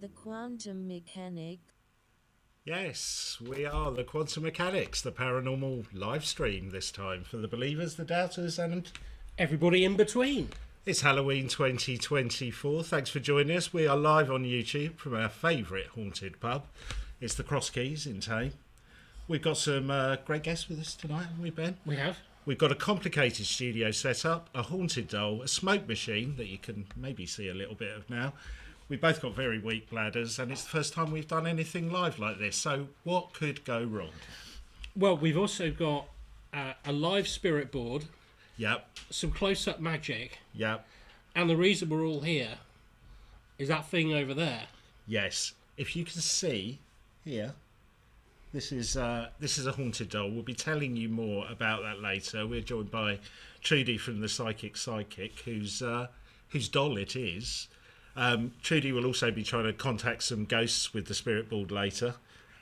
the quantum mechanic. Yes, we are the Quantum Mechanics, the paranormal live stream this time for the believers, the doubters, and everybody in between. It's Halloween 2024. Thanks for joining us. We are live on YouTube from our favourite haunted pub. It's the Cross Keys in Tame. We've got some great guests with us tonight, haven't we, Ben? We have. We've got a complicated studio setup, a haunted doll, a smoke machine that you can maybe see a little bit of now. We've both got very weak bladders, and it's the first time we've done anything live like this. So what could go wrong? Well, we've also got a live spirit board. Yep. Some close-up magic. Yep. And the reason we're all here is that thing over there. Yes. If you can see here, this is a haunted doll. We'll be telling you more about that later. We're joined by Trudy from the Psychic, whose doll it is. Trudy will also be trying to contact some ghosts with the spirit board later.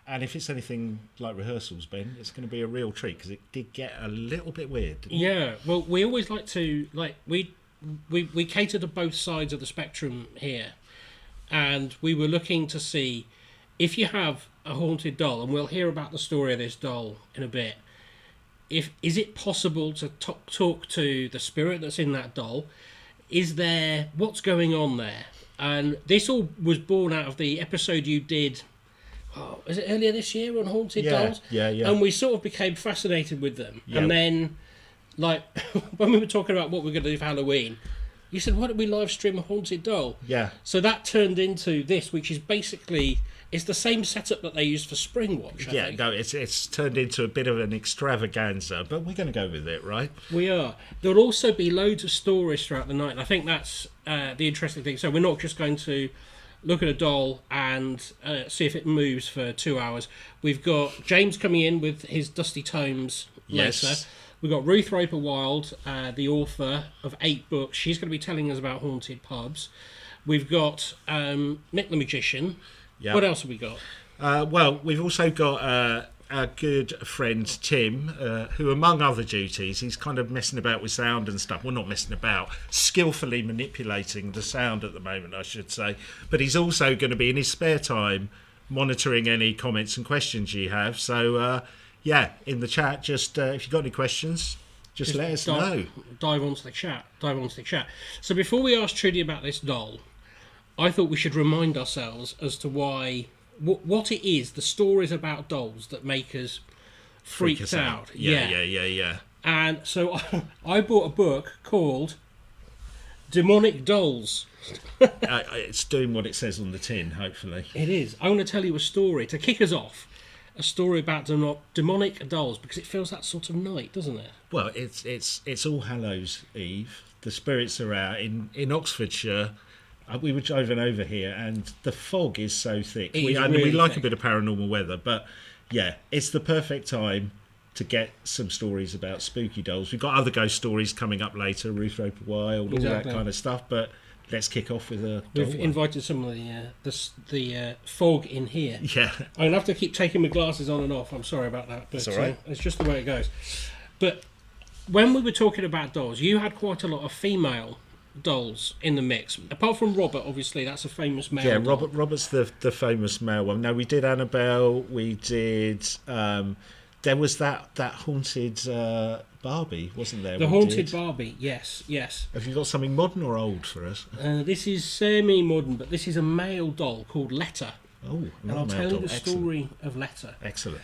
And if it's anything like rehearsals, Ben, it's going to be a real treat because it did get a little bit weird. Didn't it? Yeah, well, we always like to, we cater to both sides of the spectrum here. And we were looking to see if you have a haunted doll, and we'll hear about the story of this doll in a bit. Is it possible to talk to the spirit that's in that doll? What's going on there? And this all was born out of the episode you did, is it earlier this year on Haunted Dolls? Yeah. And we sort of became fascinated with them. Yep. And then, when we were talking about what we're going to do for Halloween, you said, why don't we live stream a haunted doll? Yeah. So that turned into this, which is basically, it's the same setup that they used for Springwatch, I think. No, it's turned into a bit of an extravaganza, but we're going to go with it, right? We are. There'll also be loads of stories throughout the night, and I think that's the interesting thing. So we're not just going to look at a doll and see if it moves for 2 hours. We've got James coming in with his Dusty Tomes later. Yes. We've got Ruth Roper-Wilde, the author of 8 books. She's going to be telling us about haunted pubs. We've got Nick the Magician. Yep. What else have we got? Well, we've also got our good friend Tim, who, among other duties, he's kind of messing about with sound and stuff. Well, not messing about, skillfully manipulating the sound at the moment, I should say. But he's also going to be, in his spare time, monitoring any comments and questions you have. So, in the chat, just if you've got any questions, just let us know. Dive onto the chat. So before we ask Trudy about this doll, I thought we should remind ourselves as to why, what it is, the stories about dolls that make us freaked us out. Yeah. And so I bought a book called Demonic Dolls. It's doing what it says on the tin, hopefully. It is. I want to tell you a story to kick us off. A story about demonic dolls, because it feels that sort of night, doesn't it? Well, it's All Hallows Eve. The spirits are out in Oxfordshire. We were driving over here, and the fog is so thick. We like a bit of paranormal weather, but yeah, it's the perfect time to get some stories about spooky dolls. We've got other ghost stories coming up later, Ruth Roper-Wilde, all that kind of stuff. But let's kick off with a doll. We've invited some of the fog in here. Yeah, I'm gonna have to keep taking my glasses on and off. I'm sorry about that, but it's all right. It's just the way it goes. But when we were talking about dolls, you had quite a lot of female dolls in the mix, apart from Robert. Obviously, that's a famous male. Yeah, doll. Robert's the famous male one. No, we did Annabelle. We did. There was that haunted Barbie, wasn't there? The haunted Barbie. Yes. Have you got something modern or old for us? This is semi-modern, but this is a male doll called Letter. Oh, and I'll tell you the story of Letter. Excellent.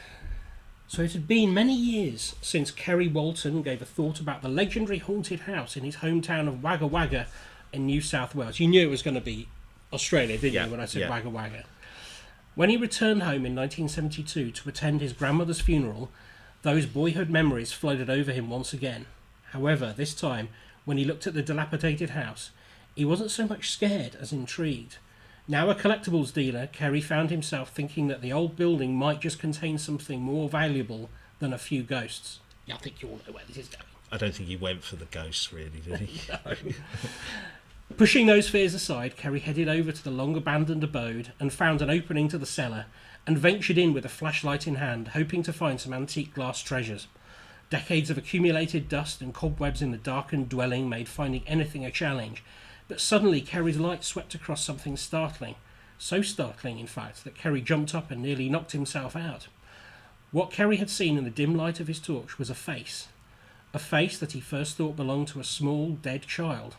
So it had been many years since Kerry Walton gave a thought about the legendary haunted house in his hometown of Wagga Wagga in New South Wales. You knew it was going to be Australia, didn't you, when I said Wagga Wagga? When he returned home in 1972 to attend his grandmother's funeral, those boyhood memories flooded over him once again. However, this time, when he looked at the dilapidated house, he wasn't so much scared as intrigued. Now a collectibles dealer, Kerry found himself thinking that the old building might just contain something more valuable than a few ghosts. Yeah, I think you all know where this is going. I don't think he went for the ghosts, really, did he? No. Pushing those fears aside, Kerry headed over to the long-abandoned abode and found an opening to the cellar and ventured in with a flashlight in hand, hoping to find some antique glass treasures. Decades of accumulated dust and cobwebs in the darkened dwelling made finding anything a challenge, but suddenly Kerry's light swept across something startling. So startling, in fact, that Kerry jumped up and nearly knocked himself out. What Kerry had seen in the dim light of his torch was a face that he first thought belonged to a small, dead child.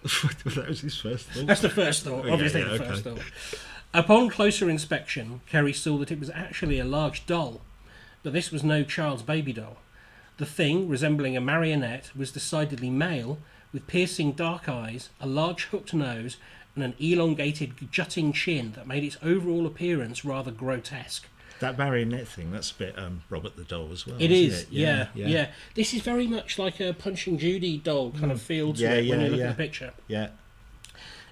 That was his first thought. That's the first thought, obviously the first thought. Upon closer inspection, Kerry saw that it was actually a large doll, but this was no child's baby doll. The thing, resembling a marionette, was decidedly male, with piercing dark eyes, a large hooked nose, and an elongated, jutting chin that made its overall appearance rather grotesque. That marionette thing, that's a bit Robert the Doll as well. It is, it? Yeah. This is very much like a Punching Judy doll kind of feel to it when you look at the picture. Yeah.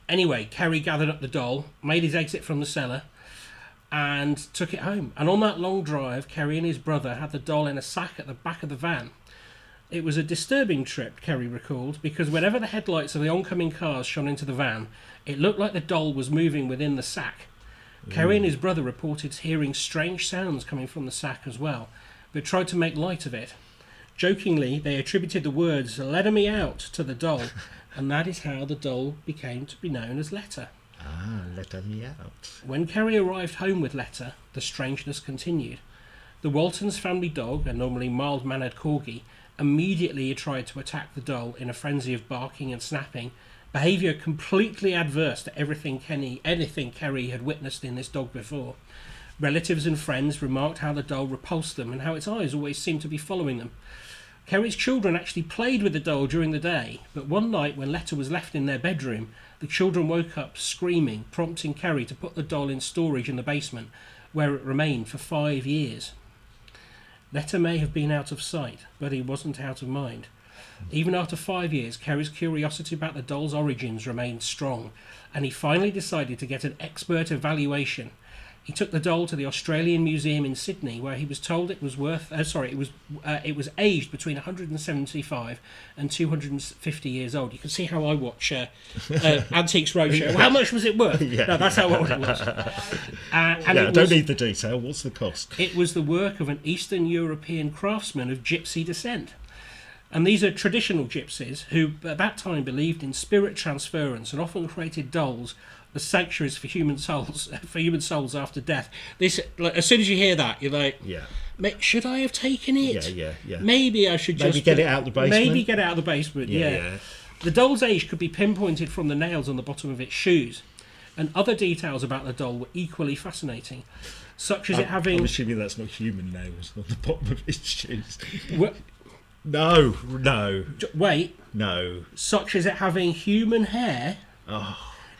Anyway, Kerry gathered up the doll, made his exit from the cellar, and took it home. And on that long drive, Kerry and his brother had the doll in a sack at the back of the van. It was a disturbing trip, Kerry recalled, because whenever the headlights of the oncoming cars shone into the van, it looked like the doll was moving within the sack. Kerry and his brother reported hearing strange sounds coming from the sack as well, but tried to make light of it. Jokingly, they attributed the words "Let me out" to the doll, and that is how the doll became to be known as Letta. Ah, let me out. When Kerry arrived home with Letta, the strangeness continued. The Waltons' family dog, a normally mild-mannered corgi, immediately tried to attack the doll in a frenzy of barking and snapping, behaviour completely adverse to anything Kerry had witnessed in this dog before. Relatives and friends remarked how the doll repulsed them and how its eyes always seemed to be following them. Kerry's children actually played with the doll during the day, but one night when Letta was left in their bedroom, the children woke up screaming, prompting Kerry to put the doll in storage in the basement, where it remained for 5 years. Letta may have been out of sight, but he wasn't out of mind. Even after 5 years, Kerry's curiosity about the doll's origins remained strong, and he finally decided to get an expert evaluation. He took the doll to the Australian Museum in Sydney, where he was told it was it was aged between 175 and 250 years old. You can see how I watch Antiques Roadshow. How much was it worth? Yeah. No, that's how old it was. I don't need the detail. What's the cost? It was the work of an Eastern European craftsman of gypsy descent. And these are traditional gypsies who, at that time, believed in spirit transference and often created dolls as sanctuaries for human souls after death. This, as soon as you hear that, you're like, should I have taken it? Yeah. Maybe I should just get it out of the basement. Maybe get it out of the basement. Yeah. The doll's age could be pinpointed from the nails on the bottom of its shoes, and other details about the doll were equally fascinating, such as it having. I'm assuming that's not human nails on the bottom of its shoes. No. Wait. No. Such as it having human hair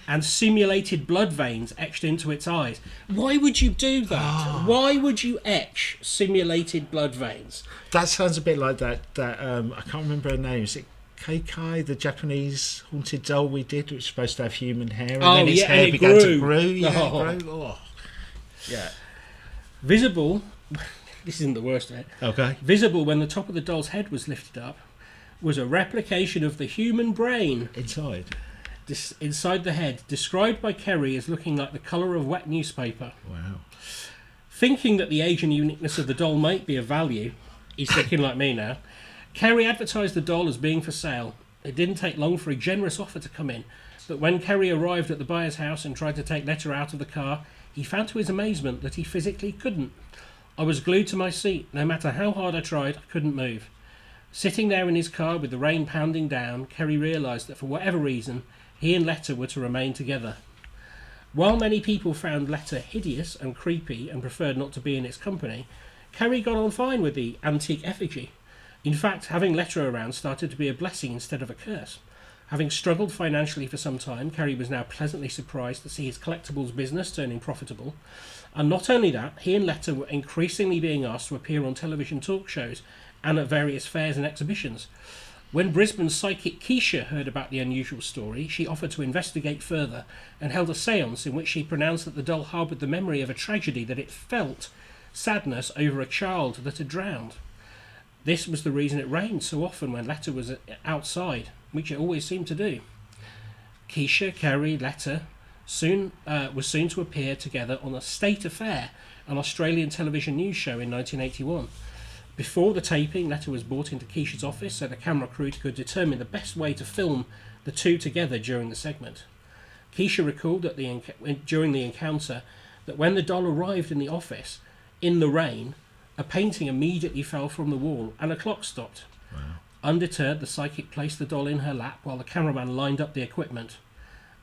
and simulated blood veins etched into its eyes. Why would you do that? Why would you etch simulated blood veins? That sounds a bit like that I can't remember her name. Is it Keikai, the Japanese haunted doll we did, which was supposed to have human hair, and then its hair began to grow? Yeah. Visible... This isn't the worst of it. Okay. Visible when the top of the doll's head was lifted up was a replication of the human brain. Inside the head, described by Kerry as looking like the colour of wet newspaper. Wow. Thinking that the age and uniqueness of the doll might be of value, he's thinking like me now, Kerry advertised the doll as being for sale. It didn't take long for a generous offer to come in, but when Kerry arrived at the buyer's house and tried to take Letta out of the car, he found to his amazement that he physically couldn't. I was glued to my seat. No matter how hard I tried, I couldn't move. Sitting there in his car with the rain pounding down, Kerry realised that for whatever reason, he and Letta were to remain together. While many people found Letta hideous and creepy and preferred not to be in its company, Kerry got on fine with the antique effigy. In fact, having Letta around started to be a blessing instead of a curse. Having struggled financially for some time, Kerry was now pleasantly surprised to see his collectibles business turning profitable. And not only that, he and Letta were increasingly being asked to appear on television talk shows and at various fairs and exhibitions. When Brisbane's psychic Keisha heard about the unusual story, she offered to investigate further and held a séance in which she pronounced that the doll harboured the memory of a tragedy that it felt sadness over a child that had drowned. This was the reason it rained so often when Letta was outside, which it always seemed to do. Keisha, Kerry, Letta was soon to appear together on a State Affair, an Australian television news show in 1981. Before the taping, Letta was brought into Keisha's office so the camera crew could determine the best way to film the two together during the segment. Keisha recalled that during the encounter that when the doll arrived in the office in the rain, a painting immediately fell from the wall and a clock stopped. Wow. Undeterred, the psychic placed the doll in her lap while the cameraman lined up the equipment.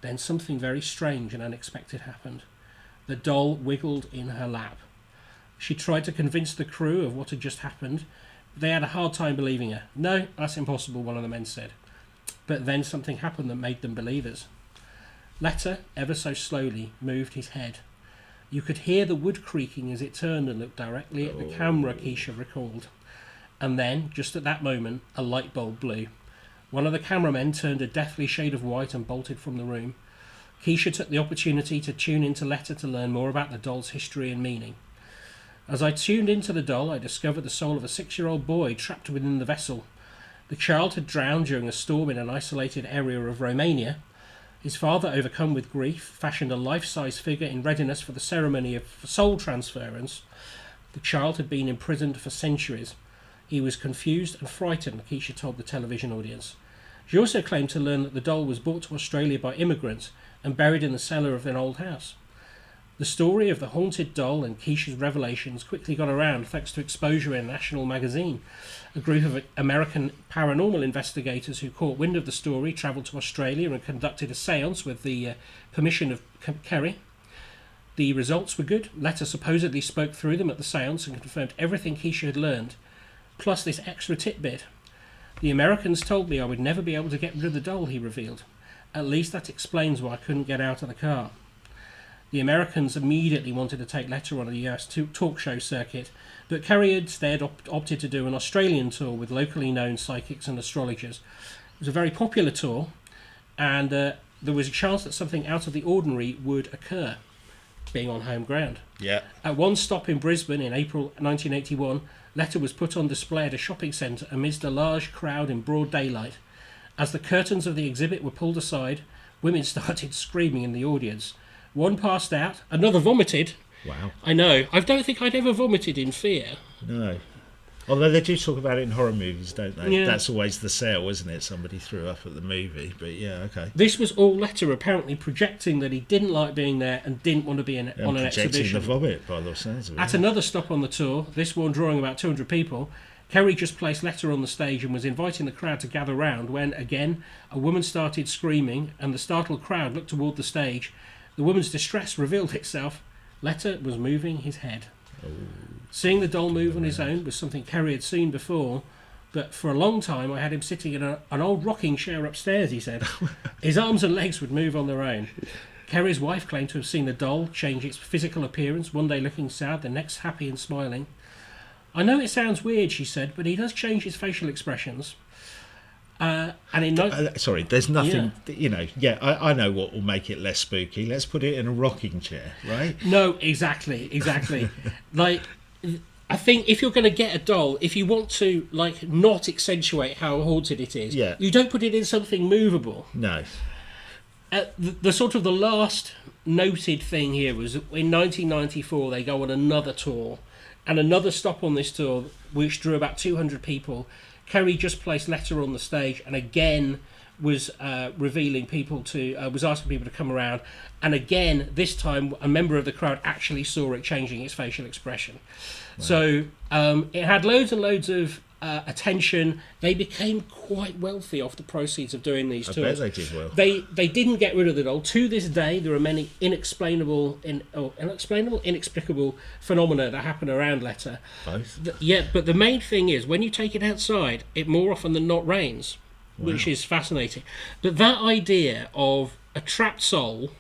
Then something very strange and unexpected happened. The doll wiggled in her lap. She tried to convince the crew of what had just happened. They had a hard time believing her. "No, that's impossible," one of the men said. But then something happened that made them believers. Letter, ever so slowly, moved his head. You could hear the wood creaking as it turned and looked directly at the camera, Keisha recalled. And then, just at that moment, a light bulb blew. One of the cameramen turned a deathly shade of white and bolted from the room. Keisha took the opportunity to tune into Letter to learn more about the doll's history and meaning. As I tuned into the doll, I discovered the soul of a 6-year-old boy trapped within the vessel. The child had drowned during a storm in an isolated area of Romania. His father, overcome with grief, fashioned a life-size figure in readiness for the ceremony of soul transference. The child had been imprisoned for centuries. He was confused and frightened, Keisha told the television audience. She also claimed to learn that the doll was brought to Australia by immigrants and buried in the cellar of an old house. The story of the haunted doll and Keisha's revelations quickly got around thanks to exposure in a national magazine. A group of American paranormal investigators who caught wind of the story travelled to Australia and conducted a séance with the permission of Kerry. The results were good. Letter supposedly spoke through them at the séance and confirmed everything Keisha had learned, plus this extra tidbit. "The Americans told me I would never be able to get rid of the doll," he revealed. "At least that explains why I couldn't get out of the car." The Americans immediately wanted to take Letter on a US talk show circuit, but Kerry instead opted to do an Australian tour with locally known psychics and astrologers. It was a very popular tour, and there was a chance that something out of the ordinary would occur, being on home ground. Yeah. At one stop in Brisbane in April 1981, Letter was put on display at a shopping centre amidst a large crowd in broad daylight. As the curtains of the exhibit were pulled aside, women started screaming in the audience. One passed out, another vomited. Wow. I know. I don't think I'd ever vomited in fear. No. Although they do talk about it in horror movies, don't they? Yeah. That's always the sale, isn't it? Somebody threw up at the movie. But yeah, okay. This was all Letter apparently projecting that he didn't like being there and didn't want to be on an Projecting exhibition. the vomit, by the sounds of it. At another stop on the tour, this one drawing about 200 people, Kerry just placed Letter on the stage and was inviting the crowd to gather round when, again, a woman started screaming and the startled crowd looked toward the stage. The woman's distress revealed itself. Letter was moving his head. Oh, Seeing the doll move on his own was something Kerry had seen before, but for a long time I had him sitting in an old rocking chair upstairs, he said. His arms and legs would move on their own. Kerry's wife claimed to have seen the doll change its physical appearance, one day looking sad, the next happy and smiling. "I know it sounds weird," she said, "but he does change his facial expressions." Sorry, there's nothing, Yeah. I know what will make it less spooky. Let's put it in a rocking chair, right? No, exactly. Like, I think if you're going to get a doll, if you want to, like, not accentuate how haunted it is, Yeah. you don't put it in something movable. No. The sort of the last noted thing here was in 1994 they go on another tour, and another stop on this tour, which drew about 200 people. Kerry just placed Letter on the stage and again was revealing people to was asking people to come around, and again this time a member of the crowd actually saw it changing its facial expression. Wow. So it had loads and loads of attention. They became quite wealthy off the proceeds of doing these tours. I bet they did well. They didn't get rid of the doll. To this day, there are many inexplicable phenomena that happen around Letter. Both? But the main thing is, when you take it outside, it more often than not rains, which is fascinating. But that idea of a trapped soul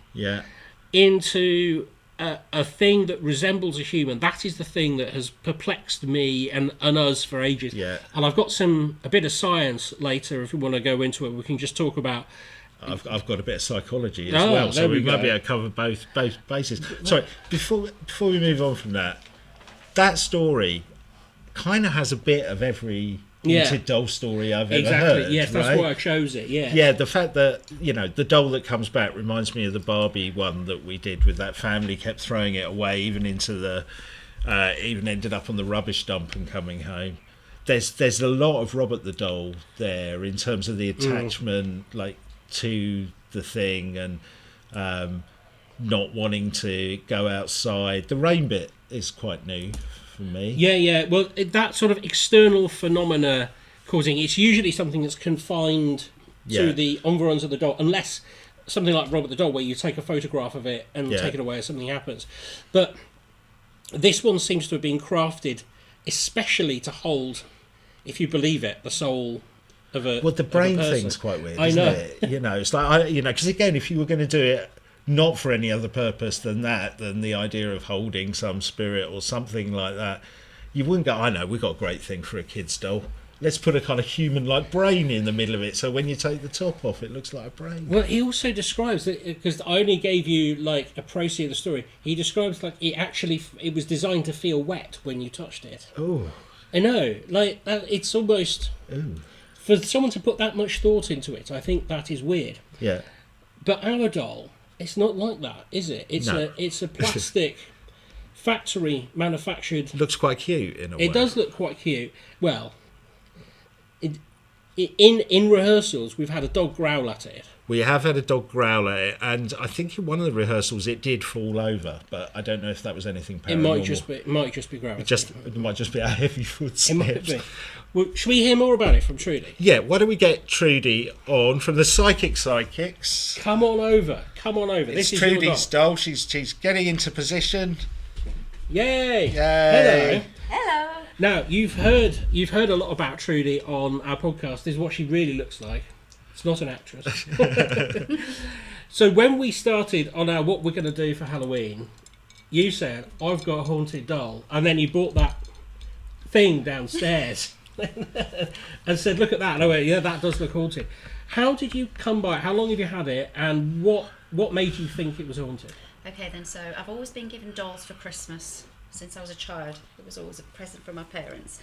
into a thing that resembles a human, that is the thing that has perplexed me and us for ages. Yeah. And I've got a bit of science later if we want to go into it. We can just talk about. I've got a bit of psychology as well, so we might be able to cover both bases. Sorry, before we move on from that story kind of has a bit of every haunted doll story I've ever heard. Yes, that's right? why I chose it. Yeah. Yeah, the fact that the doll that comes back reminds me of the Barbie one that we did with that family, kept throwing it away, even into the even ended up on the rubbish dump and coming home. There's a lot of Robert the doll there in terms of the attachment, like to the thing, and not wanting to go outside. The rain bit is quite new for me. Yeah. Well, that sort of external phenomena causing, it's usually something that's confined to the environs of the doll, unless something like Robert the Doll, where you take a photograph of it and take it away as something happens. But this one seems to have been crafted especially to hold, if you believe it, the soul of a. Well, the brain thing's quite weird, I isn't know. it? It's like, because again, if you were going to do it not for any other purpose than the idea of holding some spirit or something like that, you wouldn't go, I know, we've got a great thing for a kid's doll. Let's put a kind of human-like brain in the middle of it, so when you take the top off, it looks like a brain. Well, he also describes that, because I only gave you like a précis of the story. He describes like it was designed to feel wet when you touched it. Oh, I know, like it's almost for someone to put that much thought into it. I think that is weird. Yeah, but our doll, it's not like that, is it? It's a plastic, factory manufactured. It looks quite cute in a way. It does look quite cute. Well. In rehearsals, we've had a dog growl at it. We have had a dog growl at it, and I think in one of the rehearsals it did fall over, but I don't know if that was anything paranormal. It might just be growl. It might just be a heavy footsteps. It might be. Well, should we hear more about it from Trudy? Yeah, why don't we get Trudy on from the Psychics? Come on over. It's Trudy's doll. She's getting into position. Yay! Hello. Now you've heard a lot about Trudy on our podcast. This is what she really looks like. It's not an actress. So when we started on our what we're going to do for Halloween, you said, I've got a haunted doll, and then you brought that thing downstairs and said, look at that. And I went, yeah, that does look haunted. How did you come by it? How long have you had it, and what made you think it was haunted? Okay then, so I've always been given dolls for Christmas since I was a child. It was always a present from my parents,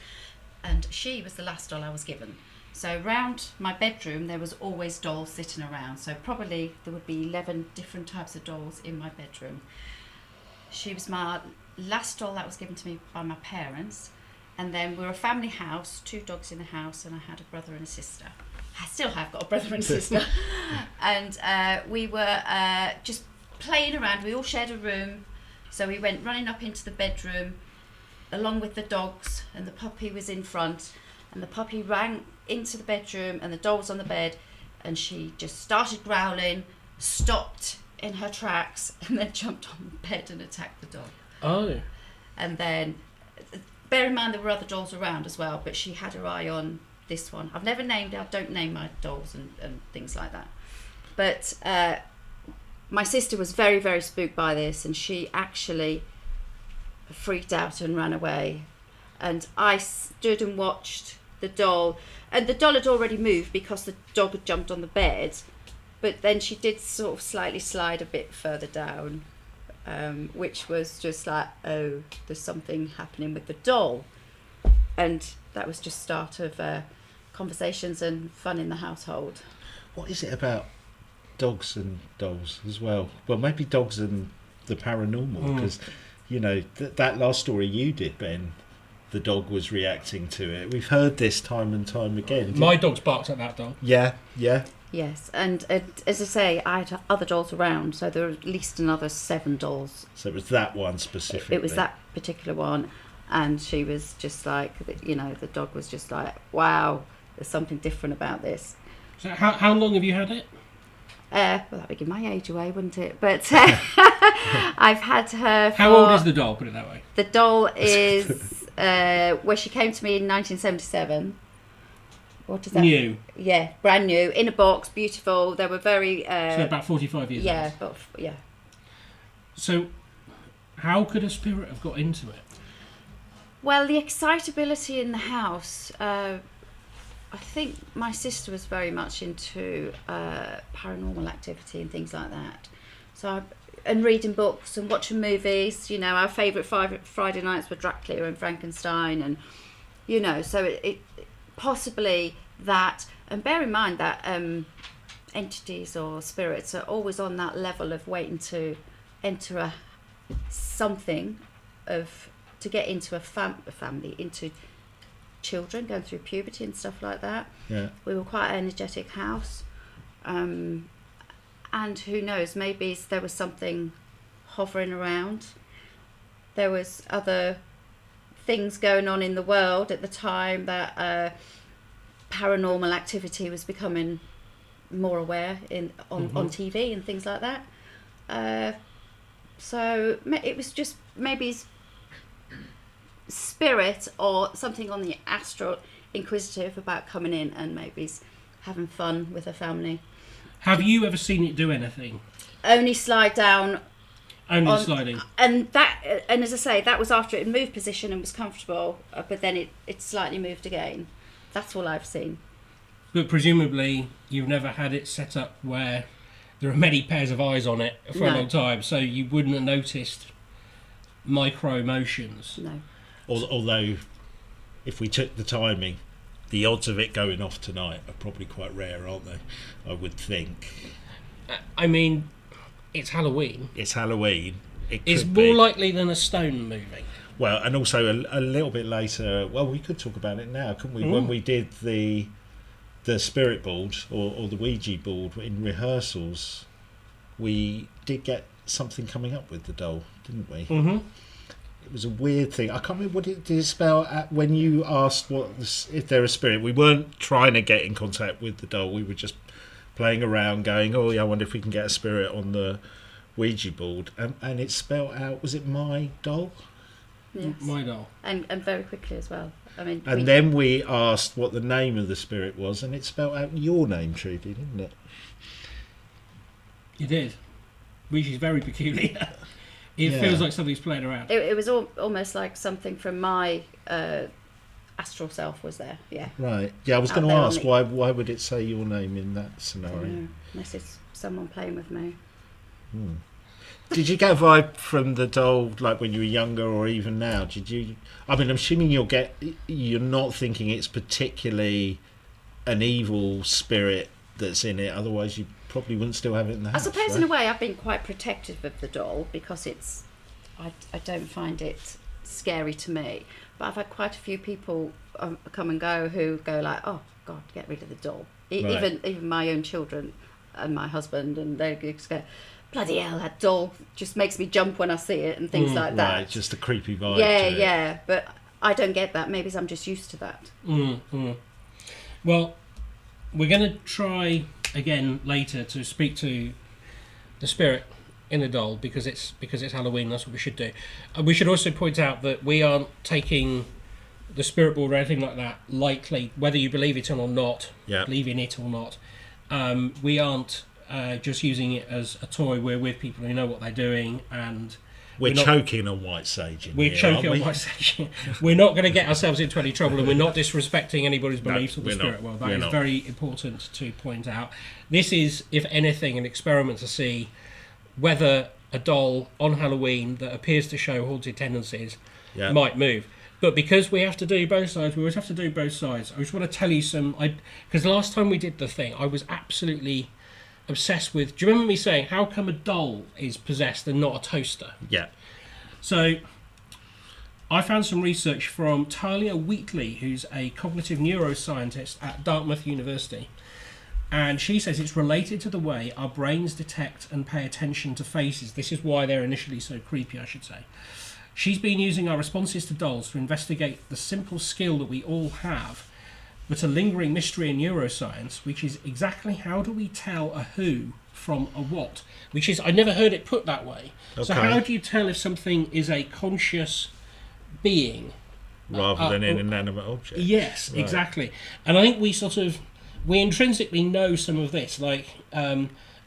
and she was the last doll I was given. So around my bedroom there was always dolls sitting around, so probably there would be 11 different types of dolls in my bedroom. She was my last doll that was given to me by my parents, and then we were a family house, 2 dogs in the house, and I had a brother and a sister. I still have got a brother and sister. And we were just playing around. We all shared a room, so we went running up into the bedroom along with the dogs, and the puppy was in front, and the puppy ran into the bedroom and the doll was on the bed, and she just started growling, stopped in her tracks, and then jumped on the bed and attacked the dog. Oh. And then, bear in mind there were other dolls around as well, but she had her eye on this one. I've never named it. I don't name my dolls and things like that. But my sister was very, very spooked by this, and she actually freaked out and ran away. And I stood and watched the doll, and the doll had already moved because the dog had jumped on the bed, but then she did sort of slightly slide a bit further down, which was just like, oh, there's something happening with the doll. And that was just start of conversations and fun in the household. What is it about dogs and dolls as well? Well, maybe dogs and the paranormal, because that last story you did, Ben, the dog was reacting to it. We've heard this time and time again. My dog's barked at that dog. Yeah. Yes, and as I say, I had other dolls around, so there were at least another 7 dolls. So it was that one specifically. It was that particular one, and she was just like, the dog was just like, wow, there's something different about this. So how long have you had it? Well, that would give my age away, wouldn't it? But I've had her for... How old is the doll, put it that way? The doll is, where she came to me in 1977. What is that? New. Yeah, brand new, in a box, beautiful. They were very... so about 45 years old. Yeah. So how could a spirit have got into it? Well, the excitability in the house... I think my sister was very much into paranormal activity and things like that. And reading books and watching movies. Our favourite Friday nights were Dracula and Frankenstein, and so it possibly that. And bear in mind that entities or spirits are always on that level of waiting to enter to get into a family, into children going through puberty and stuff like that. Yeah. We were quite an energetic house, and And who knows, maybe there was something hovering around. There was other things going on in the world at the time that paranormal activity was becoming more aware on TV and things like that. So it was just maybe spirit or something on the astral inquisitive about coming in and maybe having fun with a family. Have you ever seen it do anything? Only slide down. Only sliding. And as I say, that was after it moved position and was comfortable, but then it slightly moved again. That's all I've seen. But presumably you've never had it set up where there are many pairs of eyes on it for a long time, so you wouldn't have noticed micro motions. No. Although, if we took the timing, the odds of it going off tonight are probably quite rare, aren't they? I would think. I mean, it's Halloween. It's Halloween. It's more likely than a stone moving. Well, and also a little bit later, well, we could talk about it now, couldn't we? When we did the spirit board or the Ouija board in rehearsals, we did get something coming up with the doll, didn't we? Mm-hmm. It was a weird thing. I can't remember what did it spell when you asked if they're a spirit. We weren't trying to get in contact with the doll. We were just playing around, going, "Oh yeah, I wonder if we can get a spirit on the Ouija board." And it spelled out. Was it my doll? Yes. My doll. And very quickly as well. I mean. And then we asked what the name of the spirit was, and it spelled out your name, Trudy, didn't it? You did, which is very peculiar. It feels like something's playing around. It was almost like something from my astral self was there. Yeah. Right. Yeah, I was going to ask why would it say your name in that scenario? Unless it's someone playing with me. Did you get a vibe from the doll, like when you were younger or even now? Did you? I mean, I'm assuming you're not thinking it's particularly an evil spirit that's in it. Otherwise, you probably wouldn't still have it in the house. I suppose right? in a way I've been quite protective of the doll because I don't find it scary to me. But I've had quite a few people come and go who go like, "Oh God, get rid of the doll." Right. Even my own children and my husband, and they just go, "Bloody hell, that doll just makes me jump when I see it," and things like that. Right, just a creepy vibe. Yeah. But I don't get that. Maybe I'm just used to that. Well, we're going to try again later to speak to the spirit in the doll because it's Halloween. That's what we should do. We should also point out that we aren't taking the spirit board or anything like that lightly, whether you believe it or not, believe in it or not. We aren't just using it as a toy. We're with people who know what they're doing, and we're choking on white sage. We're choking on white sage. We're not going to get ourselves into any trouble, and we're not disrespecting anybody's beliefs of the spirit world. That is very important to point out. This is, if anything, an experiment to see whether a doll on Halloween that appears to show haunted tendencies might move. But because we have to do both sides, we always have to do both sides. I just want to tell you because last time we did the thing, I was absolutely obsessed with. Do you remember me saying, how come a doll is possessed and not a toaster? Yeah. So I found some research from Talia Wheatley, who's a cognitive neuroscientist at Dartmouth University. And she says it's related to the way our brains detect and pay attention to faces. This is why they're initially so creepy, I should say. She's been using our responses to dolls to investigate the simple skill that we all have, but a lingering mystery in neuroscience, which is exactly how do we tell a who from a what? Which is, I never heard it put that way. Okay. So how do you tell if something is a conscious being? Rather than an inanimate object. Yes, right. Exactly. And I think we intrinsically know some of this, like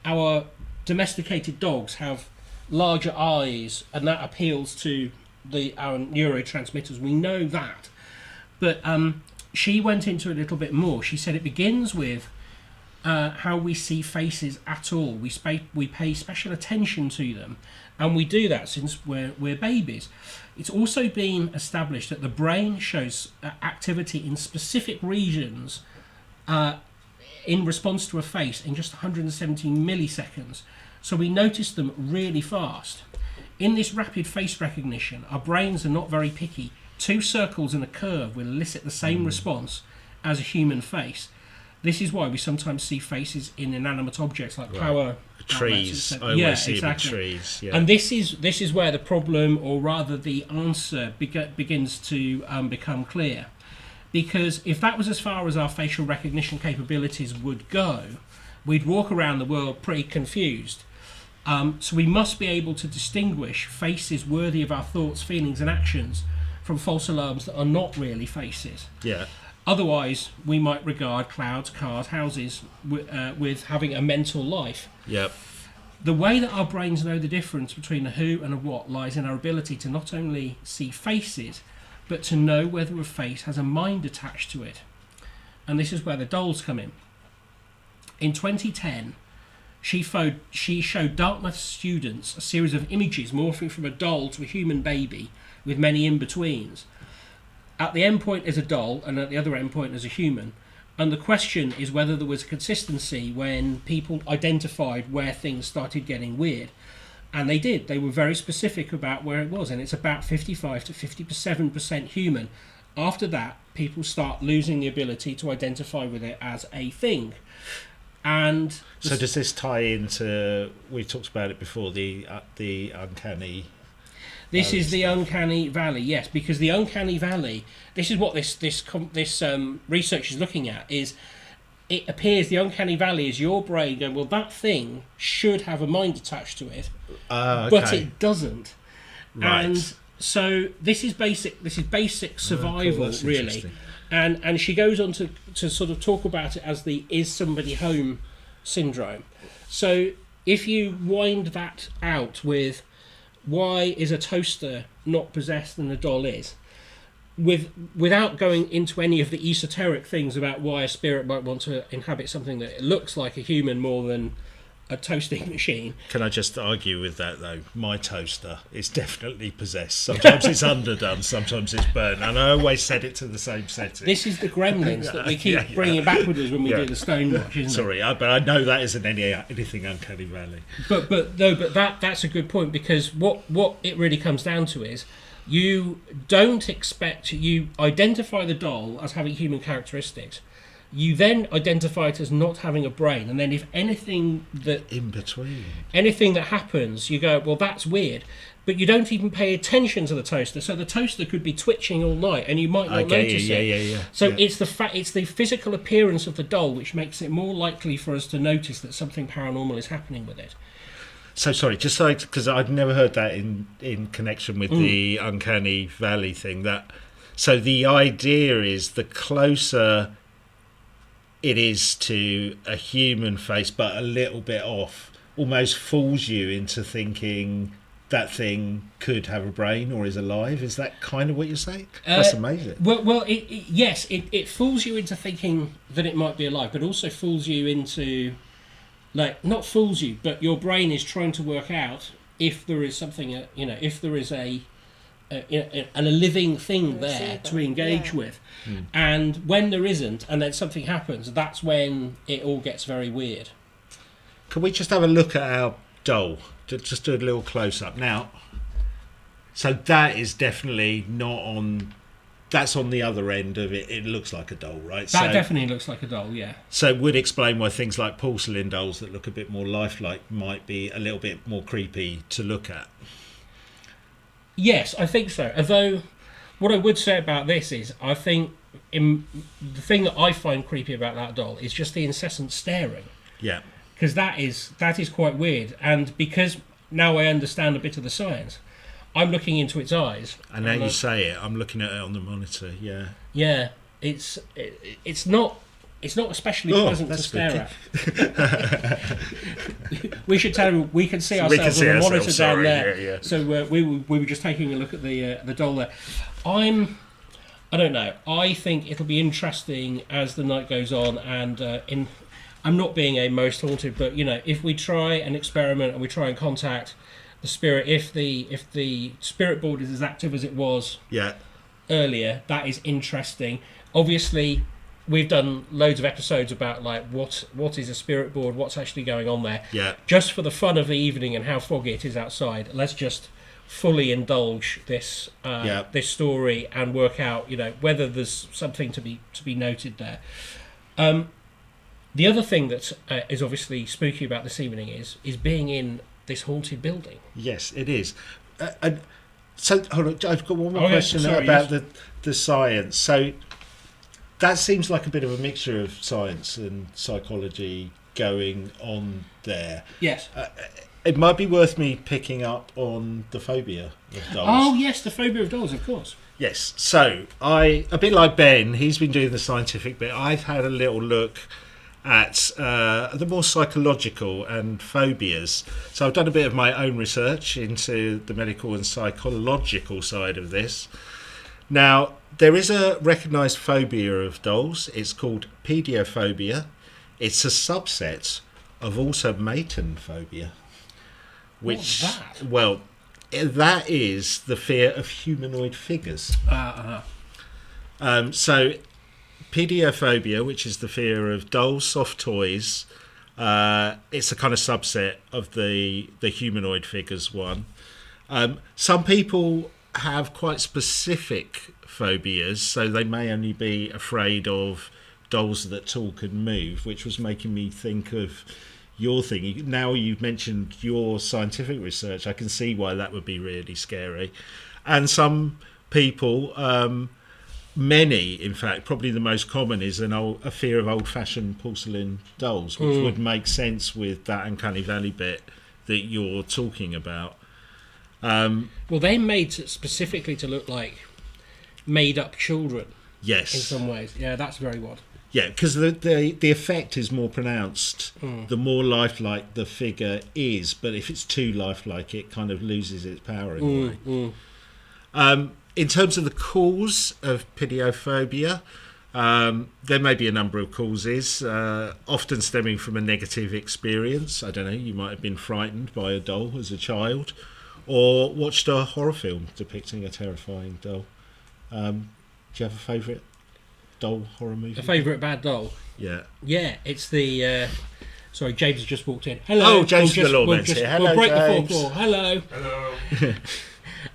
our domesticated dogs have larger eyes, and that appeals to our neurotransmitters. We know that. But she went into it a little bit more. She said it begins with how we see faces at all. We pay special attention to them, and we do that since we're babies. It's also been established that the brain shows activity in specific regions in response to a face in just 170 milliseconds. So we notice them really fast. In this rapid face recognition, our brains are not very picky. 2 circles and a curve will elicit the same response as a human face. This is why we sometimes see faces in inanimate objects like power trees. I Yeah, always see exactly. them in trees. Yeah. And this is where the problem, or rather the answer, begins to become clear. Because if that was as far as our facial recognition capabilities would go, we'd walk around the world pretty confused. So we must be able to distinguish faces worthy of our thoughts, feelings and actions from false alarms that are not really faces. Yeah. Otherwise, we might regard clouds, cars, houses with having a mental life. Yep. The way that our brains know the difference between a who and a what lies in our ability to not only see faces, but to know whether a face has a mind attached to it. And this is where the dolls come in. In 2010, she showed Dartmouth students a series of images morphing from a doll to a human baby with many in-betweens. At the end point is a doll, and at the other end point is a human. And the question is whether there was a consistency when people identified where things started getting weird. And they did. They were very specific about where it was, and it's about 55 to 57% human. After that, people start losing the ability to identify with it as a thing. And so does this tie into, we talked about it before, the uncanny... This is the uncanny valley, yes, because the uncanny valley, this is what this research is looking at, is it appears the uncanny valley is your brain going, well, that thing should have a mind attached to it, okay. but it doesn't. Right. And so this is basic survival, that's really. interesting. And she goes on to sort of talk about it as the is somebody home syndrome. So if you wind that out with why is a toaster not possessed and a doll is, without going into any of the esoteric things about why a spirit might want to inhabit something that looks like a human more than a toasting machine. Can I just argue with that, though? My toaster is definitely possessed. Sometimes it's underdone, sometimes it's burnt, and I always set it to the same setting. This is the gremlins that we keep bringing back with us when we do the Stonewatch, isn't it? Sorry, but I know that isn't anything uncanny valley. But that's a good point, because what it really comes down to is you identify the doll as having human characteristics. You then identify it as not having a brain, and then if anything that happens, you go, well, that's weird. But you don't even pay attention to the toaster, so the toaster could be twitching all night, and you might not notice it. Yeah. So it's the physical appearance of the doll which makes it more likely for us to notice that something paranormal is happening with it. So sorry, just because I'd never heard that in connection with the uncanny valley thing. So the idea is the closer it is to a human face, but a little bit off, almost fools you into thinking that thing could have a brain or is alive. Is that kind of what you're saying? That's amazing. Well, yes, it fools you into thinking that it might be alive, but also fools you into, not fools you, but your brain is trying to work out if there is something, if there is a living thing there to engage with. And when there isn't, and then something happens, that's when it all gets very weird. Can we just have a look at our doll? Just do a little close-up. Now, so that is definitely not on... That's on the other end of it. It looks like a doll, right? That definitely looks like a doll, yeah. So it would explain why things like porcelain dolls that look a bit more lifelike might be a little bit more creepy to look at. Yes, I think so. Although, what I would say about this is, I think the thing that I find creepy about that doll is just the incessant staring. Yeah. Because that is quite weird. And because now I understand a bit of the science, I'm looking into its eyes. And now you say it, I'm looking at it on the monitor, yeah. Yeah, it's not especially pleasant to stare at. We should tell you, we can see ourselves on the monitor down there. Yeah. So we were just taking a look at the doll there. I don't know. I think it'll be interesting as the night goes on, and I'm not being a most haunted, but if we try an experiment and we try and contact the spirit, if the spirit board is as active as it was earlier, that is interesting. Obviously, we've done loads of episodes about what is a spirit board, what's actually going on there. Yeah. Just for the fun of the evening and how foggy it is outside, let's just fully indulge this this story and work out whether there's something to be noted there. The other thing that is obviously spooky about this evening is being in this haunted building. Yes, it is. And so, hold on, I've got one more Okay, question sorry, about yes. the science. So, that seems like a bit of a mixture of science and psychology going on there. Yes. It might be worth me picking up on the phobia of dolls. Oh yes, the phobia of dolls, of course. Yes. So, a bit like Ben, he's been doing the scientific bit. I've had a little look at the more psychological and phobias. So I've done a bit of my own research into the medical and psychological side of this. Now, there is a recognised phobia of dolls. It's called pediophobia. It's a subset of automaton phobia. Which, What's that? well, that is the fear of humanoid figures. So, pediophobia, which is the fear of dolls, soft toys, it's a kind of subset of the humanoid figures one. Some people have quite specific phobias, so they may only be afraid of dolls that talk and move, which was making me think of your thing. Now you've mentioned your scientific research, I can see why that would be really scary. And some people, many, in fact, probably the most common is a fear of old-fashioned porcelain dolls, which would make sense with that uncanny valley bit that you're talking about. Well, they're made specifically to look like made-up children. Yes. In some ways, yeah, that's very odd. Yeah, because the effect is more pronounced the more lifelike the figure is, but if it's too lifelike, it kind of loses its power in a way. In terms of the cause of pediophobia, there may be a number of causes, often stemming from a negative experience. I don't know, you might have been frightened by a doll as a child, or watched a horror film depicting a terrifying doll. Do you have a favourite doll horror movie? A favourite bad doll? Yeah. Yeah, it's the... sorry, James has just walked in. Hello. Oh, James the Lawman's here. Hello, we'll break James. the fourth wall. Hello.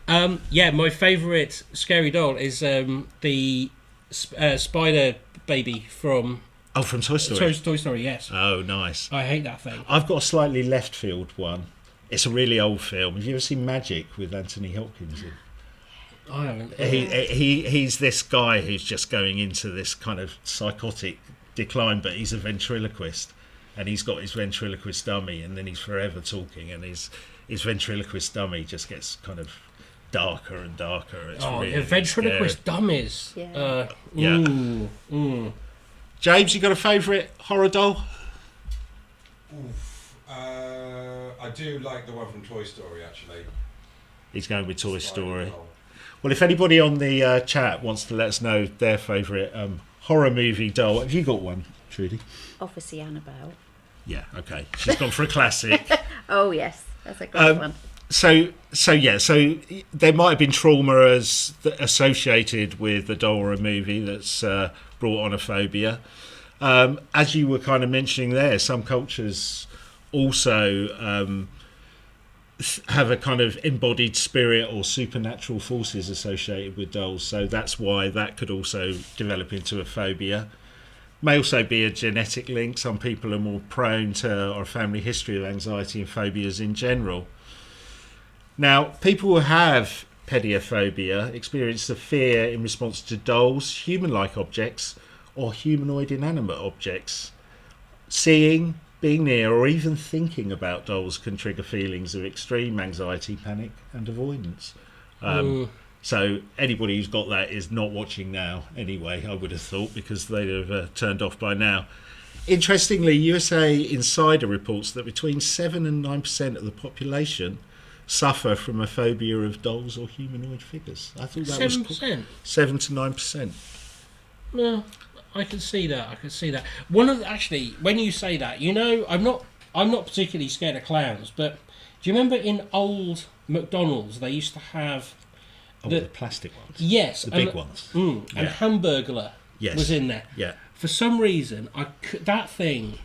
Hello. Yeah, my favourite scary doll is the spider baby from... Oh, from Toy Story? Toy Story, yes. Oh, nice. I hate that thing. I've got a slightly left field one. It's a really old film. Have you ever seen Magic with Anthony Hopkins in? I haven't. He's this guy who's just going into this kind of psychotic decline, but he's a ventriloquist, and he's got his ventriloquist dummy, and then he's forever talking, and his ventriloquist dummy just gets kind of darker and darker. It's really the ventriloquist scary. dummies. Yeah. Yeah. James, you got a favourite horror doll? I do like the one from Toy Story, actually. He's going with Toy Spider Story. doll. Well, if anybody on the chat wants to let us know their favourite horror movie doll, have you got one, Trudy? Obviously Annabelle. Yeah, okay. She's gone for a classic. Oh yes, that's a great one. So there might have been trauma associated with the doll or a movie that's brought on a phobia. As you were kind of mentioning there, some cultures also have a kind of embodied spirit or supernatural forces associated with dolls, so that's why that could also develop into a phobia. May also be a genetic link. Some people are more prone to, or a family history of anxiety and phobias in general. Now, people who have pediophobia experience the fear in response to dolls, human-like objects, or humanoid inanimate objects. Seeing, being near, or even thinking about dolls can trigger feelings of extreme anxiety, panic, and avoidance. So anybody who's got that is not watching now anyway, I would have thought, because they'd have turned off by now. Interestingly, USA Insider reports that between 7 and 9% of the population suffer from a phobia of dolls or humanoid figures. I thought that 7%? 7 to 9%. No, I can see that. Actually, when you say that, you know, I'm not particularly scared of clowns, but do you remember in old McDonald's they used to have the plastic ones? Yes. The big ones. And Hamburglar was in there. Yeah. For some reason, that thing,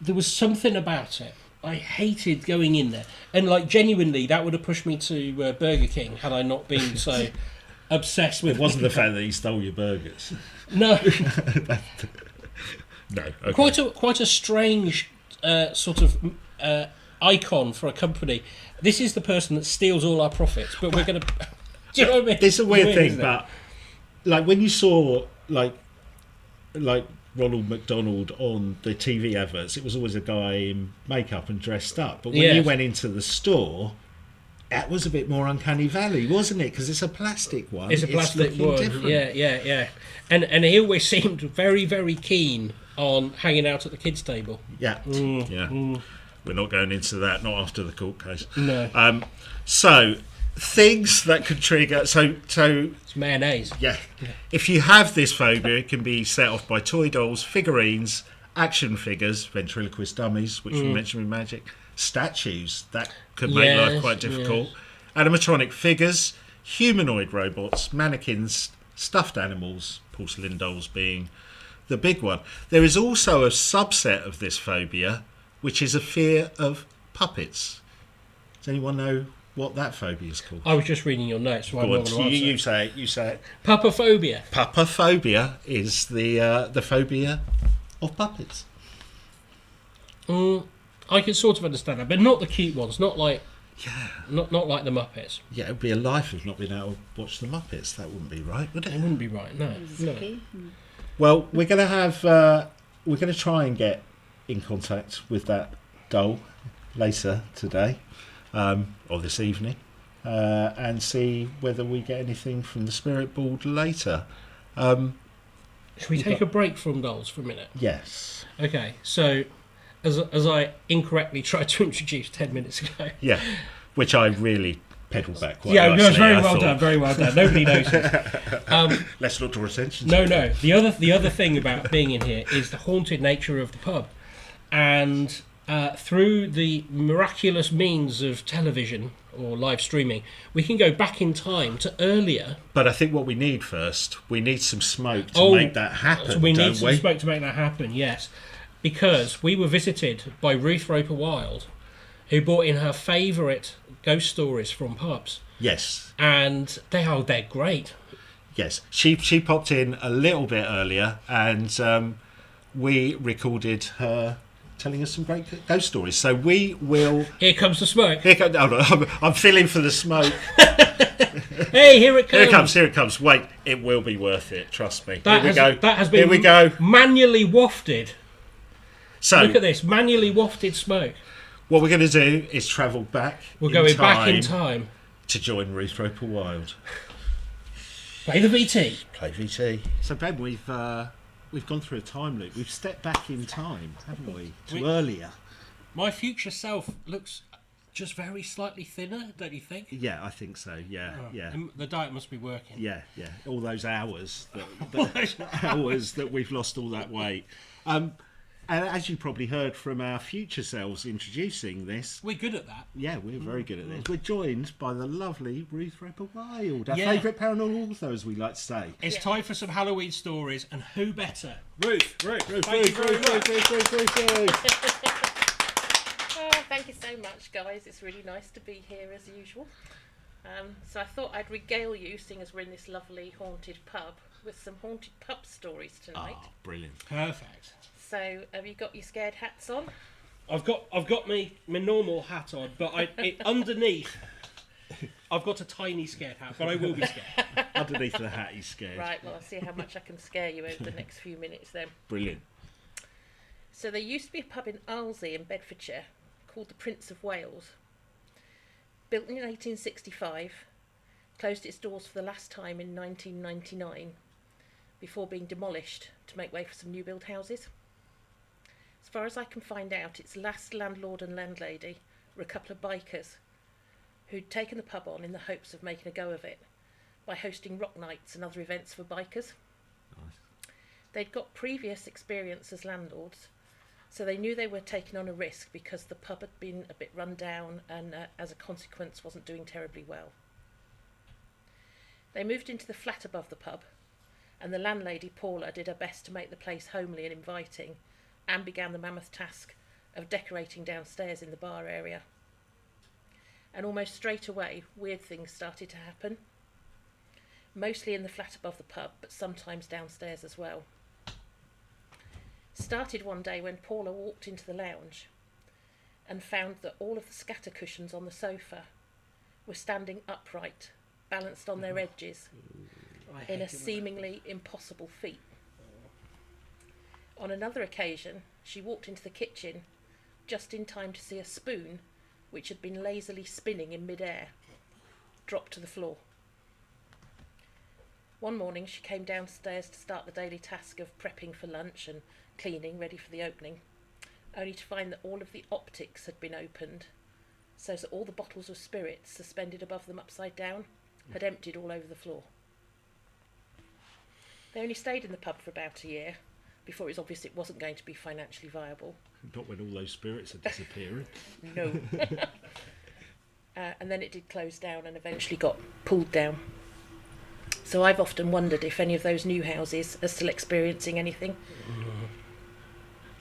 there was something about it. I hated going in there. And, like, genuinely, that would have pushed me to Burger King had I not been so obsessed with It wasn't the fact that he stole your burgers. No. No. Okay. Quite a strange sort of icon for a company. This is the person that steals all our profits, but we're going to. Do you know what I mean? It's a weird thing, isn't it? but like when you saw like Ronald McDonald on the TV adverts, it was always a guy in makeup and dressed up. But when you Yes. went into the store, that was a bit more uncanny valley, wasn't it? Because it's a plastic one. It's a plastic looking one. different. Yeah. And he always seemed very, very keen on hanging out at the kids' table. Yeah. We're not going into that, not after the court case. No. So things that could trigger. So It's mayonnaise. yeah. If you have this phobia, it can be set off by toy dolls, figurines, action figures, ventriloquist dummies, which we mentioned with magic, statues that could make life Yes, quite difficult, animatronic figures, humanoid robots, mannequins, stuffed animals, porcelain dolls being the big one. There is also a subset of this phobia, which is a fear of puppets. Does anyone know what that phobia is called? I was just reading your notes, so I'm Go on, not going to answer. you say it. You say it. Pupophobia. Pupophobia is the phobia of puppets. I can sort of understand that, but not the cute ones. Not like not like the Muppets. Yeah, it would be a life of not being able to watch the Muppets. That wouldn't be right, would It it? wouldn't be right. No. Well, we're going to have we're going to try and get in contact with that doll later today or this evening, and see whether we get anything from the spirit board later. Should we take a break from dolls for a minute? Yes. Okay. So, as I incorrectly tried to introduce 10 minutes ago. Yeah. Which I really pedalled back quite Yeah, no, nicely, it's very I well thought. done. Very well done. Nobody noticed. Let's not draw attention. No. The other thing about being in here is the haunted nature of the pub, and through the miraculous means of television or live streaming, we can go back in time to earlier. But I think what we need first, we need some smoke to make that happen. So we don't need some we? smoke to make that happen. Yes, because we were visited by Ruth Roper Wild, who brought in her favourite ghost stories from pubs, Yes. and they're great. Yes, she popped in a little bit earlier, and we recorded her telling us some great ghost stories. So we will. Here comes the smoke. I'm feeling for the smoke. Hey, here it comes. Here it comes. Here it comes. Wait, it will be worth it. Trust me. That Here we go. That has been Here we go. manually wafted. So Look at this, manually wafted smoke. what we're going to do is travel back. We're going back in time. to join Ruth Roper Wild. Play the VT. Play VT. So Ben, we've gone through a time loop. We've stepped back in time, haven't we? To earlier. My future self looks just very slightly thinner, don't you think? Yeah, I think so. Yeah, yeah. The diet must be working. Yeah, yeah. All those hours that we've lost all that weight. And as you probably heard from our future selves introducing this, We're good at that. yeah, we're very good at this. We're joined by the lovely Ruth Roper Wild, our Yeah. favourite paranormal author, as we like to say. It's time for some Halloween stories, and who better? Ruth. Ruth, Thank you very much. Oh, thank you so much, guys. It's really nice to be here as usual. So I thought I'd regale you, seeing as we're in this lovely haunted pub, with some haunted pub stories tonight. Oh, brilliant. Perfect. So have you got your scared hats on? I've got my normal hat on, but underneath I've got a tiny scared hat, but I will be scared. Underneath the hat, he's scared. Right, well, I'll see how much I can scare you over the next few minutes then. Brilliant. So there used to be a pub in Arlesey in Bedfordshire called the Prince of Wales. Built in 1865, closed its doors for the last time in 1999, before being demolished to make way for some new build houses. As far as I can find out, its last landlord and landlady were a couple of bikers who'd taken the pub on in the hopes of making a go of it by hosting rock nights and other events for bikers. Nice. They'd got previous experience as landlords, so they knew they were taking on a risk because the pub had been a bit run down and as a consequence wasn't doing terribly well. They moved into the flat above the pub, and the landlady Paula did her best to make the place homely and inviting, and began the mammoth task of decorating downstairs in the bar area. And almost straight away, weird things started to happen, mostly in the flat above the pub, but sometimes downstairs as well. Started one day when Paula walked into the lounge and found that all of the scatter cushions on the sofa were standing upright, balanced on their edges, in a seemingly impossible feat. On another occasion, she walked into the kitchen just in time to see a spoon, which had been lazily spinning in mid-air, drop to the floor. One morning she came downstairs to start the daily task of prepping for lunch and cleaning, ready for the opening, only to find that all of the optics had been opened, so that all the bottles of spirits suspended above them upside down had emptied all over the floor. They only stayed in the pub for about a year, before it was obvious it wasn't going to be financially viable. Not when all those spirits are disappearing. No. And then it did close down and eventually got pulled down. So I've often wondered if any of those new houses are still experiencing anything.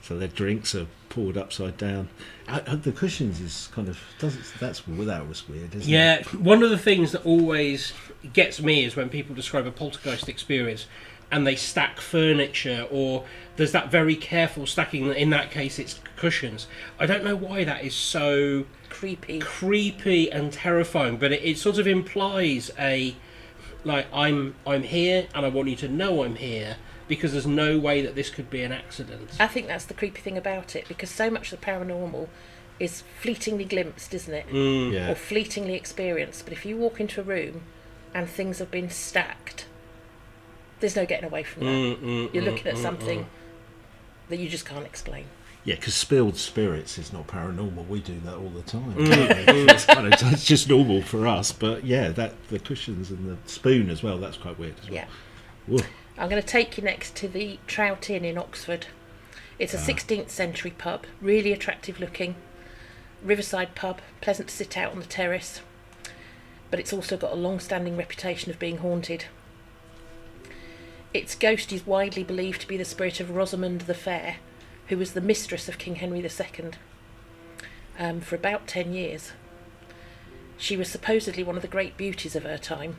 So their drinks are poured upside down. The cushions is kind of that was weird, isn't it? Yeah, one of the things that always gets me is when people describe a poltergeist experience and they stack furniture, or there's that very careful stacking. In that case, it's cushions. I don't know why that is so creepy and terrifying, but it sort of implies I'm here and I want you to know I'm here, because there's no way that this could be an accident. I think that's the creepy thing about it, because so much of the paranormal is fleetingly glimpsed, isn't it? Yeah. Or fleetingly experienced. But if you walk into a room and things have been stacked, there's no getting away from that. You're looking at something that you just can't explain. Yeah, because spilled spirits is not paranormal. We do that all the time. It's just normal for us. But yeah, the cushions and the spoon as well, that's quite weird as well. Yeah. Whoa. I'm going to take you next to the Trout Inn in Oxford. It's a 16th century pub, really attractive looking. Riverside pub, pleasant to sit out on the terrace. But it's also got a long-standing reputation of being haunted. Its ghost is widely believed to be the spirit of Rosamund the Fair, who was the mistress of King Henry II for about 10 years. She was supposedly one of the great beauties of her time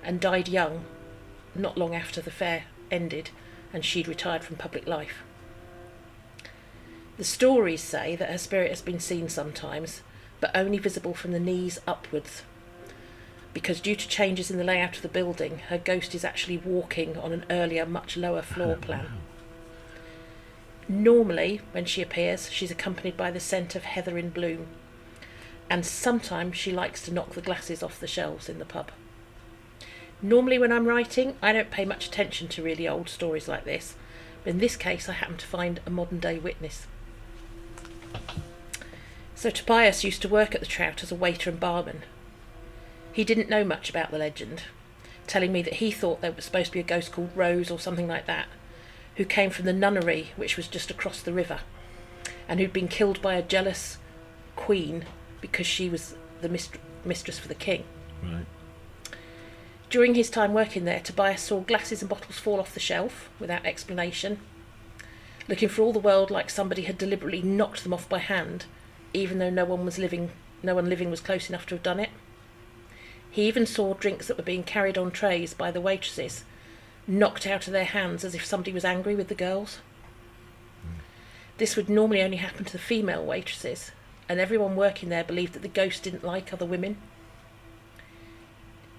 and died young, not long after the fair ended and she'd retired from public life. The stories say that her spirit has been seen sometimes, but only visible from the knees upwards, because due to changes in the layout of the building, her ghost is actually walking on an earlier, much lower floor plan. Normally, when she appears, she's accompanied by the scent of heather in bloom, and sometimes she likes to knock the glasses off the shelves in the pub. Normally when I'm writing, I don't pay much attention to really old stories like this, but in this case I happen to find a modern day witness. So Tobias used to work at the Trout as a waiter and barman. He didn't know much about the legend, telling me that he thought there was supposed to be a ghost called Rose or something like that, who came from the nunnery which was just across the river, and who'd been killed by a jealous queen because she was the mistress for the king. Right. During his time working there, Tobias saw glasses and bottles fall off the shelf without explanation, looking for all the world like somebody had deliberately knocked them off by hand, even though no one living was close enough to have done it. He even saw drinks that were being carried on trays by the waitresses knocked out of their hands as if somebody was angry with the girls. This would normally only happen to the female waitresses, and everyone working there believed that the ghost didn't like other women.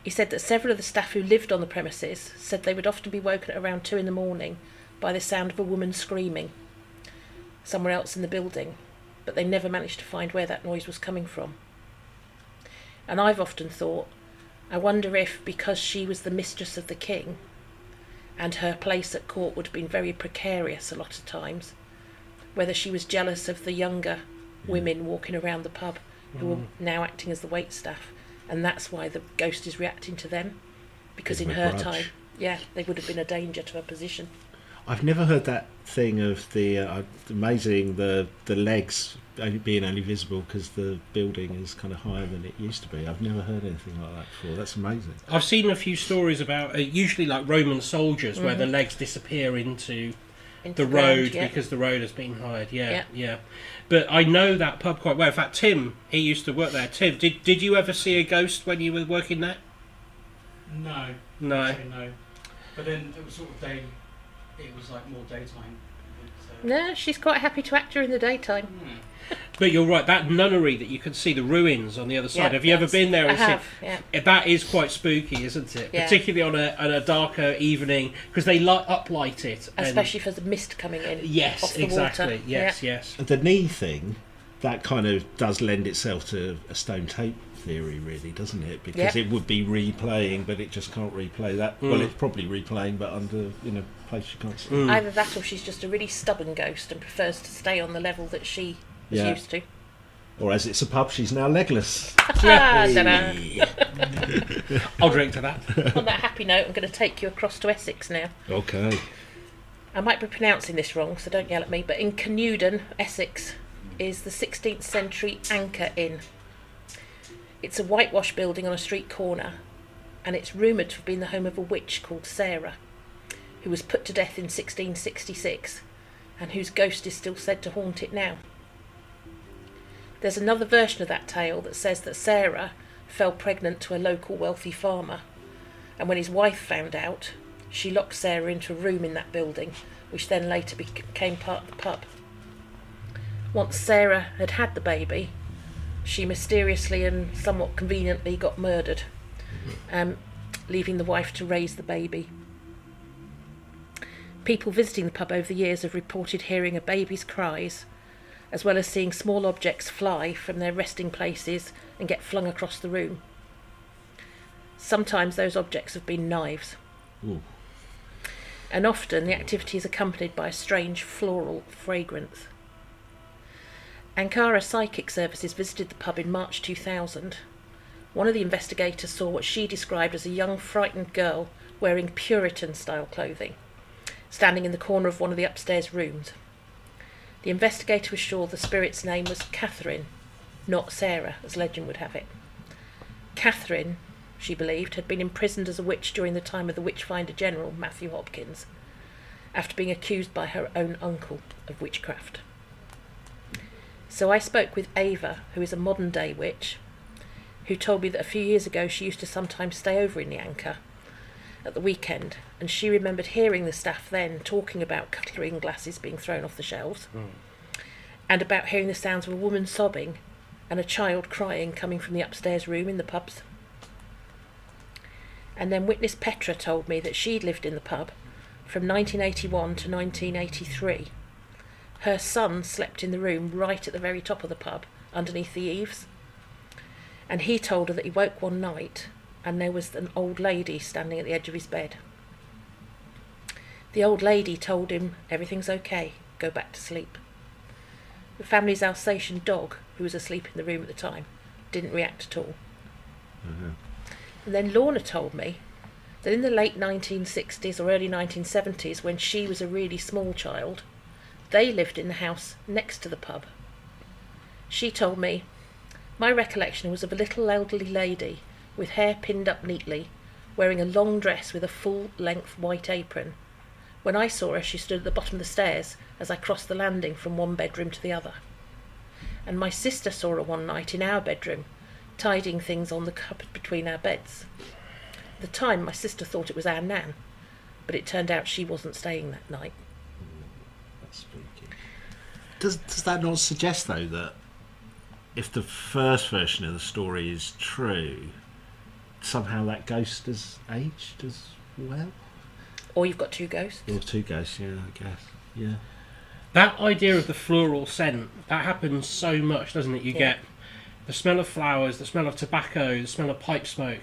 He said that several of the staff who lived on the premises said they would often be woken at around 2 a.m. by the sound of a woman screaming somewhere else in the building, but they never managed to find where that noise was coming from. And I've often thought, I wonder if, because she was the mistress of the king, and her place at court would have been very precarious a lot of times, whether she was jealous of the younger women walking around the pub who were now acting as the waitstaff, and that's why the ghost is reacting to them, because in her time, they would have been a danger to her position. I've never heard that thing of the amazing the legs only visible because the building is kind of higher than it used to be. I've never heard anything like that before. That's amazing. I've seen a few stories about usually like Roman soldiers where the legs disappear into the road because the road has been hired. Yeah. But I know that pub quite well. In fact, Tim, he used to work there. Tim, did you ever see a ghost when you were working there? No. Actually, no. But then it was sort of day. It was like more daytime. No, she's quite happy to act during the daytime. But you're right, that nunnery that you can see the ruins on the other side. Yeah, have you ever been there? I And have, seen, yeah. that is quite spooky, isn't it? Yeah. Particularly on a darker evening, because they uplight it. And Especially for the mist coming in. yes, off the exactly. water. Yes, Yeah. yes. The knee thing, that kind of does lend itself to a stone tape theory, really, doesn't it? Because Yep. it would be replaying, but it just can't replay that. Well, it's probably replaying, but under in a place you can't see. Either that or she's just a really stubborn ghost and prefers to stay on the level that she is Yeah. used to. Or as it's a pub, she's now legless. Ah, ta-da. I'll drink to that. On that happy note, I'm going to take you across to Essex now. Okay. I might be pronouncing this wrong, so don't yell at me, but in Canewdon, Essex, is the 16th century Anchor Inn. It's a whitewash building on a street corner, and it's rumoured to have been the home of a witch called Sarah, who was put to death in 1666, and whose ghost is still said to haunt it now. There's another version of that tale that says that Sarah fell pregnant to a local wealthy farmer, and when his wife found out, she locked Sarah into a room in that building, which then later became part of the pub. Once Sarah had had the baby, she mysteriously and somewhat conveniently got murdered, leaving the wife to raise the baby. People visiting the pub over the years have reported hearing a baby's cries, as well as seeing small objects fly from their resting places and get flung across the room. Sometimes those objects have been knives. Ooh. And often the activity is accompanied by a strange floral fragrance. Ankara Psychic Services visited the pub in March 2000. One of the investigators saw what she described as a young frightened girl wearing Puritan-style clothing, standing in the corner of one of the upstairs rooms. The investigator was sure the spirit's name was Catherine, not Sarah, as legend would have it. Catherine, she believed, had been imprisoned as a witch during the time of the Witchfinder General, Matthew Hopkins, after being accused by her own uncle of witchcraft. So I spoke with Ava, who is a modern-day witch, who told me that a few years ago she used to sometimes stay over in the Anchor at the weekend, and she remembered hearing the staff then talking about cutlery and glasses being thrown off the shelves, and about hearing the sounds of a woman sobbing and a child crying coming from the upstairs room in the pubs. And then witness Petra told me that she'd lived in the pub from 1981 to 1983. Her son slept in the room right at the very top of the pub, underneath the eaves, and he told her that he woke one night and there was an old lady standing at the edge of his bed. The old lady told him, "Everything's okay, go back to sleep." The family's Alsatian dog, who was asleep in the room at the time, didn't react at all. And then Lorna told me that in the late 1960s or early 1970s, when she was a really small child, they lived in the house next to the pub. She told me, "My recollection was of a little elderly lady with hair pinned up neatly, wearing a long dress with a full-length white apron. When I saw her, she stood at the bottom of the stairs as I crossed the landing from one bedroom to the other. And my sister saw her one night in our bedroom, tidying things on the cupboard between our beds. At the time, my sister thought it was our Nan, but it turned out she wasn't staying that night." That's spooky. Does that not suggest, though, that if the first version of the story is true, somehow that ghost has aged as well? Or you've got two ghosts. Or two ghosts, yeah, I guess. Yeah. That idea of the floral scent, that happens so much, doesn't it? You get the smell of flowers, the smell of tobacco, the smell of pipe smoke.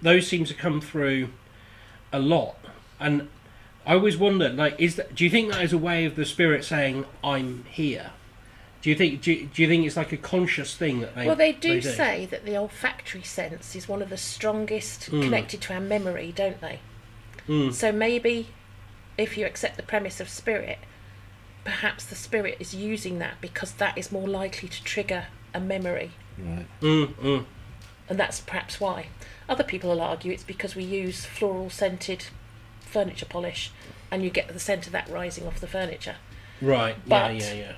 Those seem to come through a lot. And I always wonder, like, do you think that is a way of the spirit saying, "I'm here"? Do you think it's like a conscious thing that they? Well, they do say that the olfactory sense is one of the strongest connected to our memory, don't they? So maybe, if you accept the premise of spirit, perhaps the spirit is using that because that is more likely to trigger a memory. Right. And that's perhaps why. Other people will argue it's because we use floral scented furniture polish and you get the scent of that rising off the furniture. Right, But yeah.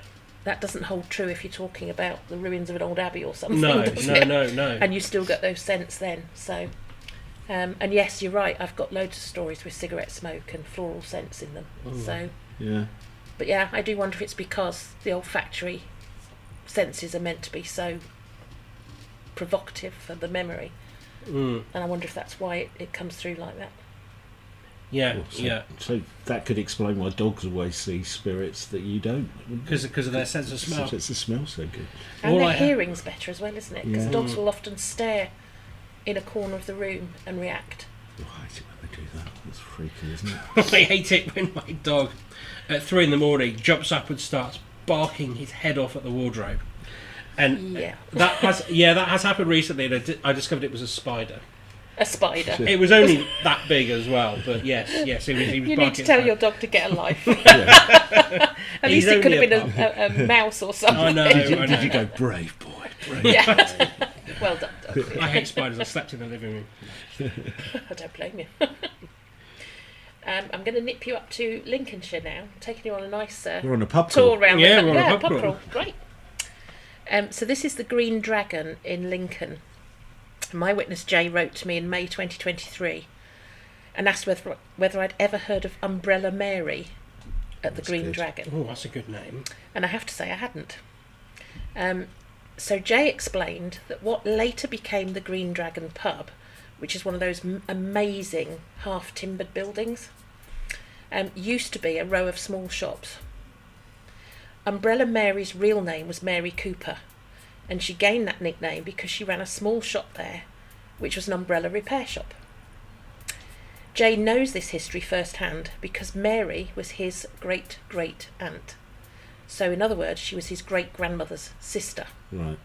that doesn't hold true if you're talking about the ruins of an old abbey or something. No. And you still get those scents then. So, and yes, you're right. I've got loads of stories with cigarette smoke and floral scents in them. So, Yeah. But yeah, I do wonder if it's because the olfactory senses are meant to be so provocative for the memory. And I wonder if that's why it comes through like that. Yeah, So that could explain why dogs always see spirits that you don't. Because of their sense of smell. It's the smell so good. And All their I- hearing's better as well, isn't it? Because Yeah. dogs will often stare in a corner of the room and react. Oh, I hate it when they do that. That's freaky, isn't it? I hate it when my dog, at 3 a.m, jumps up and starts barking his head off at the wardrobe. And Yeah. that has happened recently. And I discovered it was a spider. A spider. It was only that big as well, but yes, he was You barking. need to tell your dog to get a life. Yeah. At He's least it could have only been a mouse or something. I know. Did you go, brave boy, brave Yeah. Well done, dog. I hate spiders. I slept in the living room. I don't blame you. I'm going to nip you up to Lincolnshire now, taking you on a nice We're on a pub tour crawl. around Yeah, the we're on a yeah, pub crawl. crawl. Great. So this is the Green Dragon in Lincoln. My witness Jay wrote to me in May 2023 and asked whether I'd ever heard of Umbrella Mary at the That's Green good. Dragon. Oh, that's a good name. And I have to say I hadn't. So Jay explained that what later became the Green Dragon pub, which is one of those amazing half-timbered buildings, used to be a row of small shops. Umbrella Mary's real name was Mary Cooper, and she gained that nickname because she ran a small shop there, which was an umbrella repair shop. Jay knows this history firsthand because Mary was his great-great-aunt. So in other words, she was his great-grandmother's sister. Right.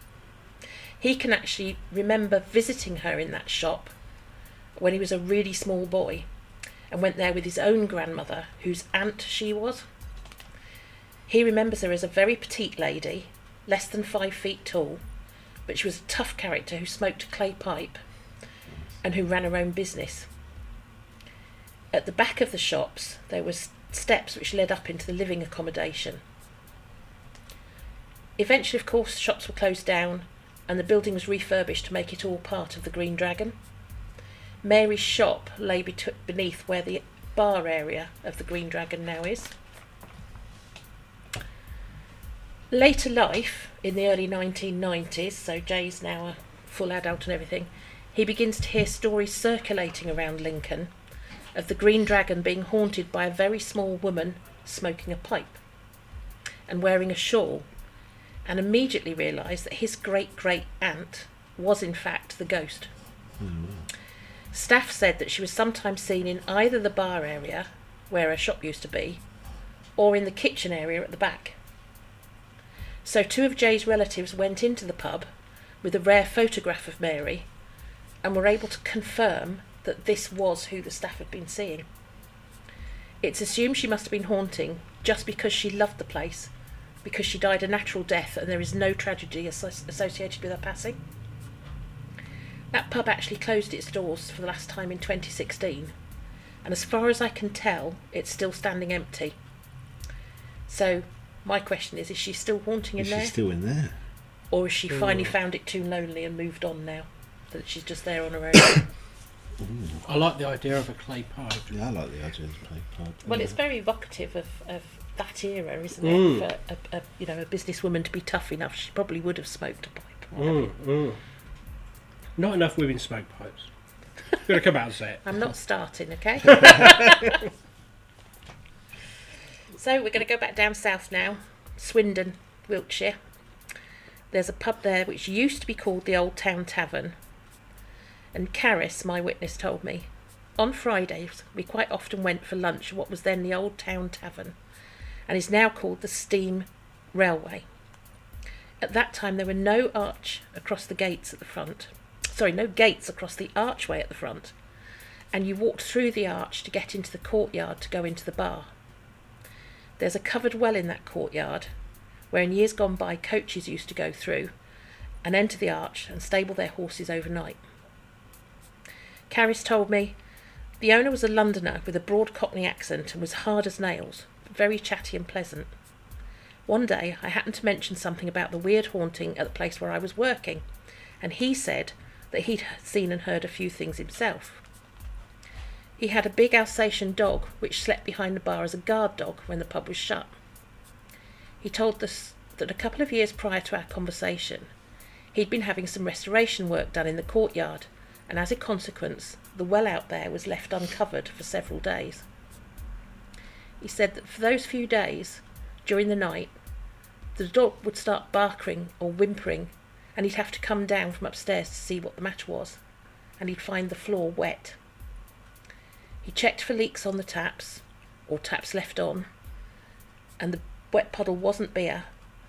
He can actually remember visiting her in that shop when he was a really small boy and went there with his own grandmother, whose aunt she was. He remembers her as a very petite lady, less than 5 feet tall, but she was a tough character who smoked a clay pipe and who ran her own business. At the back of the shops, there were steps which led up into the living accommodation. Eventually, of course, shops were closed down and the building was refurbished to make it all part of the Green Dragon. Mary's shop lay beneath where the bar area of the Green Dragon now is. Later life, in the early 1990s, so Jay's now a full adult and everything, he begins to hear stories circulating around Lincoln of the Green Dragon being haunted by a very small woman smoking a pipe and wearing a shawl, and immediately realised that his great-great-aunt was in fact the ghost. Staff said that she was sometimes seen in either the bar area, where her shop used to be, or in the kitchen area at the back. So 2 of Jay's relatives went into the pub with a rare photograph of Mary and were able to confirm that this was who the staff had been seeing. It's assumed she must have been haunting just because she loved the place, because she died a natural death and there is no tragedy associated with her passing. That pub actually closed its doors for the last time in 2016, and as far as I can tell, it's still standing empty. So my question is she still haunting in Is there? she still in there? Or has she finally found it too lonely and moved on now? That she's just there on her own? I like the idea of a clay pipe. Yeah, I like the idea of the clay pipe. Well, it's very evocative of that era, isn't it? For a businesswoman to be tough enough, she probably would have smoked a pipe. Not enough women smoke pipes. Gonna come out and say it. I'm not starting, okay? So we're going to go back down south now, Swindon, Wiltshire. There's a pub there which used to be called the Old Town Tavern. And Caris, my witness, told me, on Fridays we quite often went for lunch at what was then the Old Town Tavern, and is now called the Steam Railway. At that time there were no arch across the gates at the front. Sorry, no gates across the archway at the front, and you walked through the arch to get into the courtyard to go into the bar. There's a covered well in that courtyard, where in years gone by coaches used to go through and enter the arch and stable their horses overnight. Caris told me the owner was a Londoner with a broad Cockney accent and was hard as nails, but very chatty and pleasant. One day I happened to mention something about the weird haunting at the place where I was working, and he said that he'd seen and heard a few things himself. He had a big Alsatian dog which slept behind the bar as a guard dog when the pub was shut. He told us that a couple of years prior to our conversation, he'd been having some restoration work done in the courtyard, and as a consequence, the well out there was left uncovered for several days. He said that for those few days, during the night, the dog would start barking or whimpering, and he'd have to come down from upstairs to see what the matter was, and he'd find the floor wet. He checked for leaks on the taps, or taps left on, and the wet puddle wasn't beer,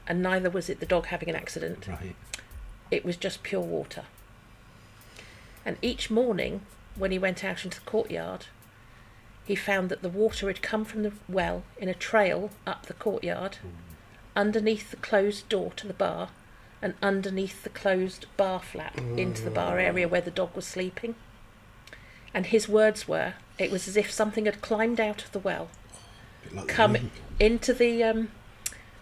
and neither was it the dog having an accident. Right. It was just pure water. And each morning, when he went out into the courtyard, he found that the water had come from the well in a trail up the courtyard, underneath the closed door to the bar, and underneath the closed bar flap into the bar area where the dog was sleeping. And his words were, it was as if something had climbed out of the well, come into the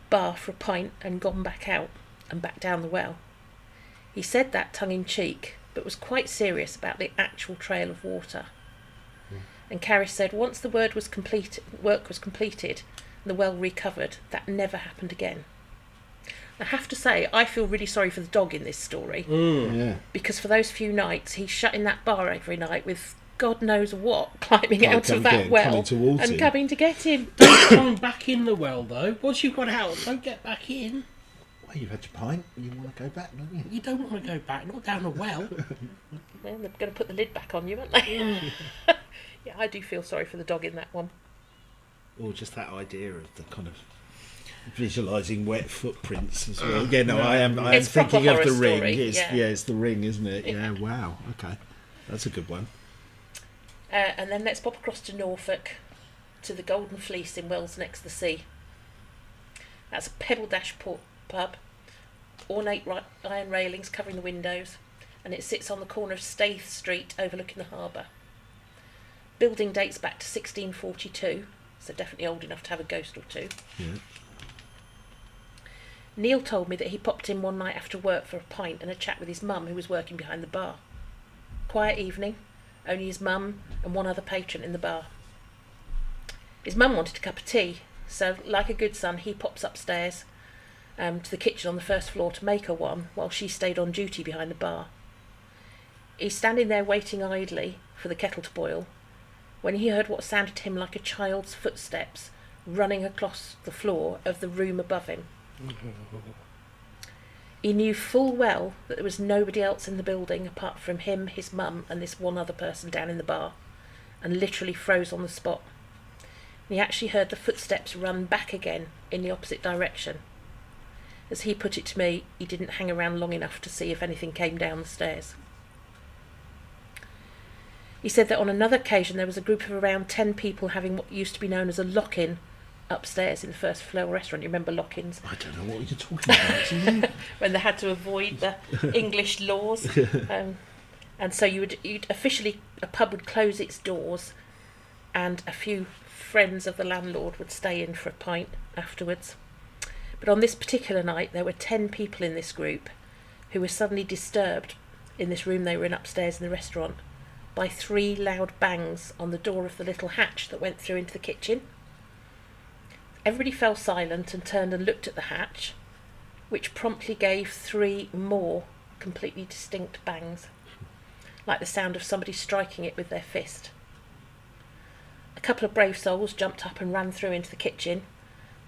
bar for a pint and gone back out and back down the well. He said that tongue-in-cheek, but was quite serious about the actual trail of water. And Carrie said once the work was completed and the well recovered, that never happened again. I have to say, I feel really sorry for the dog in this story. Because for those few nights, he's shut in that bar every night with God knows what climbing out of that well and coming to get him. Don't climb back in the well, though. Once you've got out, don't get back in. Well, you've had your pint. You want to go back, don't you? You don't want to go back, not down a well. Well, they're going to put the lid back on you, aren't they? Yeah, I do feel sorry for the dog in that one. Or just that idea of the kind of visualising wet footprints as well. Yeah, no, I am It's thinking proper of the horror ring. story, It's, yeah. it's the ring, isn't it? Yeah, wow. Okay. That's a good one. And then let's pop across to Norfolk, to the Golden Fleece in Wells next to the sea. That's a pebble dash pub, ornate iron railings covering the windows, and it sits on the corner of Staithe Street overlooking the harbour. Building dates back to 1642, so definitely old enough to have a ghost or two. Yeah. Neil told me that he popped in one night after work for a pint and a chat with his mum, who was working behind the bar. Quiet evening, only his mum and one other patron in the bar. His mum wanted a cup of tea, so like a good son, he pops upstairs to the kitchen on the first floor to make her one, while she stayed on duty behind the bar. He's standing there waiting idly for the kettle to boil, when he heard what sounded to him like a child's footsteps running across the floor of the room above him. He knew full well that there was nobody else in the building apart from him, his mum, and this one other person down in the bar, and literally froze on the spot. And he actually heard the footsteps run back again in the opposite direction. As he put it to me, he didn't hang around long enough to see if anything came down the stairs. He said that on another occasion there was a group of around 10 people having what used to be known as a lock-in upstairs in the first floor restaurant. You remember lock-ins? I don't know what you're talking about, do you? When they had to avoid the English laws. And so you'd officially, a pub would close its doors and a few friends of the landlord would stay in for a pint afterwards. But on this particular night there were 10 people in this group who were suddenly disturbed in this room they were in upstairs in the restaurant by 3 loud bangs on the door of the little hatch that went through into the kitchen. Everybody fell silent and turned and looked at the hatch, which promptly gave 3 more completely distinct bangs, like the sound of somebody striking it with their fist. A couple of brave souls jumped up and ran through into the kitchen.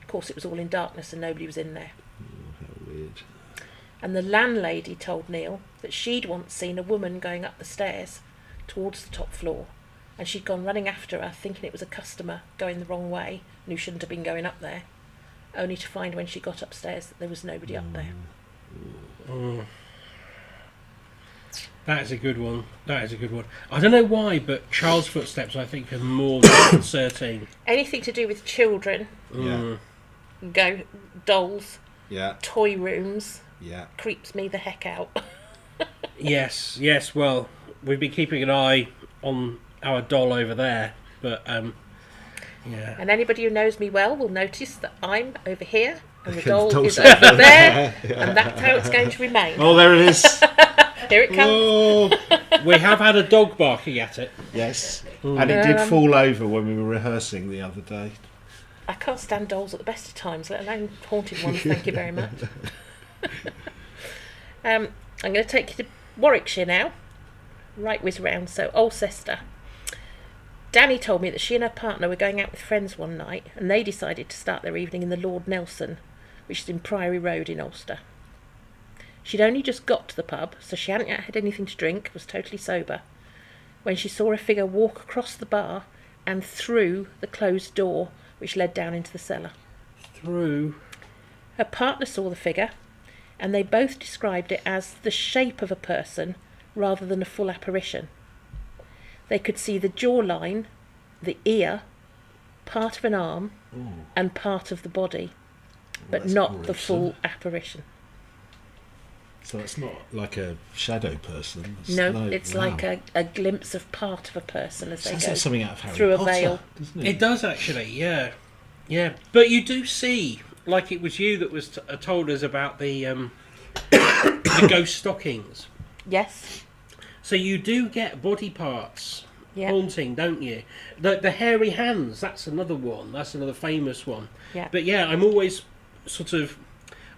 Of course, it was all in darkness and nobody was in there. Oh, how weird. And the landlady told Neil that she'd once seen a woman going up the stairs towards the top floor, and she'd gone running after her, thinking it was a customer going the wrong way and who shouldn't have been going up there, only to find when she got upstairs that there was nobody up there. That is a good one. That is a good one. I don't know why, but child's footsteps, I think, are more disconcerting. Anything to do with children, Yeah. dolls, Yeah. toy rooms, Yeah. creeps me the heck out. Yes, well, we've been keeping an eye on our doll over there, but, yeah. And anybody who knows me well will notice that I'm over here and the The doll doll's is over there, and that's how it's going to remain. Oh, there it is. Here it comes. Oh, We have had a dog barking at it. yes. And it did fall over when we were rehearsing the other day. I can't stand dolls at the best of times, let alone haunted ones. Thank you very much. I'm going to take you to Warwickshire now. Right whiz round. So, Alcester. Danny told me that she and her partner were going out with friends one night, and they decided to start their evening in the Lord Nelson, which is in Priory Road in Ulster. She'd only just got to the pub, so she hadn't yet had anything to drink, was totally sober, when she saw a figure walk across the bar and through the closed door which led down into the cellar. Through. Her partner saw the figure, and they both described it as the shape of a person rather than a full apparition. They could see the jawline, the ear, part of an arm, and part of the body, but that's not the gruesome. full apparition. So it's not like a shadow person. It's wow. like a glimpse of part of a person as they Sounds go like something out of Harry through a Potter, veil. doesn't it? It does actually, yeah. Yeah. But you do see, like it was you that was told us about the the ghost stockings. Yes. So you do get body parts Yeah. haunting, don't you? The hairy hands, that's another one. That's another famous one. Yeah. But yeah, I'm always sort of...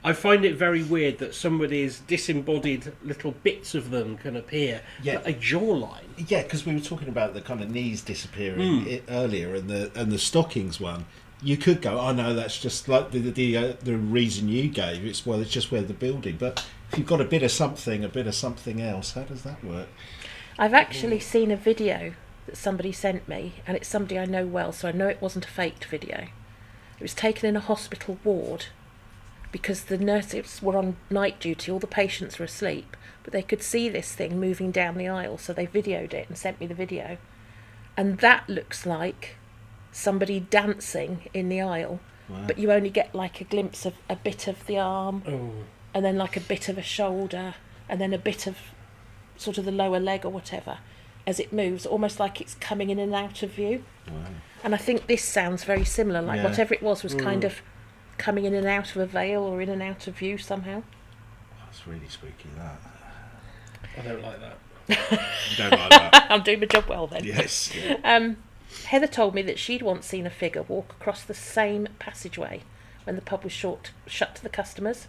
I find it very weird that somebody's disembodied little bits of them can appear. Yeah. But a jawline. Yeah, because we were talking about the kind of knees disappearing earlier, and the stockings one. You could go, oh no, that's just like the reason you gave. It's just where the building. But if you've got a bit of something else, how does that work? I've actually seen a video that somebody sent me, and it's somebody I know well, so I know it wasn't a faked video. It was taken in a hospital ward because the nurses were on night duty, all the patients were asleep, but they could see this thing moving down the aisle, so they videoed it and sent me the video. And that looks like somebody dancing in the aisle, Wow. but you only get like a glimpse of a bit of the arm, and then like a bit of a shoulder, and then a bit of sort of the lower leg or whatever as it moves, almost like it's coming in and out of view. Wow. And I think this sounds very similar, like Yeah. whatever it was kind of coming in and out of a veil or in and out of view somehow. That's really spooky, that. I don't like that. You don't like that? I'm doing my job well then. Yes. Heather told me that she'd once seen a figure walk across the same passageway when the pub was shut to the customers.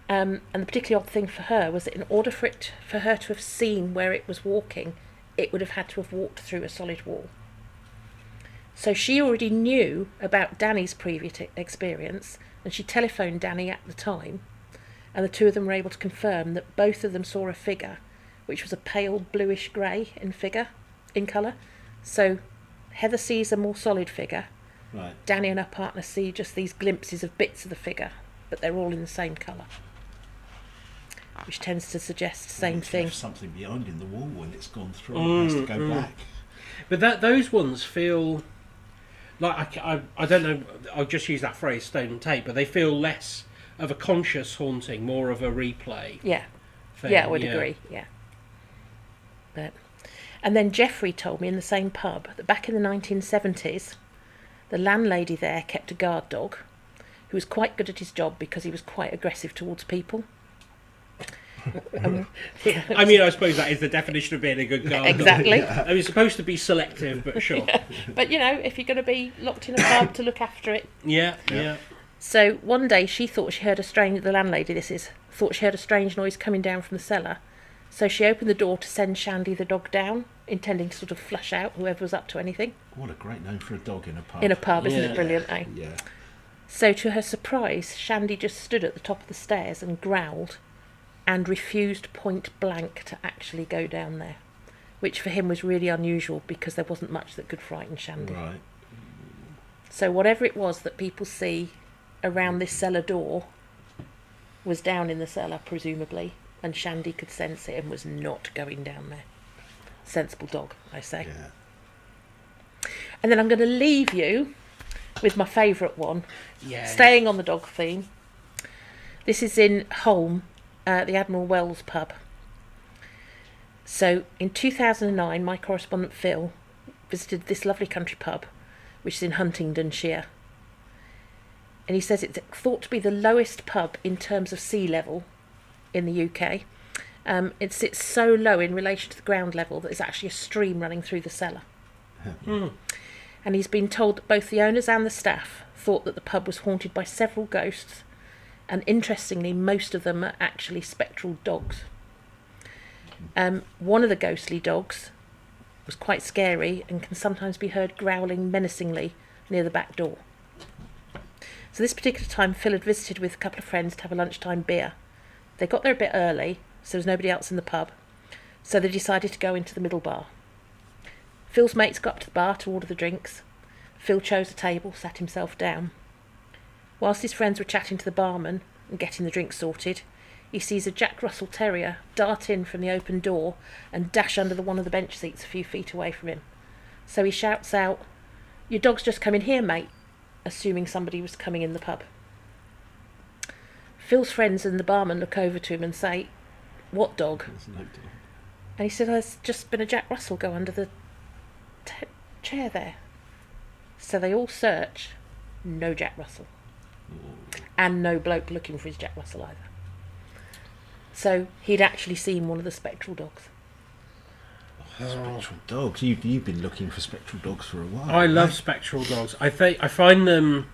And the particularly odd thing for her was that in order for her to have seen where it was walking, it would have had to have walked through a solid wall. So she already knew about Danny's previous experience, and she telephoned Danny at the time, and the two of them were able to confirm that both of them saw a figure, which was a pale bluish grey in colour. So Heather sees a more solid figure. Right. Danny and her partner see just these glimpses of bits of the figure, but they're all in the same colour, which tends to suggest the same If you thing. have something behind in the wall when it's gone through, it has to go back. But those ones feel like I don't know. I'll just use that phrase, stone and tape. But they feel less of a conscious haunting, more of a replay. Yeah, thing, yeah, I would agree. Yeah, and then Jeffrey told me in the same pub that back in the 1970s, the landlady there kept a guard dog who was quite good at his job because he was quite aggressive towards people. I mean, I suppose that is the definition of being a good guard. Exactly. I mean, it's supposed to be selective, but sure. But you know, if you're going to be locked in a pub to look after it. Yeah. So one day she thought she heard the landlady thought she heard a strange noise coming down from the cellar. So she opened the door to send Shandy the dog down, intending to sort of flush out whoever was up to anything. What a great name for a dog in a pub. In a pub, isn't Yeah. it brilliant, eh? Yeah. So to her surprise, Shandy just stood at the top of the stairs and growled and refused point blank to actually go down there, which for him was really unusual because there wasn't much that could frighten Shandy. Right. So whatever it was that people see around this cellar door was down in the cellar, presumably, and Shandy could sense it and was not going down there. Sensible dog, I say. Yeah. And then I'm going to leave you with my favourite one, Yeah. staying on the dog theme. This is in Holme, the Admiral Wells pub. So in 2009, my correspondent Phil visited this lovely country pub, which is in Huntingdonshire. And he says it's thought to be the lowest pub in terms of sea level in the UK. It sits so low in relation to the ground level that there's actually a stream running through the cellar. and he's been told that both the owners and the staff thought that the pub was haunted by several ghosts, and interestingly, most of them are actually spectral dogs. One of the ghostly dogs was quite scary and can sometimes be heard growling menacingly near the back door. So this particular time, Phil had visited with a couple of friends to have a lunchtime beer. They got there a bit early, so there was nobody else in the pub, so they decided to go into the middle bar. Phil's mates got up to the bar to order the drinks. Phil chose a table, sat himself down. Whilst his friends were chatting to the barman and getting the drinks sorted, he sees a Jack Russell Terrier dart in from the open door and dash under one of the bench seats a few feet away from him. So he shouts out, "Your dog's just come in here, mate," assuming somebody was coming in the pub. Phil's friends and the barman look over to him and say, "What dog?" And he said, "There's just been a Jack Russell go under the chair there." So they all search, no Jack Russell. And no bloke looking for his Jack Russell either. So he'd actually seen one of the spectral dogs. Spectral dogs. You've been looking for spectral dogs for a while. I love spectral dogs. I find them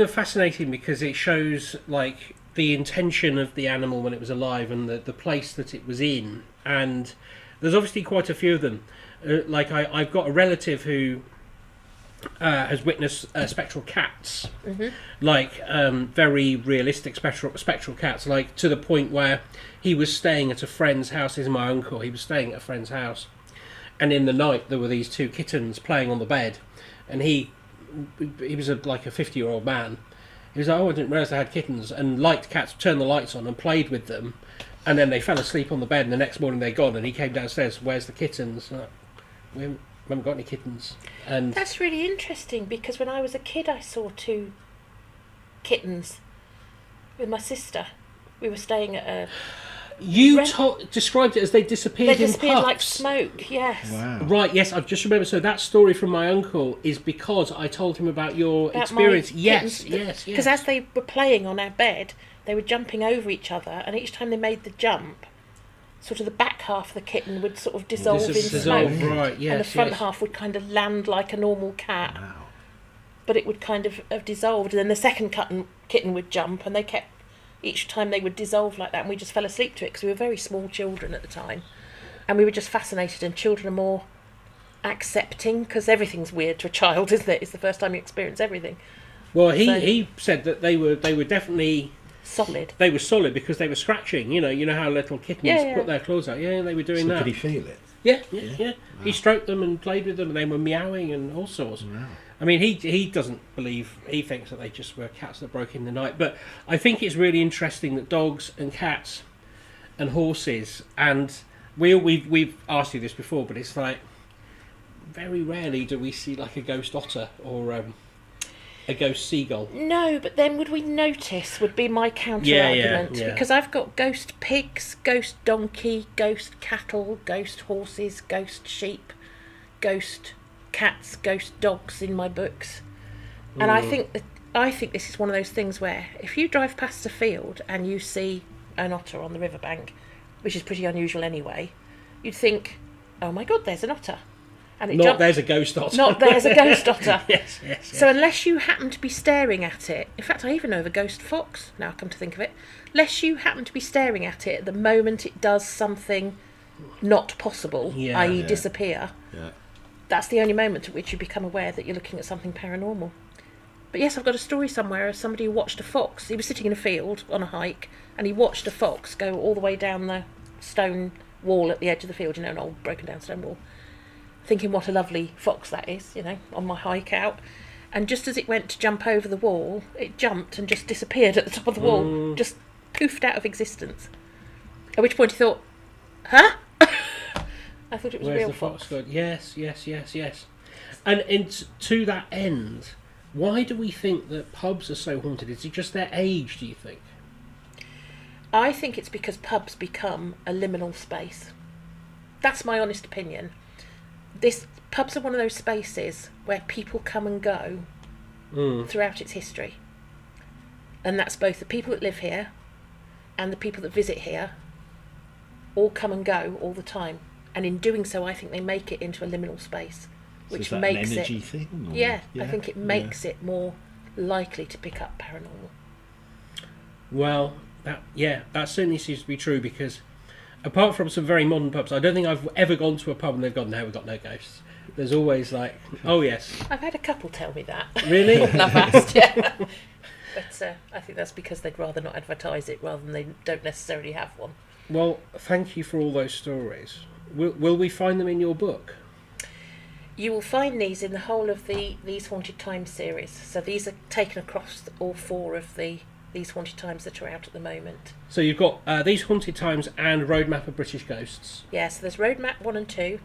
fascinating because it shows like the intention of the animal when it was alive and the place that it was in. And there's obviously quite a few of them. I've got a relative who has witnessed spectral cats, very realistic spectral cats, like to the point where he was staying at a friend's house. This is my uncle. He was staying at a friend's house, and in the night there were these two kittens playing on the bed, and he was like a 50-year-old man. He was like, "Oh, I didn't realise they had kittens," and liked cats, turned the lights on and played with them, and then they fell asleep on the bed, and the next morning they're gone, and he came downstairs, "Where's the kittens?" We haven't got any kittens. And that's really interesting because when I was a kid I saw two kittens with my sister. We were staying at a... You described it as they disappeared They disappeared in puffs. like smoke, yes. Wow. Right, yes, I've just remembered. So that story from my uncle is because I told him about your experience. Yes. Because as they were playing on our bed, they were jumping over each other, and each time they made the jump, sort of the back half of the kitten would sort of dissolve in smoke. Right, yes, and the front yes. half would kind of land like a normal cat. Wow. But it would kind of have dissolved, and then the second kitten would jump, and they kept... Each time they would dissolve like that, and we just fell asleep to it because we were very small children at the time. And we were just fascinated, and children are more accepting because everything's weird to a child, isn't it? It's the first time you experience everything. Well, he said that they were definitely... Solid. They were solid because they were scratching. You know how little kittens put their claws out. Yeah, they were doing that. Could he feel it? Yeah. Wow. He stroked them and played with them, and they were meowing and all sorts. Wow. I mean, he doesn't believe... He thinks that they just were cats that broke in the night. But I think it's really interesting that dogs and cats and horses... And we've asked you this before, but it's like... Very rarely do we see like a ghost otter or a ghost seagull. No, but then would we notice would be my counter-argument. Yeah. Because I've got ghost pigs, ghost donkey, ghost cattle, ghost horses, ghost sheep, ghost... cats, ghost dogs in my books, and I think this is one of those things where if you drive past a field and you see an otter on the riverbank, which is pretty unusual anyway, you'd think, "Oh my God, there's an otter," and there's a ghost otter. Not there's a ghost otter. yes. So unless you happen to be staring at it, in fact, I even know of a ghost fox. Now I come to think of it, unless you happen to be staring at it at the moment it does something not possible, i.e., disappear. Yeah. That's the only moment at which you become aware that you're looking at something paranormal. But yes, I've got a story somewhere of somebody who watched a fox. He was sitting in a field on a hike, and he watched a fox go all the way down the stone wall at the edge of the field, an old broken down stone wall, thinking what a lovely fox that is, on my hike out. And just as it went to jump over the wall, it jumped and just disappeared at the top of the wall, just poofed out of existence. At which point he thought, huh? I thought it was Where's a real the fox gone? Yes. And to that end, why do we think that pubs are so haunted? Is it just their age, do you think? I think it's because pubs become a liminal space. That's my honest opinion. Pubs are one of those spaces where people come and go throughout its history. And that's both the people that live here and the people that visit here all come and go all the time. and in doing so, I think they make it into a liminal space, So which is that makes an energy it. thing? Or? Yeah, I think it makes it more likely to pick up paranormal. Well, that certainly seems to be true, because apart from some very modern pubs, I don't think I've ever gone to a pub and they've gone, no, we've got no ghosts. There's always like, oh yes. I've had a couple tell me that. Really? And I've asked, yeah. But I think that's because they'd rather not advertise it rather than they don't necessarily have one. Well, thank you for all those stories. Will we find them in your book? You will find these in the whole of These Haunted Times series. So these are taken across all 4 of These Haunted Times that are out at the moment. So you've got These Haunted Times and Roadmap of British Ghosts. Yeah, so there's Roadmap 1 and 2,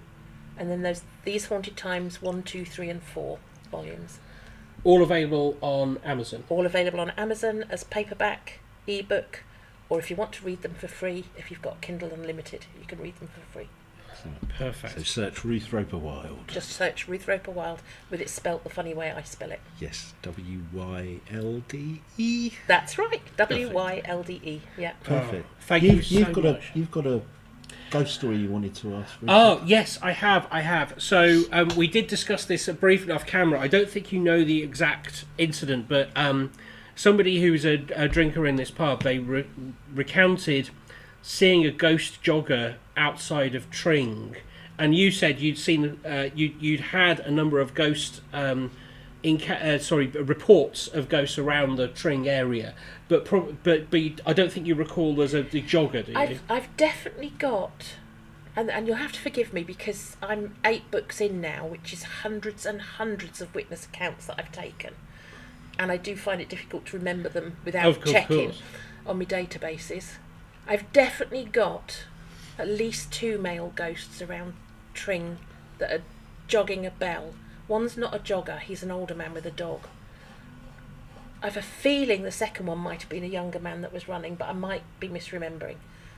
and then there's These Haunted Times 1, 2, 3 and 4 volumes. All available on Amazon. All available on Amazon as paperback, ebook, or if you want to read them for free, if you've got Kindle Unlimited, you can read them for free. Perfect. So search Ruth Roper Wild. Just search Ruth Roper Wild with it spelt the funny way I spell it. Yes, Wilde. That's right, Wilde. Yeah. Perfect. Thank you so You've got much. you've got a ghost story you wanted to ask. Ruth? Oh, yes, I have. So we did discuss this briefly off camera. I don't think you know the exact incident, but somebody who's a drinker in this pub, they recounted seeing a ghost jogger outside of Tring, and you said you'd seen you'd had a number of ghost reports of ghosts around the Tring area, but I don't think you recall there's the jogger, do you? I've definitely got, and you'll have to forgive me because I'm 8 books in now, which is hundreds and hundreds of witness accounts that I've taken, and I do find it difficult to remember them without checking on my databases. I've definitely got at least 2 male ghosts around Tring that are jogging a bell. One's not a jogger, he's an older man with a dog. I've a feeling the second one might have been a younger man that was running, but I might be misremembering.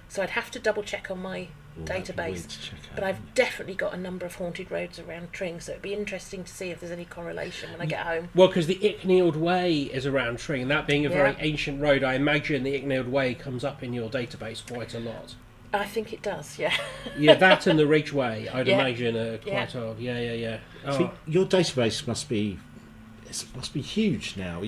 So I'd have to double check on my database. But I've definitely got a number of haunted roads around Tring, so it'd be interesting to see if there's any correlation when I get home. Well, because the Icknield Way is around Tring, and that being a very ancient road, I imagine the Icknield Way comes up in your database quite a lot. I think it does, yeah. Yeah, that and the Ridgeway, I'd imagine, are quite old. Yeah. Oh. See, your database must be huge now.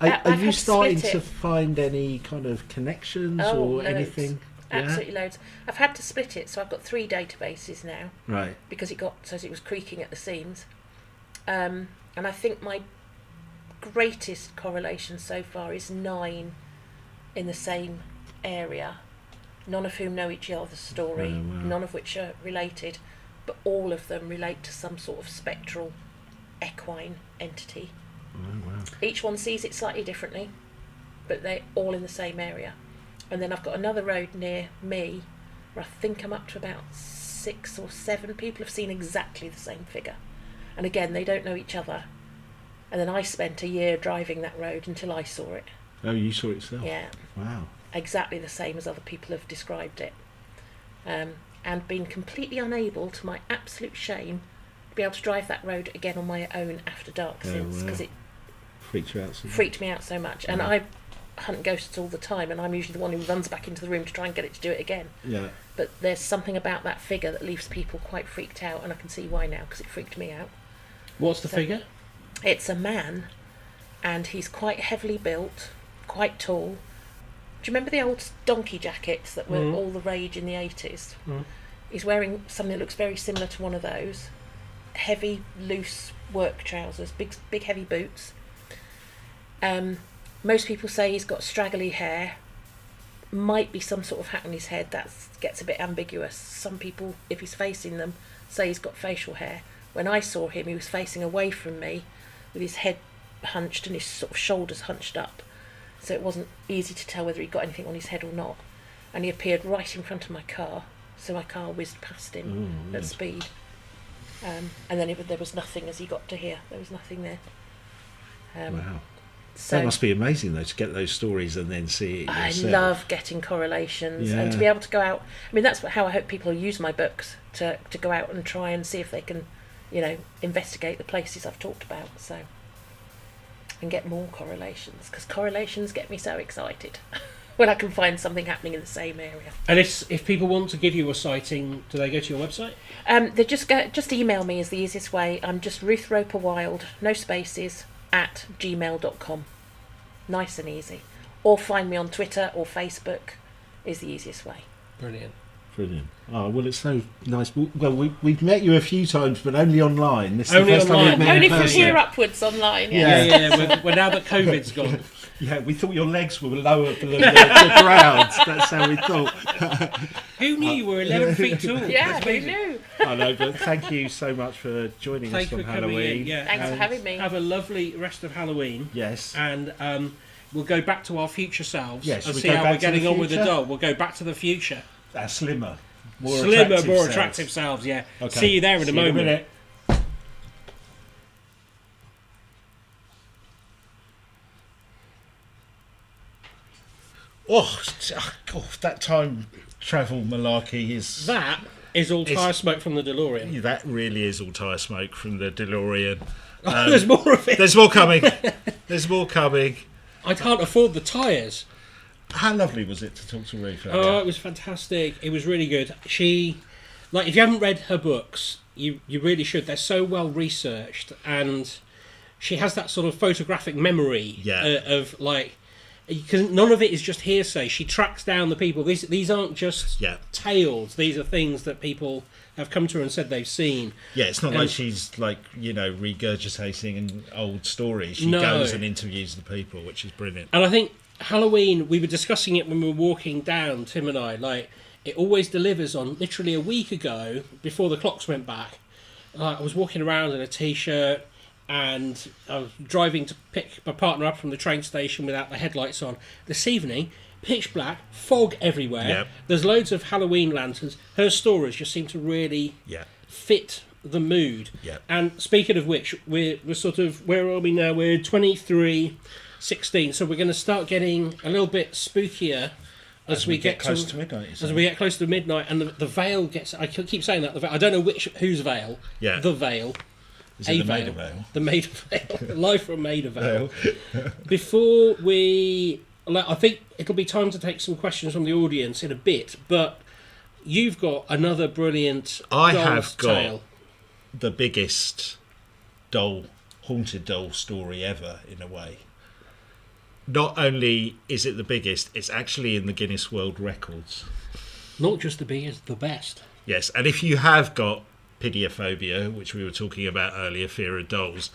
Are you starting to find any kind of connections or loads. anything? Absolutely loads. I've had to split it, so I've got 3 databases now. Right. Because it was creaking at the seams. And I think my greatest correlation so far is 9 in the same area, none of whom know each other's story, none of which are related, but all of them relate to some sort of spectral equine entity. Oh, wow. Each one sees it slightly differently, but they're all in the same area. And then I've got another road near me where I think I'm up to about 6 or 7 people have seen exactly the same figure. And again, they don't know each other. And then I spent a year driving that road until I saw it. Oh, you saw it yourself? Yeah. Wow. Exactly the same as other people have described it. And been completely unable, to my absolute shame, to be able to drive that road again on my own after dark since, because it freaked you out so much. Freaked me out so much. And I hunt ghosts all the time, and I'm usually the one who runs back into the room to try and get it to do it again. Yeah. But there's something about that figure that leaves people quite freaked out, and I can see why now, because it freaked me out. What's the figure? It's a man, and he's quite heavily built, quite tall. Do you remember the old donkey jackets that were all the rage in the 80s? He's wearing something that looks very similar to one of those. Heavy, loose work trousers, big heavy boots. Most people say he's got straggly hair. Might be some sort of hat on his head. That gets a bit ambiguous. Some people, if he's facing them, say he's got facial hair. When I saw him, he was facing away from me with his head hunched and his sort of shoulders hunched up. So it wasn't easy to tell whether he'd got anything on his head or not. And he appeared right in front of my car. So my car whizzed past him at speed. And then there was nothing as he got to here. There was nothing there. Wow. So that must be amazing, though, to get those stories and then see it yourself. I love getting correlations and to be able to go out. I mean, that's how I hope people use my books, to go out and try and see if they can, investigate the places I've talked about. And get more correlations, because correlations get me so excited. when I can find something happening in the same area. And if people want to give you a sighting, do they go to your website? They just email me is the easiest way. I'm just Ruth Roper Wild, no spaces, at gmail.com. Nice and easy. Or find me on Twitter or Facebook is the easiest way. Brilliant. Brilliant. Oh, well, it's so nice. Well, we've met you a few times, but only online. This is Only the first online. time we've met Only in from person. here upwards online. Yeah. Yeah. Well, now that COVID's gone. Yeah, we thought your legs were lower than the ground. That's how we thought. Who knew you were 11 feet tall? Yeah, That's who amazing. knew? I know, but thank you so much for joining Thanks us for on coming Halloween. in. Yeah. Thanks for and having me. Have a lovely rest of Halloween. Yes. And we'll go back to our future selves Yes, and we see go how back we're to the getting on with the future? doll. We'll go back to the future. Slimmer. Slimmer, more selves. attractive selves, yeah. Okay. See you there in See a you moment. minute. Oh, God, that time travel malarkey is... That is all It's- tyre smoke from the DeLorean. That really is all tyre smoke from the DeLorean. There's more of it. There's more coming. There's more coming. I can't afford the tyres. How lovely was it to talk to Ruth? Oh, it was fantastic. It was really good. She, like, if you haven't read her books, you really should. They're so well researched, and she has that sort of photographic memory of like, because none of it is just hearsay. She tracks down the people. These aren't just tales. These are things that people have come to her and said they've seen. Yeah, it's not And- like she's like, regurgitating old stories. She No. goes and interviews the people, which is brilliant. And I think Halloween, we were discussing it when we were walking down, Tim and I, like, it always delivers on literally a week ago, before the clocks went back. I was walking around in a T-shirt, and I was driving to pick my partner up from the train station without the headlights on. This evening, pitch black, fog everywhere. Yep. There's loads of Halloween lanterns. Her stories just seem to really fit the mood. Yep. And speaking of which, we're sort of, where are we now? We're 23:16, so we're going to start getting a little bit spookier as we get close to midnight. as we get close to midnight, and the veil gets. I keep saying that the veil. I don't know whose veil. Yeah. The veil. Is it the Maida Vale? The Maida Vale. Live from Maida Vale. Before we, I think it'll be time to take some questions from the audience in a bit, but you've got another brilliant. I doll's have got tale. the biggest haunted doll story ever, in a way. Not only is it the biggest, it's actually in the Guinness World Records. Not just the biggest, the best. Yes, and if you have got pediophobia, which we were talking about earlier, fear of dolls,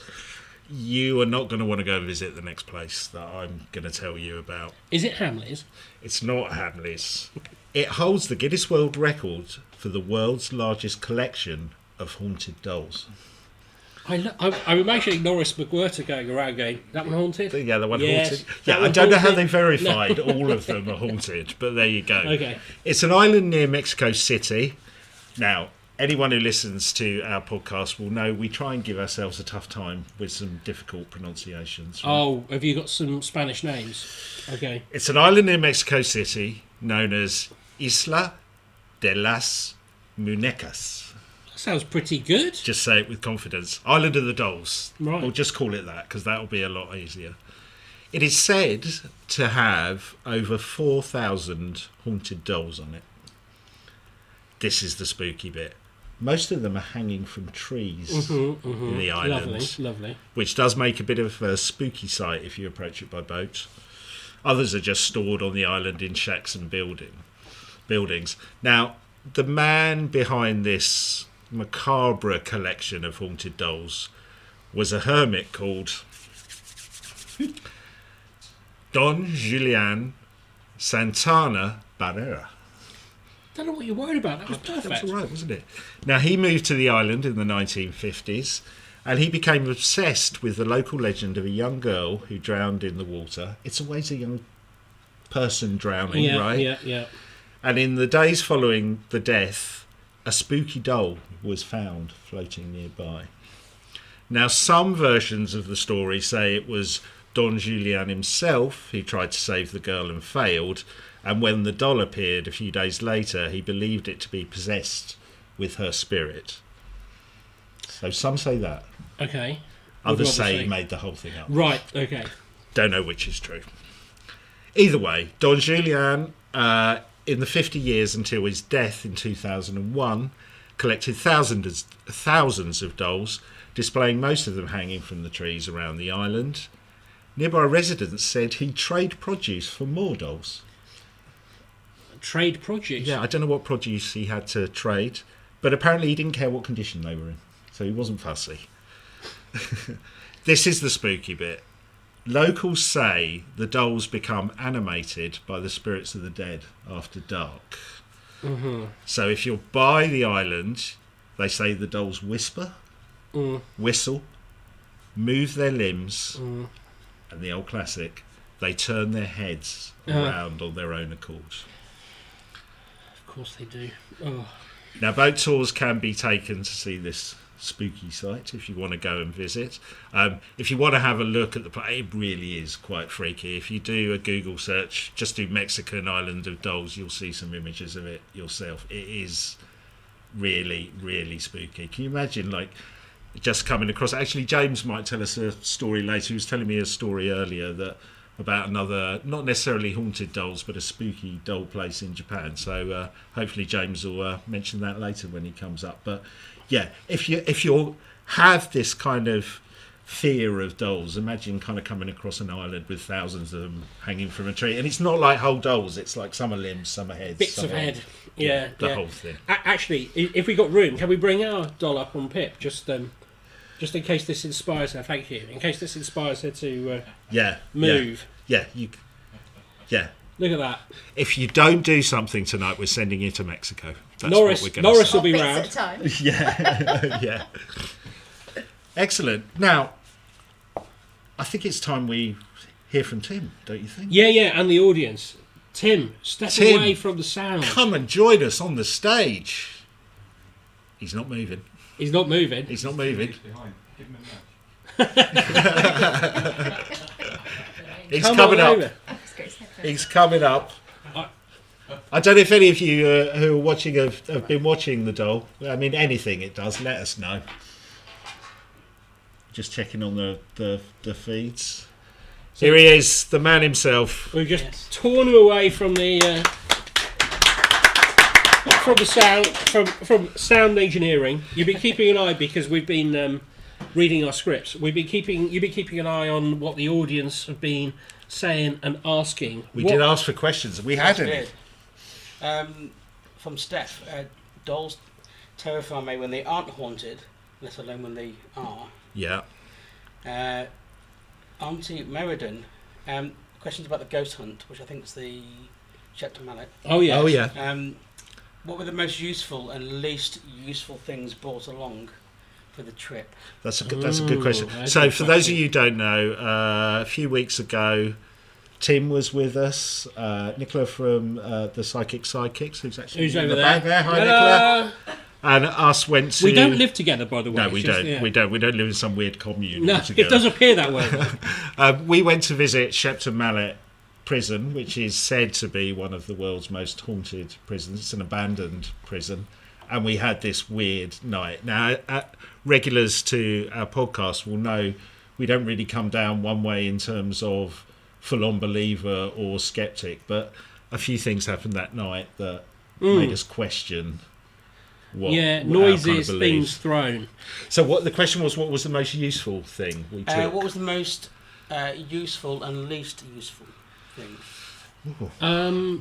you are not going to want to go visit the next place that I'm going to tell you about. Is it Hamleys? It's not Hamleys. It holds the Guinness World Record for the world's largest collection of haunted dolls. I'm imagining Norris McWhirter going around going, that one haunted? Yeah, the one Yes, haunted. that Yeah, I one don't know how haunted. they verified all of them are haunted, but there you go. Okay. It's an island near Mexico City. Now, anyone who listens to our podcast will know we try and give ourselves a tough time with some difficult pronunciations. Oh, have you got some Spanish names? Okay. It's an island near Mexico City known as Isla de las Muñecas. That sounds pretty good. Just say it with confidence. Island of the Dolls. Right. We'll just call it that because that'll be a lot easier. It is said to have over 4,000 haunted dolls on it. This is the spooky bit. Most of them are hanging from trees in the island, Lovely. which does make a bit of a spooky sight if you approach it by boat. Others are just stored on the island in shacks and buildings. Now, the man behind this macabre collection of haunted dolls was a hermit called Don Julian Santana Barrera. Don't know what you're worried about. That was perfect. That was all right, wasn't it? Now, he moved to the island in the 1950s, and he became obsessed with the local legend of a young girl who drowned in the water. It's always a young person drowning, right? Yeah. And in the days following the death, a spooky doll was found floating nearby. Now, some versions of the story say it was Don Julian himself who tried to save the girl and failed, and when the doll appeared a few days later, he believed it to be possessed with her spirit. So some say that. Okay. Others What do say others he made the whole thing up. Right, okay. Don't know which is true. Either way, Don Julian, in the 50 years until his death in 2001, collected thousands of dolls, displaying most of them hanging from the trees around the island. Nearby residents said he'd trade produce for more dolls. Trade produce? Yeah, I don't know what produce he had to trade, but apparently he didn't care what condition they were in, so he wasn't fussy. This is the spooky bit. Locals say the dolls become animated by the spirits of the dead after dark. Mm-hmm. So if you're by the island, they say the dolls whisper, whistle, move their limbs, and the old classic, they turn their heads around on their own accord. Of course they do. Oh. Now, boat tours can be taken to see this spooky site if you want to go and visit. If you want to have a look at the place, it really is quite freaky. If you do a Google search, just do Mexican Island of Dolls, you'll see some images of it yourself. It is really, really spooky. Can you imagine, like, just coming across... Actually, James might tell us a story later. He was telling me a story earlier that about another, not necessarily haunted dolls, but a spooky doll place in Japan. So hopefully James will mention that later when he comes up. But yeah, if you have this kind of fear of dolls, imagine kind of coming across an island with thousands of them hanging from a tree. And it's not like whole dolls, it's like some are limbs, some are heads. Bits of head. Yeah. The whole thing. Actually, if we got room, can we bring our doll up on Pip? Just in case this inspires her, thank you. In case this inspires her to move. Yeah. Look at that. If you don't do something tonight, we're sending you to Mexico. That's Norris what we're going to say. will be Bits round. at a time. Yeah. Excellent. Now, I think it's time we hear from Tim, don't you think? Yeah, and the audience. Tim, step away from the sound. Come and join us on the stage. He's not moving. He's not moving. He's not moving. Behind. Give him a nudge. He's Come coming on up. over. He's coming up. I don't know if any of you who are watching have been watching the doll. I mean, anything it does, let us know. Just checking on the feeds. So here he is, the man himself. We've just torn him away from the sound engineering. You've been keeping an eye because we've been reading our scripts. You've been keeping an eye on what the audience have been saying and asking. We did ask for questions. We hadn't. From Steph, dolls terrify me when they aren't haunted, let alone when they are. Yeah. Auntie Meriden, questions about the ghost hunt, which I think is the Chapter Mallet. Oh yeah. Oh yeah. What were the most useful and least useful things brought along for the trip? That's a good question. That's So, a good for those of question. you who don't know, a few weeks ago, Tim was with us. Nicola from the Psychic Sidekicks, who's actually Who's in over the there? back there. Hi, Nicola. And us went to. We don't live together, by the way. No, we It's just- don't. yeah. We don't. We don't live in some weird commune. No, together. it does appear that way. We went to visit Shepton Mallet Prison, which is said to be one of the world's most haunted prisons. It's an abandoned prison. And we had this weird night. Now, regulars to our podcast will know we don't really come down one way in terms of full-on believer or skeptic, but a few things happened that night that made us question what our kind of noises, beliefs. things thrown. So what the question was, what was the most useful thing we took? What was the most useful and least useful thing?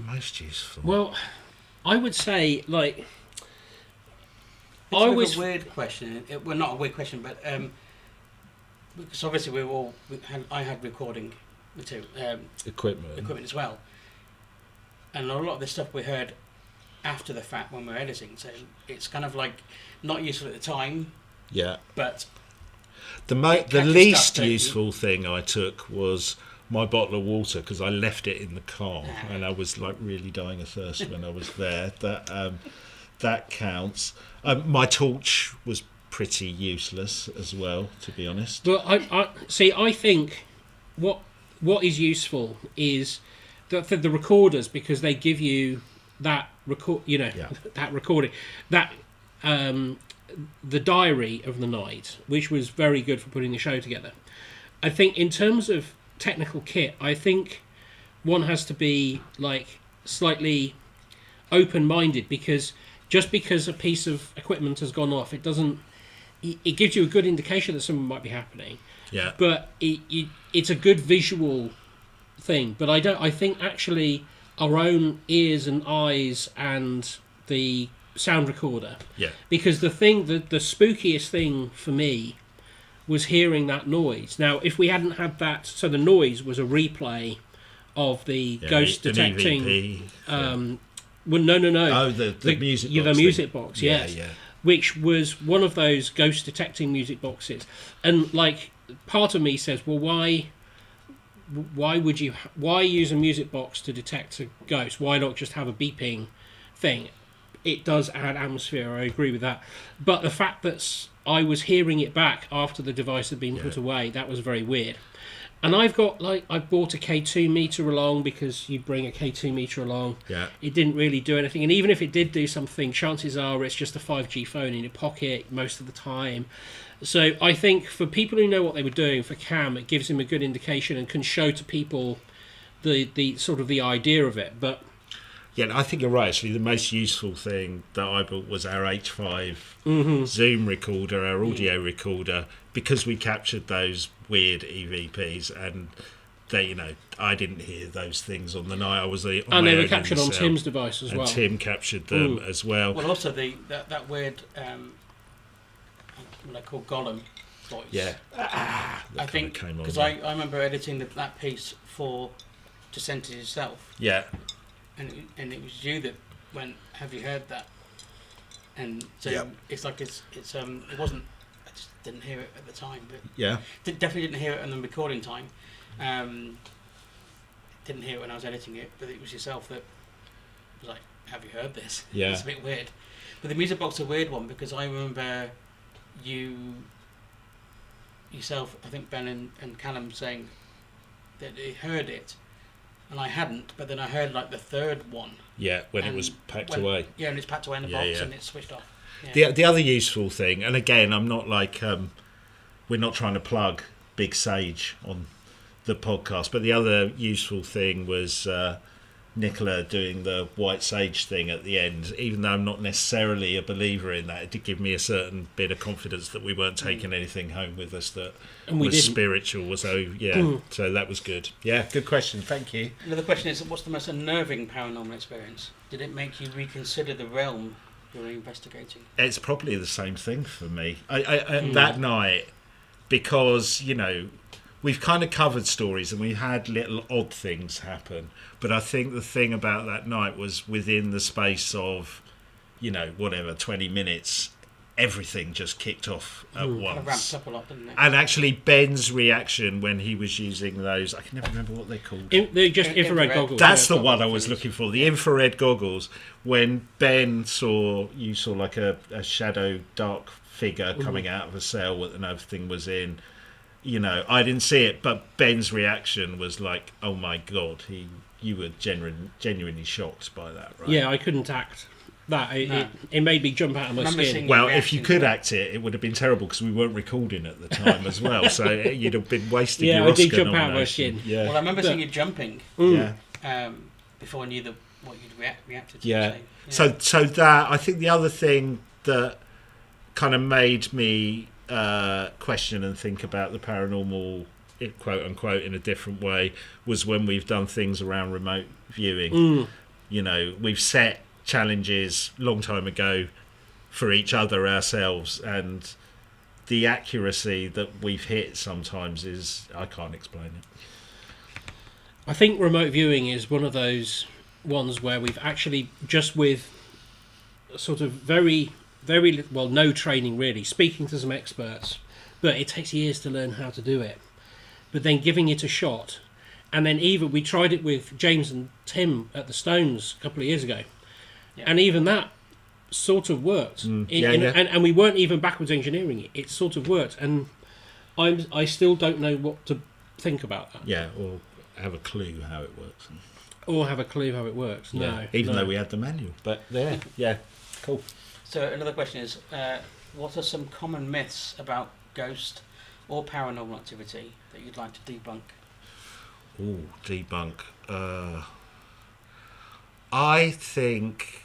Most useful. Well, I would say, like, It's I a bit was of a weird question. Well, not a weird question, but because obviously I had recording material, equipment as well, and a lot of the stuff we heard after the fact when we're editing. So it's kind of like not useful at the time, Yeah. but The catches least stuff, don't you? useful thing I took was my bottle of water because I left it in the car and I was like really dying of thirst when I was there. That counts. My torch was pretty useless as well, to be honest. Well, I think what is useful is that for the recorders, because they give you that that recording, that the diary of the night, which was very good for putting the show together. I think in terms of technical kit, I think one has to be like slightly open-minded, because just because a piece of equipment has gone off, it doesn't. It gives you a good indication that something might be happening. Yeah. But it's a good visual thing. But I think actually our own ears and eyes and the sound recorder. Yeah. Because the spookiest thing for me was hearing that noise. Now, if we hadn't had that, so the noise was a replay of the ghost detecting. EVP, well, no. Oh, the music box. Yeah, the music box. Yeah, Yes. yeah. Which was one of those ghost detecting music boxes, and like part of me says, well, why use a music box to detect a ghost? Why not just have a beeping thing? It does add atmosphere. I agree with that, but the fact that I was hearing it back after the device had been put away, that was very weird. And I bought a K2 meter along, because you bring a K2 meter along. Yeah. It didn't really do anything. And even if it did do something, chances are it's just a 5G phone in your pocket most of the time. So I think for people who know what they were doing for Cam, it gives him a good indication and can show to people the sort of the idea of it. But yeah, I think you're right. Actually, the most useful thing that I bought was our H5 Zoom recorder, our audio recorder, because we captured those weird EVPs, and they, I didn't hear those things on the night. I was on and my they were own captured in on the Tim's cell, device as and well. Tim captured them as well. Well, also that weird what I call Gollum voice. Yeah. I think because I remember editing that piece for To Send to Yourself. Yeah. And it was you that went, have you heard that? And so it's like it wasn't. I just didn't hear it at the time, but definitely didn't hear it in the recording time. Didn't hear it when I was editing it, but it was yourself that was like, have you heard this? Yeah. It's a bit weird. But the music box is a weird one, because I remember yourself, I think Ben and Callum saying that they heard it, and I hadn't, but then I heard like the third one. Yeah, when it was packed away. Yeah, and it's packed away in the box and it's switched off. Yeah. The other useful thing, and again, I'm not like, we're not trying to plug Big Sage on the podcast, but the other useful thing was Nicola doing the White Sage thing at the end. Even though I'm not necessarily a believer in that, it did give me a certain bit of confidence that we weren't taking anything home with us that was spiritual. So so that was good. Yeah, good question. Thank you. Another question is, what's the most unnerving paranormal experience? Did it make you reconsider the realm you were investigating? It's probably the same thing for me. I that night, because we've kind of covered stories and we had little odd things happen, but I think the thing about that night was within the space of 20 minutes, everything just kicked off at once. Kind of ramped up a lot, didn't it? And actually Ben's reaction when he was using those, I can never remember what they're called. They're just infrared goggles. That's the one I was looking for, the infrared goggles. When Ben you saw like a shadow dark figure coming out of a cell with another thing was in. I didn't see it, but Ben's reaction was like, "Oh my god!" You were genuinely shocked by that, right? Yeah, I couldn't act that. It made me jump out of my skin. Well, if you could act it would have been terrible, because we weren't recording at the time as well, so you'd have been wasting your Oscar I did jump out of my skin. Yeah. Well, I remember seeing you jumping. Before I knew what you'd reacted to. Yeah. So that, I think the other thing that kind of made me question and think about the paranormal, quote unquote, in a different way was when we've done things around remote viewing. We've set challenges long time ago for each other, ourselves, and the accuracy that we've hit sometimes is, I can't explain it. I think remote viewing is one of those ones where we've actually, just with sort of very no training really, speaking to some experts, but it takes years to learn how to do it, but then giving it a shot. And then we tried it with James and Tim at the Stones a couple of years ago, and even that sort of worked. And we weren't even backwards engineering it. It sort of worked, and I still don't know what to think about that. Yeah, or have a clue how it works. No, even though we had the manual. But cool. So another question is, what are some common myths about ghost or paranormal activity that you'd like to debunk? Ooh, debunk. I think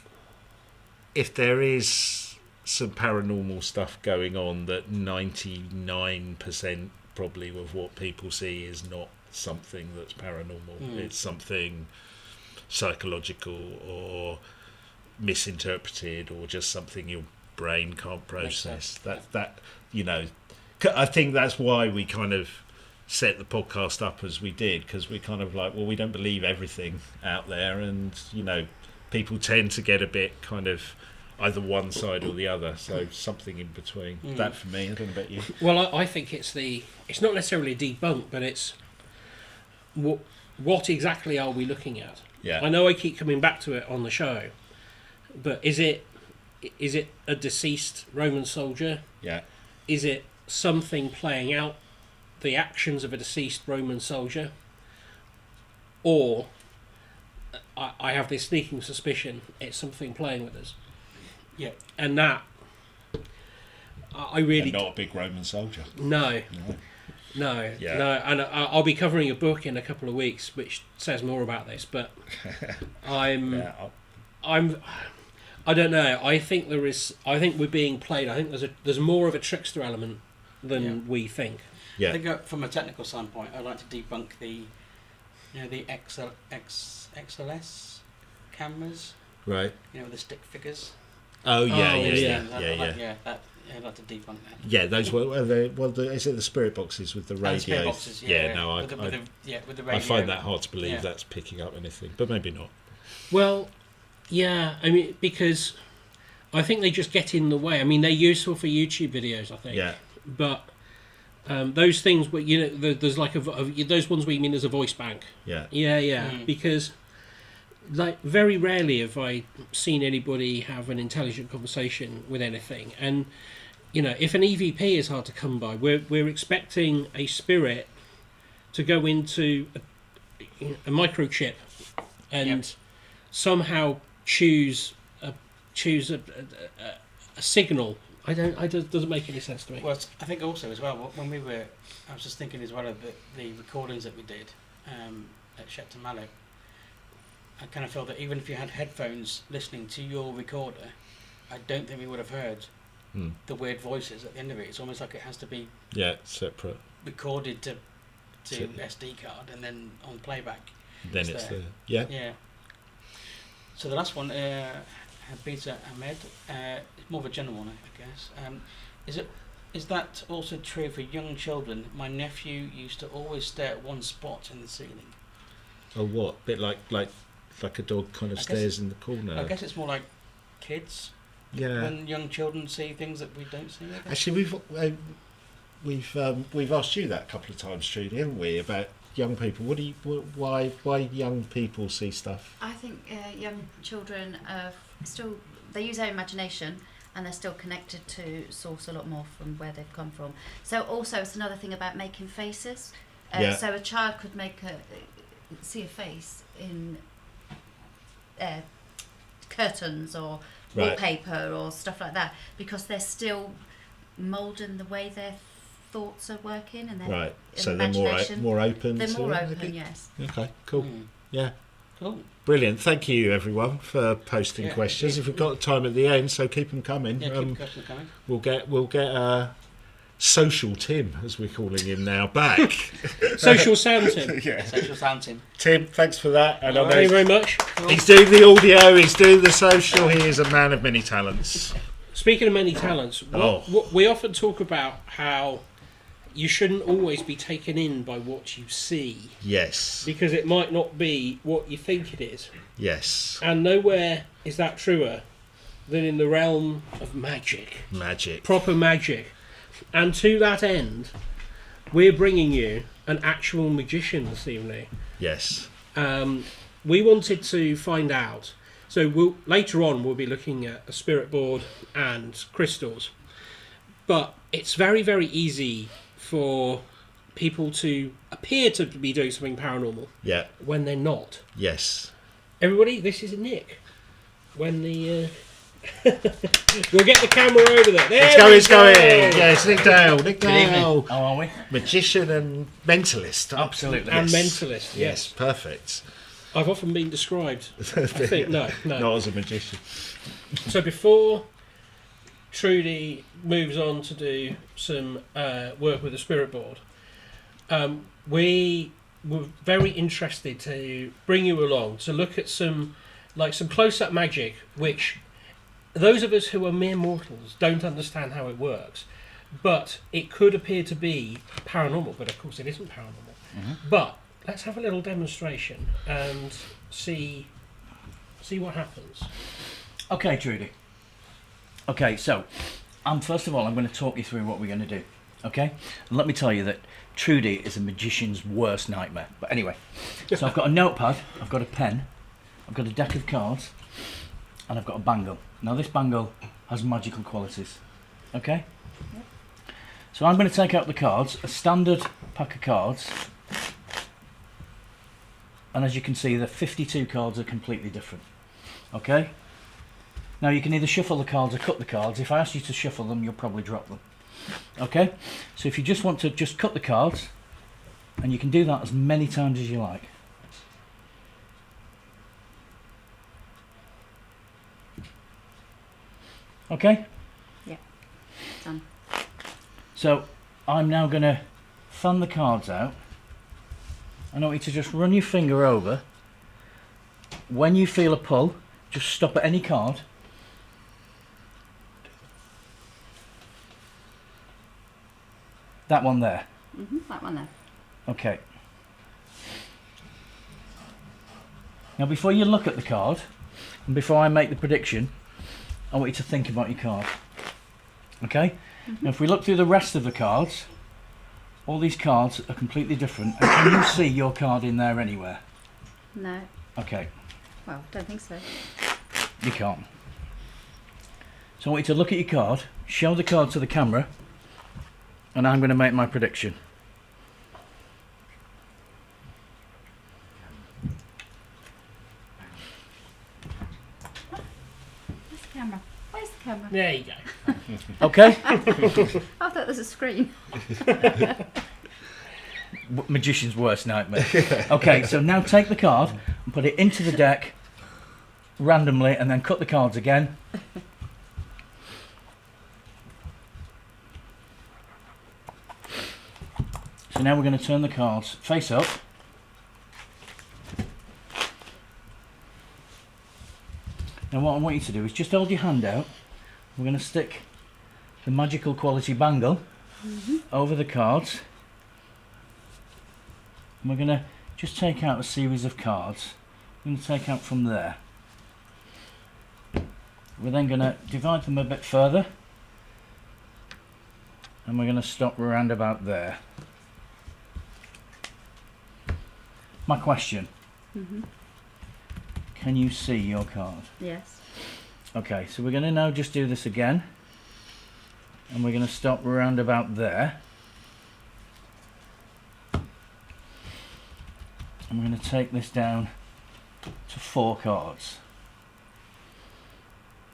if there is some paranormal stuff going on, that 99% probably of what people see is not something that's paranormal. It's something psychological or misinterpreted, or just something your brain can't process. That you know, I think that's why we kind of set the podcast up as we did, because we're kind of like, well, we don't believe everything out there, and you know, people tend to get a bit kind of either one side or the other, so something in between. That for me, I don't know about you. Well, I think it's not necessarily a debunk, but it's what exactly are we looking at? Yeah, I know I keep coming back to it on the show, but is it a deceased Roman soldier? Yeah. Is it something playing out the actions of a deceased Roman soldier? Or I have this sneaking suspicion it's something playing with us. Yeah. And that I really... And not a big Roman soldier. No. Yeah. No, and I'll be covering a book in a couple of weeks which says more about this, but I don't know. I think we're being played. I think there's more of a trickster element than we think. Yeah. I think from a technical standpoint, I'd like to debunk the XLS cameras. Right. The stick figures. Oh yeah. I'd like to debunk that. Yeah, those were is it the spirit boxes with the radio? Spirit boxes, with the radio. I find that hard to believe that's picking up anything, but maybe not. Well, yeah, I mean, because I think they just get in the way. I mean, they're useful for YouTube videos, I think. Yeah. But those things where there's like those ones where you mean there's a voice bank. Yeah. Yeah. Because like very rarely have I seen anybody have an intelligent conversation with anything, and if an EVP is hard to come by, we're expecting a spirit to go into a microchip and somehow choose a signal. It doesn't make any sense to me. Well, I think also as well when I was just thinking as well of the recordings that we did at Shepton Mallow. I kind of feel that even if you had headphones listening to your recorder, I don't think we would have heard the weird voices at the end of it. It's almost like it has to be separate, recorded to SD card and then on playback. Then it's there. Yeah. So the last one, Peter Ahmed, it's more of a general one, I guess. Is that also true for young children? My nephew used to always stare at one spot in the ceiling. Oh, what? Bit like a dog kind of stares in the corner. I guess it's more like kids. Yeah. When young children see things that we don't see. Actually, we've asked you that a couple of times, Trudy, haven't we? About young people. Why young people see stuff? I think young children they use their imagination, and they're still connected to source a lot more from where they've come from. So also it's another thing about making faces. So a child could see a face in curtains or wallpaper or stuff like that, because they're still moulding the way their thoughts are working, and their so they're more open. They're more open, yes. Okay, cool. Yeah. Cool. Brilliant. Thank you, everyone, for posting questions. If we've got time at the end, so keep them coming. Yeah, keep the questions coming. We'll get Social Tim, as we're calling him now, back. Social Sound Tim. Social Sound Tim. Tim, thanks for that. And thank you very much. He's doing the audio, he's doing the social. He is a man of many talents. Speaking of many talents, what we often talk about how you shouldn't always be taken in by what you see. Yes. Because it might not be what you think it is. Yes. And nowhere is that truer than in the realm of magic. Magic. Proper magic. And to that end, we're bringing you an actual magician this evening. Yes. We wanted to find out. So later on, we'll be looking at a spirit board and crystals. But it's very, very easy for people to appear to be doing something paranormal when they're not. Yes. Everybody, this is Nick. When the We'll get the camera over there. It's going. Yes, Nick Dale. Nick Good evening. Dale. How are we? Magician and mentalist. Absolutely. And Yes. mentalist, Yes, perfect. I've often been described. I think, no. Not as a magician. So before Trudy moves on to do some work with the spirit board, we were very interested to bring you along to look at some close-up magic, which those of us who are mere mortals don't understand how it works. But it could appear to be paranormal, but of course it isn't paranormal. Mm-hmm. But let's have a little demonstration and see what happens. Okay, Trudy. Okay, so first of all, I'm going to talk you through what we're going to do. Okay? And let me tell you that Trudy is a magician's worst nightmare. But anyway, so I've got a notepad, I've got a pen, I've got a deck of cards, and I've got a bangle. Now this bangle has magical qualities. Okay? Yep. So I'm going to take out the cards, a standard pack of cards. And as you can see, the 52 cards are completely different. Okay? Now you can either shuffle the cards or cut the cards. If I ask you to shuffle them, you'll probably drop them. Okay? So if you just want to just cut the cards, and you can do that as many times as you like. Okay? Yeah. Done. So I'm now going to fan the cards out. I want you to just run your finger over. When you feel a pull, just stop at any card. That one there. That one there. Okay. Now before you look at the card, and before I make the prediction, I want you to think about your card. Okay? Now if we look through the rest of the cards, all these cards are completely different. And can you see your card in there anywhere? No. Okay. Well, don't think so. You can't. So I want you to look at your card, show the card to the camera, and I'm going to make my prediction. Where's the camera? Where's the camera? There you go. Okay? I thought there was a screen. Magician's worst nightmare. Okay, so now take the card and put it into the deck randomly and then cut the cards again. So now we're going to turn the cards face up. Now what I want you to do is just hold your hand out. We're going to stick the magical quality bangle over the cards. And we're going to just take out a series of cards. I'm going to take out from there. We're then going to divide them a bit further. And we're going to stop around about there. My question. Can you see your card? Yes. Okay, so we're going to now just do this again. And we're going to stop around about there. And we're going to take this down to 4 cards.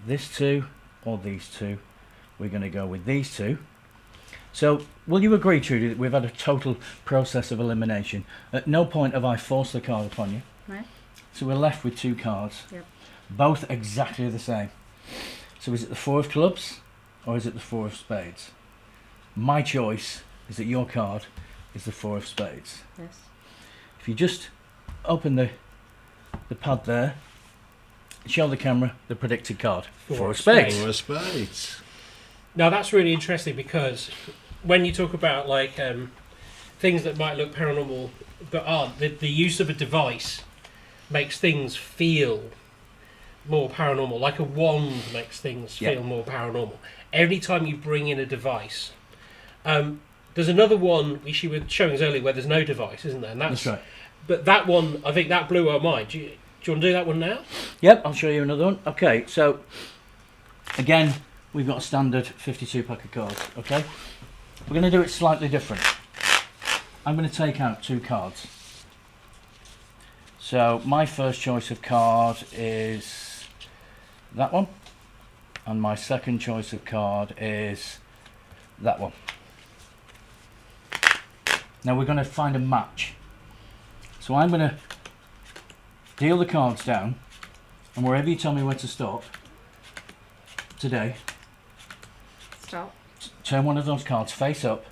This 2 or these 2. We're going to go with these 2. So, will you agree, Trudy, that we've had a total process of elimination? At no point have I forced the card upon you. No. So we're left with 2 cards. Yep. Both exactly the same. So is it the 4 of clubs or is it the 4 of spades? My choice is that your card is the 4 of spades. Yes. If you just open the pad there, show the camera the predicted card. 4 of spades. 4 of spades. Now that's really interesting because when you talk about things that might look paranormal but aren't, the use of a device makes things feel more paranormal. Like a wand makes things feel more paranormal. Every time you bring in a device, there's another one which you were showing us earlier where there's no device, isn't there? And That's right. But that one, I think that blew our mind. Do you want to do that one now? Yep, I'll show you another one. Okay, so again, we've got a standard 52 pack of cards. Okay, we're going to do it slightly different. I'm going to take out 2 cards. So my first choice of card is that one. And my second choice of card is that one. Now we're going to find a match. So I'm going to deal the cards down, and wherever you tell me where to stop today, Stop. turn one of those cards face up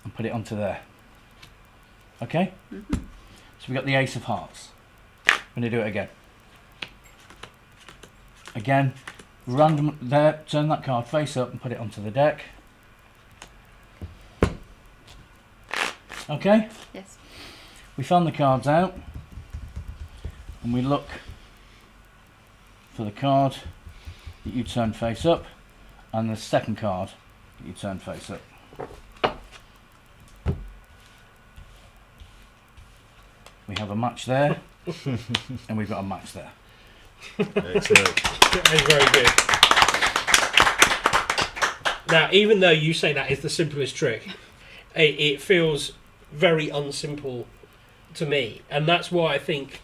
and put it onto there. Okay? Mm-hmm. So we've got the Ace of Hearts. I'm going to do it again. Again, random there, turn that card face up and put it onto the deck. Okay? Yes. We found the cards out and we look for the card that you turn face up and the second card that you turn face up. We have a match there and we've got a match there. Excellent. That is very good. Now, even though you say that is the simplest trick, it feels very unsimple to me, and that's why I think,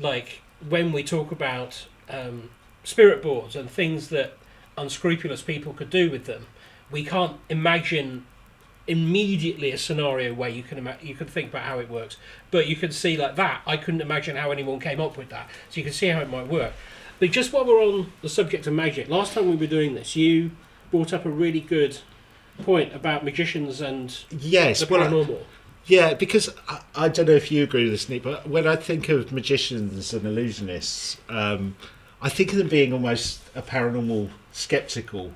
like, when we talk about spirit boards and things that unscrupulous people could do with them, we can't imagine immediately a scenario where you can think about how it works, but you can see like that. I couldn't imagine how anyone came up with that, so you can see how it might work. But just while we're on the subject of magic, last time we were doing this, you brought up a really good point about magicians and Yes, the well, paranormal. yeah, because I don't know if you agree with this, Nick, but when I think of magicians and illusionists, I think of them being almost a paranormal skeptical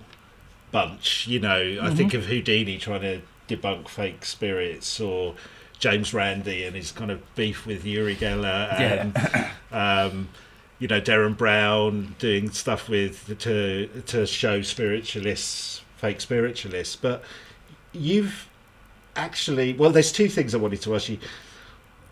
bunch. You know, I think of Houdini trying to debunk fake spirits, or James Randi and his kind of beef with Uri Geller, and you know, Darren Brown doing stuff with to show spiritualists, fake spiritualists. But you've actually, well, there's two things I wanted to ask you.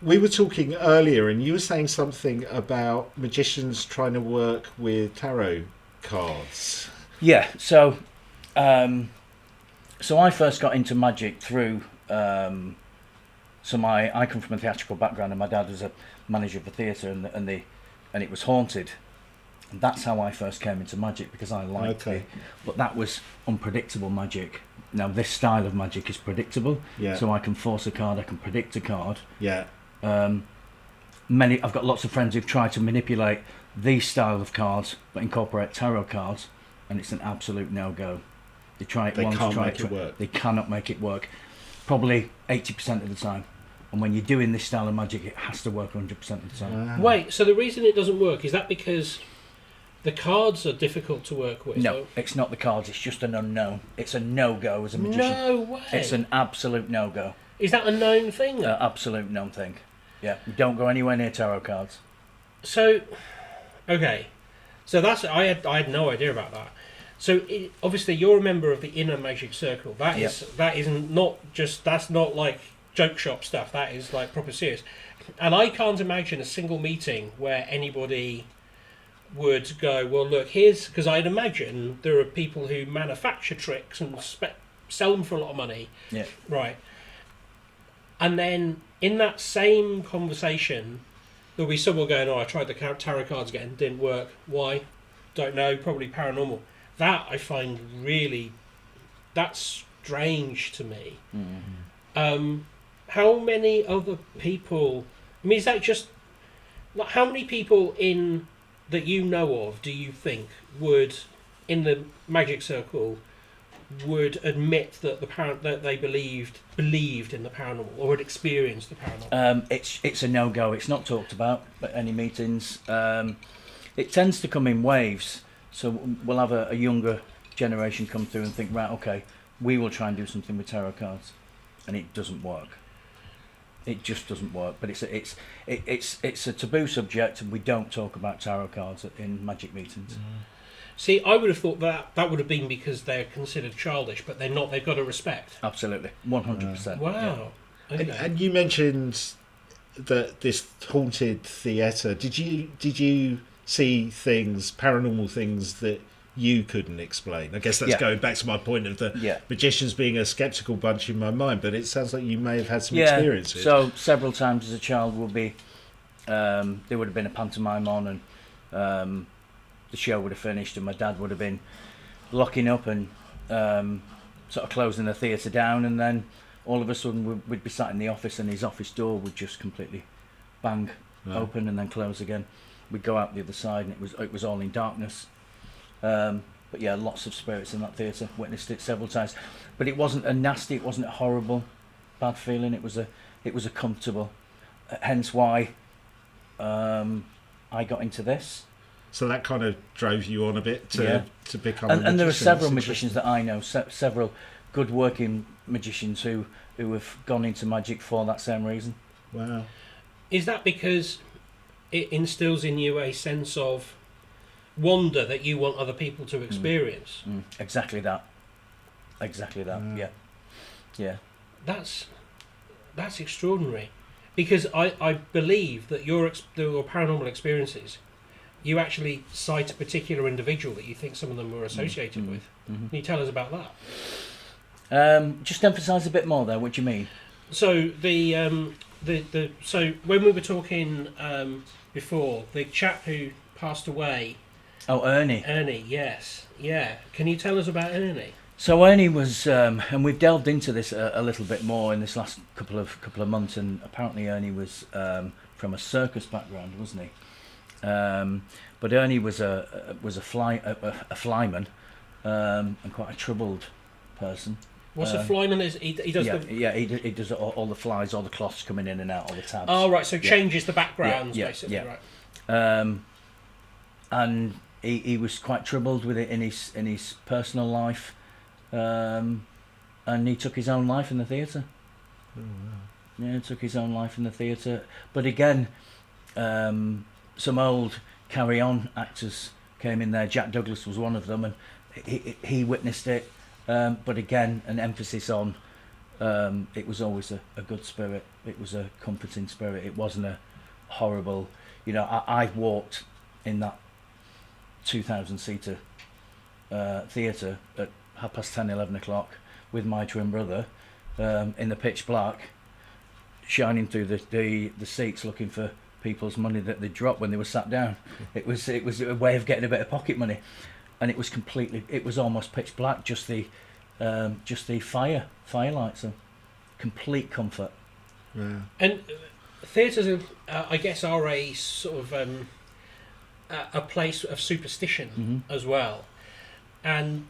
We were talking earlier, and you were saying something about magicians trying to work with tarot cards. Yeah, so I first got into magic through I come from a theatrical background, and my dad was a manager of a theatre, and it was haunted. And that's how I first came into magic, because I liked it. But that was unpredictable magic. Now this style of magic is predictable, so I can force a card, I can predict a card. Yeah. I've got lots of friends who've tried to manipulate these style of cards but incorporate tarot cards, and it's an absolute no-go. They try it They once, can't try make it it work. They cannot make it work. Probably 80% of the time. And when you're doing this style of magic, it has to work 100% of the time. Wow. Wait, so the reason it doesn't work, is that because the cards are difficult to work with? No, it's not the cards, it's just an unknown. It's a no-go as a magician. No way. It's an absolute no-go. Is that a known thing? Absolute known thing. Yeah, you don't go anywhere near tarot cards. So, okay. So I had no idea about that. So obviously you're a member of the inner magic circle. That's not like joke shop stuff. That is like proper serious. And I can't imagine a single meeting where anybody would go, well, look, here's, because I'd imagine there are people who manufacture tricks and sell them for a lot of money. Yeah. Right. And then in that same conversation, there'll be someone going, oh, I tried the tarot cards again, didn't work. Why? Don't know, probably paranormal. That I find really, that's strange to me. Mm-hmm. How many other people, I mean, is that just, like, how many people that you know of do you think would, in the magic circle, would admit that that they believed in the paranormal, or had experienced the paranormal? It's a no-go. It's not talked about at any meetings. It tends to come in waves. So we'll have a younger generation come through and think, right, okay, we will try and do something with tarot cards, and it doesn't work. It just doesn't work. But it's a taboo subject, and we don't talk about tarot cards in magic meetings. See, I would have thought that would have been because they're considered childish, but they're not. They've got a respect. Absolutely, 100%. Wow. Yeah. Okay. And you mentioned that this haunted theatre. Did you see things, paranormal things that you couldn't explain? I guess that's going back to my point of the magicians being a sceptical bunch in my mind, but it sounds like you may have had some experiences. So several times as a child there would have been a pantomime on, and the show would have finished and my dad would have been locking up and sort of closing the theatre down, and then all of a sudden we'd be sat in the office and his office door would just completely bang open and then close again. We'd go out the other side and it was all in darkness. But yeah, lots of spirits in that theatre. Witnessed it several times, but it wasn't a nasty, it wasn't a horrible, bad feeling. It was a comfortable. Hence why I got into this. So that kind of drove you on a bit to become. And there are several magicians that I know, several good working magicians who have gone into magic for that same reason. Wow. Is that because it instills in you a sense of wonder that you want other people to experience? Exactly that. Yeah. That's extraordinary, because I believe that your paranormal experiences, you actually cite a particular individual that you think some of them were associated with. Can you tell us about that? Just emphasise a bit more there. What do you mean? So so when we were talking before, the chap who passed away. Oh, Ernie. Ernie, yes, yeah. Can you tell us about Ernie? So Ernie was, and we've delved into this a little bit more in this last couple of months, and apparently Ernie was from a circus background, wasn't he? But Ernie was a flyman, and quite a troubled person. What's a flyman? He does he does all the flies, all the cloths coming in and out, all the tabs. Oh right, so changes the backgrounds basically, right? And he was quite troubled with it in his personal life, and he took his own life in the theatre. Oh, wow. Yeah, took his own life in the theatre. But again, some old carry-on actors came in there. Jack Douglas was one of them, and he witnessed it. But again, an emphasis on it was always a good spirit. It was a comforting spirit. It wasn't a horrible. You know, I walked in that 2,000-seater theatre at 10:30, 11 o'clock with my twin brother in the pitch black, shining through the seats, looking for people's money that they dropped when they were sat down. It was a way of getting a bit of pocket money, and it was almost pitch black, just the firelight, so complete comfort. Yeah. And theatres, I guess, are a sort of a place of superstition as well. And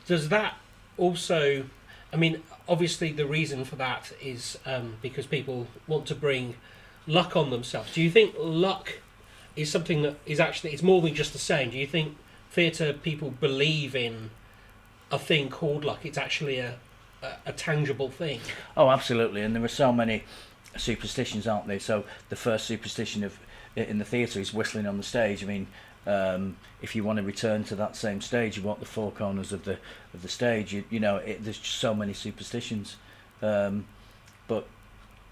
does that also, I mean, obviously the reason for that is because people want to bring luck on themselves. Do you think luck is something that is actually, it's more than just the saying? Do you think theatre people believe in a thing called luck? It's actually a tangible thing? Oh, absolutely. And there are so many superstitions, aren't there? So the first superstition in the theatre is whistling on the stage. I mean, if you want to return to that same stage, you want the four corners of the stage. You know, there's just so many superstitions. But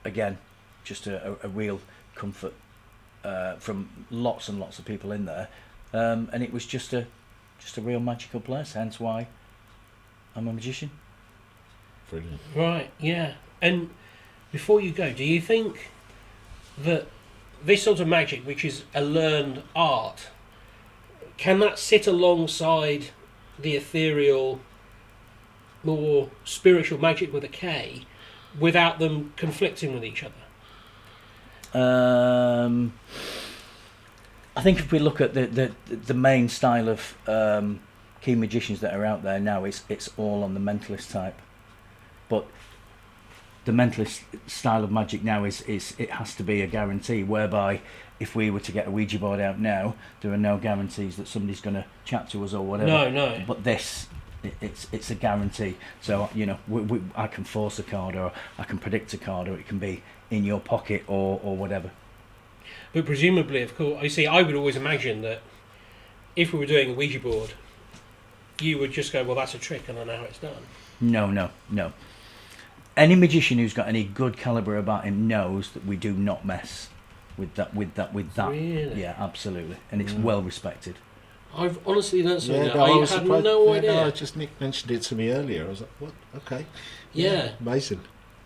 again, just a real comfort from lots and lots of people in there, and it was just a real magical place. Hence why I'm a magician. Brilliant. Right. Yeah. And before you go, do you think that this sort of magic, which is a learned art, can that sit alongside the ethereal, more spiritual magic with a K, without them conflicting with each other? I think if we look at the main style of key magicians that are out there now, it's all on the mentalist type. But the mentalist style of magic now is it has to be a guarantee, whereby if we were to get a Ouija board out now, there are no guarantees that somebody's going to chat to us or whatever. No. But this, it's a guarantee. So, you know, I can force a card, or I can predict a card, or it can be in your pocket or whatever. But presumably, of course, you see, I would always imagine that if we were doing a Ouija board, you would just go, well, that's a trick, and I know how it's done. No. Any magician who's got any good calibre about him knows that we do not mess with that. Really? Yeah, absolutely, and it's well respected. I've honestly learned something. Yeah, I had no idea. No, just Nick mentioned it to me earlier. I was like, what? Okay. Yeah. Amazing.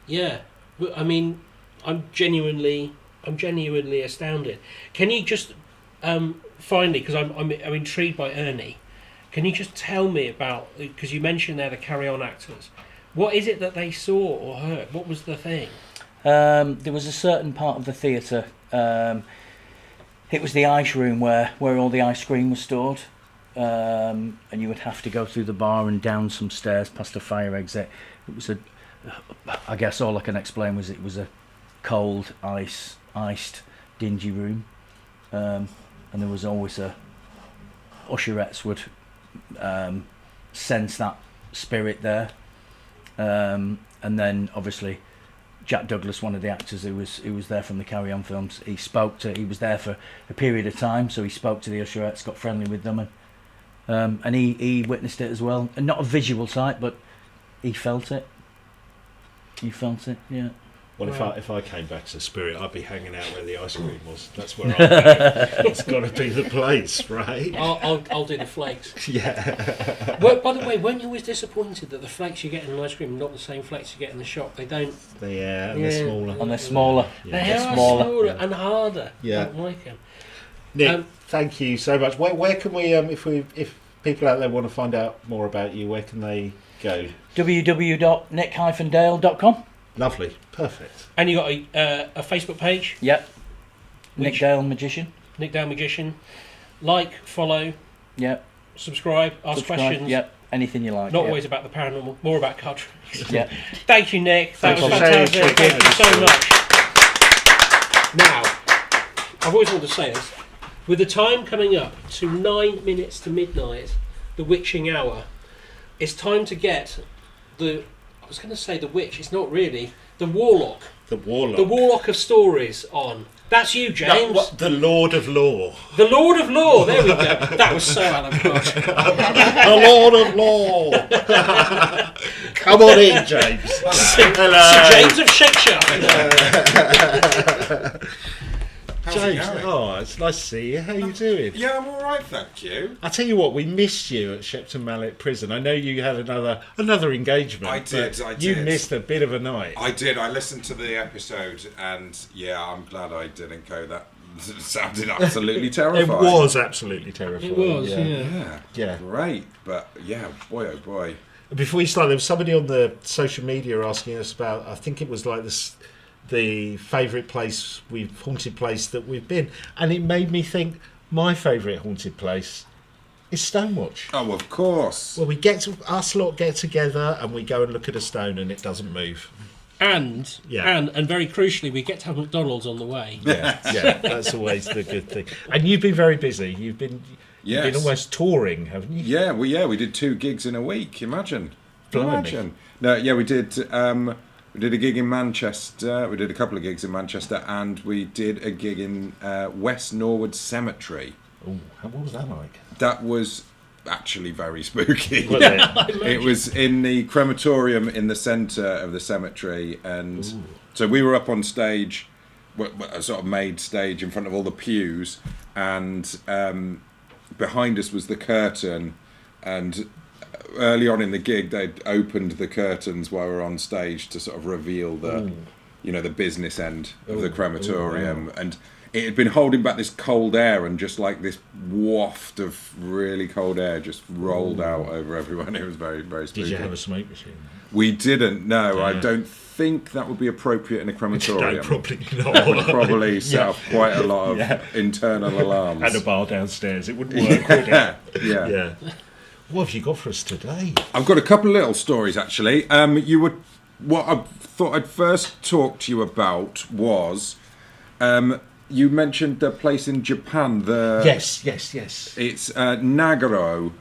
Yeah, but I mean, I'm genuinely astounded. Can you just finally, because I'm intrigued by Ernie, can you just tell me about, because you mentioned there the carry-on actors, what is it that they saw or heard? What was the thing? There was a certain part of the theatre. It was the ice room where all the ice cream was stored, and you would have to go through the bar and down some stairs past a fire exit. It was I guess all I can explain was it was a cold, iced, dingy room, and there was always usherettes would sense that spirit there, and then obviously Jack Douglas, one of the actors who was there from the Carry On films, he was there for a period of time, so he spoke to the usherettes, got friendly with them, and he witnessed it as well, and not a visual sight, but he felt it. Yeah. Well, if I came back to Spirit, I'd be hanging out where the ice cream was. That's where I'd go. It's got to be the place, right? I'll do the flakes. Yeah. Well, by the way, weren't you always disappointed that the flakes you get in an ice cream are not the same flakes you get in the shop? They don't. Yeah, and they're smaller. And they're smaller. Yeah. They They're are smaller. and harder. Yeah. I don't like them. Nick, thank you so much. Where can we, if people out there want to find out more about you, where can they go? www.nick-dale.com. Lovely, perfect. And you got a Facebook page? Yep. Nick Which- Dale Magician. Nick Dale Magician. Like, follow, Yep. subscribe, ask questions. Yep. Anything you like. Not yep. always about the paranormal, more about card tricks. Yep. Thank you, Nick. That was Thanks for fantastic. sharing. Thank you so much. Now, I've always wanted to say this. With the time coming up to 9 minutes to midnight, the witching hour, it's time to get I was going to say the witch, it's not really, the warlock. The Warlock. The warlock of stories on. That's you, James. The Lord of Law. The Lord of Law. There we go. That was so Alan Posh. The Lord of Law. Come on in, James. Hello. Sir James of Shakespeare. How's it James, going? oh, it's nice to see you. How are you doing? Yeah, I'm all right, thank you. I tell you what, we missed you at Shepton Mallet Prison. I know you had another engagement. I did. You missed a bit of a night. I did. I listened to the episode, and yeah, I'm glad I didn't go. That sounded absolutely terrifying. It was absolutely terrifying. It was, yeah. Yeah. Yeah. Great, but yeah, boy, oh boy. Before we started, there was somebody on the social media asking us about, I think it was like this, the favourite place, haunted place that we've been. And it made me think, my favourite haunted place is Stonewatch. Oh, of course. Well, us lot get together and we go and look at a stone and it doesn't move. And very crucially, we get to have McDonald's on the way. Yeah, that's always the good thing. And you've been very busy. You've been almost touring, haven't you? Yeah, we did 2 gigs in a week. Imagine. Blimey. No, yeah, we did. We did a gig in Manchester. We did a couple of gigs in Manchester, and we did a gig in West Norwood Cemetery. Oh, what was that like? That was actually very spooky. Was it? It was in the crematorium in the centre of the cemetery, and so we were up on stage, a sort of made stage in front of all the pews, and behind us was the curtain, and early on in the gig they'd opened the curtains while we were on stage to sort of reveal the the business end of the crematorium, and it had been holding back this cold air, and just like this waft of really cold air just rolled out over everyone. It was very, very spooky. Did you have a smoke machine? We didn't, no. Yeah. I don't think that would be appropriate in a crematorium. No, probably not. That would probably set off quite a lot of internal alarms. And a bar downstairs. It wouldn't work, would it? Yeah. What have you got for us today? I've got a couple of little stories, actually. What I thought I'd first talk to you about was... you mentioned the place in Japan. Yes. It's Nagaro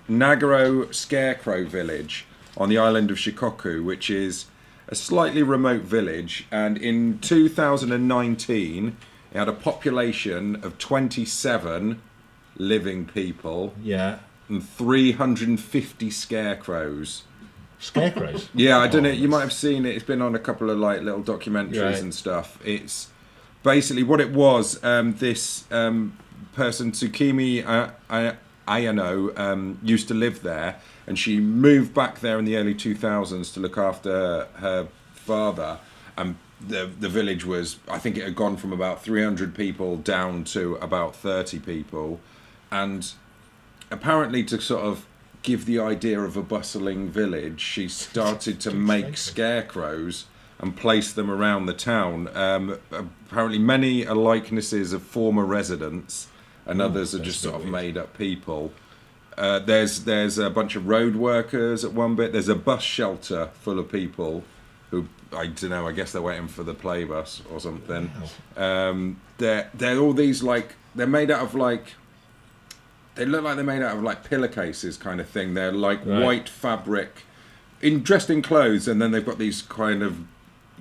Scarecrow Village on the island of Shikoku, which is a slightly remote village. And in 2019, it had a population of 27 living people. Yeah. And 350 scarecrows. Scarecrows? Yeah, I don't know. You might have seen it. It's been on a couple of like little documentaries and stuff. It's basically what it was. This person, Tsukimi Ayano, used to live there, and she moved back there in the early 2000s to look after her father. And the village was, I think it had gone from about 300 people down to about 30 people, and apparently to sort of give the idea of a bustling village, she started to make scarecrows and place them around the town. Apparently many are likenesses of former residents, and others are just sort of made up people. There's a bunch of road workers at one bit. There's a bus shelter full of people who, I don't know, I guess they're waiting for the play bus or something. Wow. They're all these, like, they're made out of, like, they look like they're made out of, like, pillowcases kind of thing. They're like white fabric, dressed in clothes, and then they've got these kind of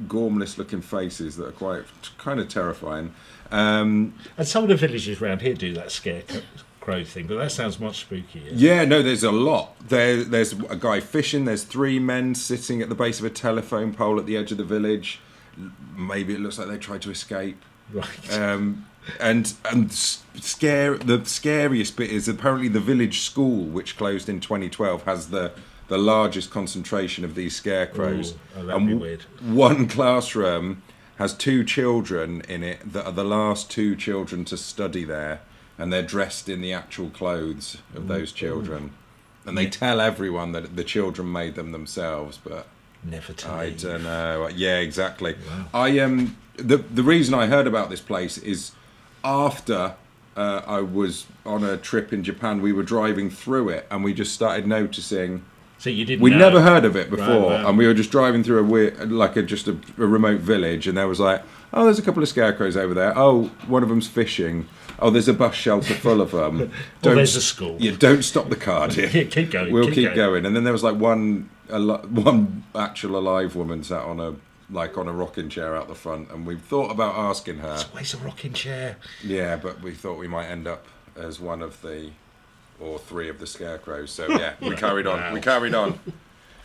gormless looking faces that are quite kind of terrifying. And some of the villages around here do that scarecrow thing, but that sounds much spookier. Yeah, no, there's a lot. There's a guy fishing. There's 3 men sitting at the base of a telephone pole at the edge of the village. Maybe it looks like they tried to escape. Right. And the scariest bit is apparently the village school, which closed in 2012, has the largest concentration of these scarecrows. Oh, that'd be weird. One classroom has 2 children in it that are the last 2 children to study there, and they're dressed in the actual clothes of those children. And they tell everyone that the children made them themselves, but never tell. I don't know. Yeah, exactly. Wow. The reason I heard about this place is after I was on a trip in Japan. We were driving through it, and we just started noticing. So you didn't. We'd know. never heard of it before, right. And we were just driving through a weird, like just a remote village, and there was like, oh, there's a couple of scarecrows over there. Oh, one of them's fishing. Oh, there's a bus shelter full of them. There's a school. Yeah, don't stop the car, dear. Yeah, keep going. We'll keep going. And then there was like one actual alive woman sat on a rocking chair out the front, and we thought about asking her. It's always a rocking chair. Yeah, but we thought we might end up as one of the, or 3 of the scarecrows. So yeah, we carried on. Wow. We carried on.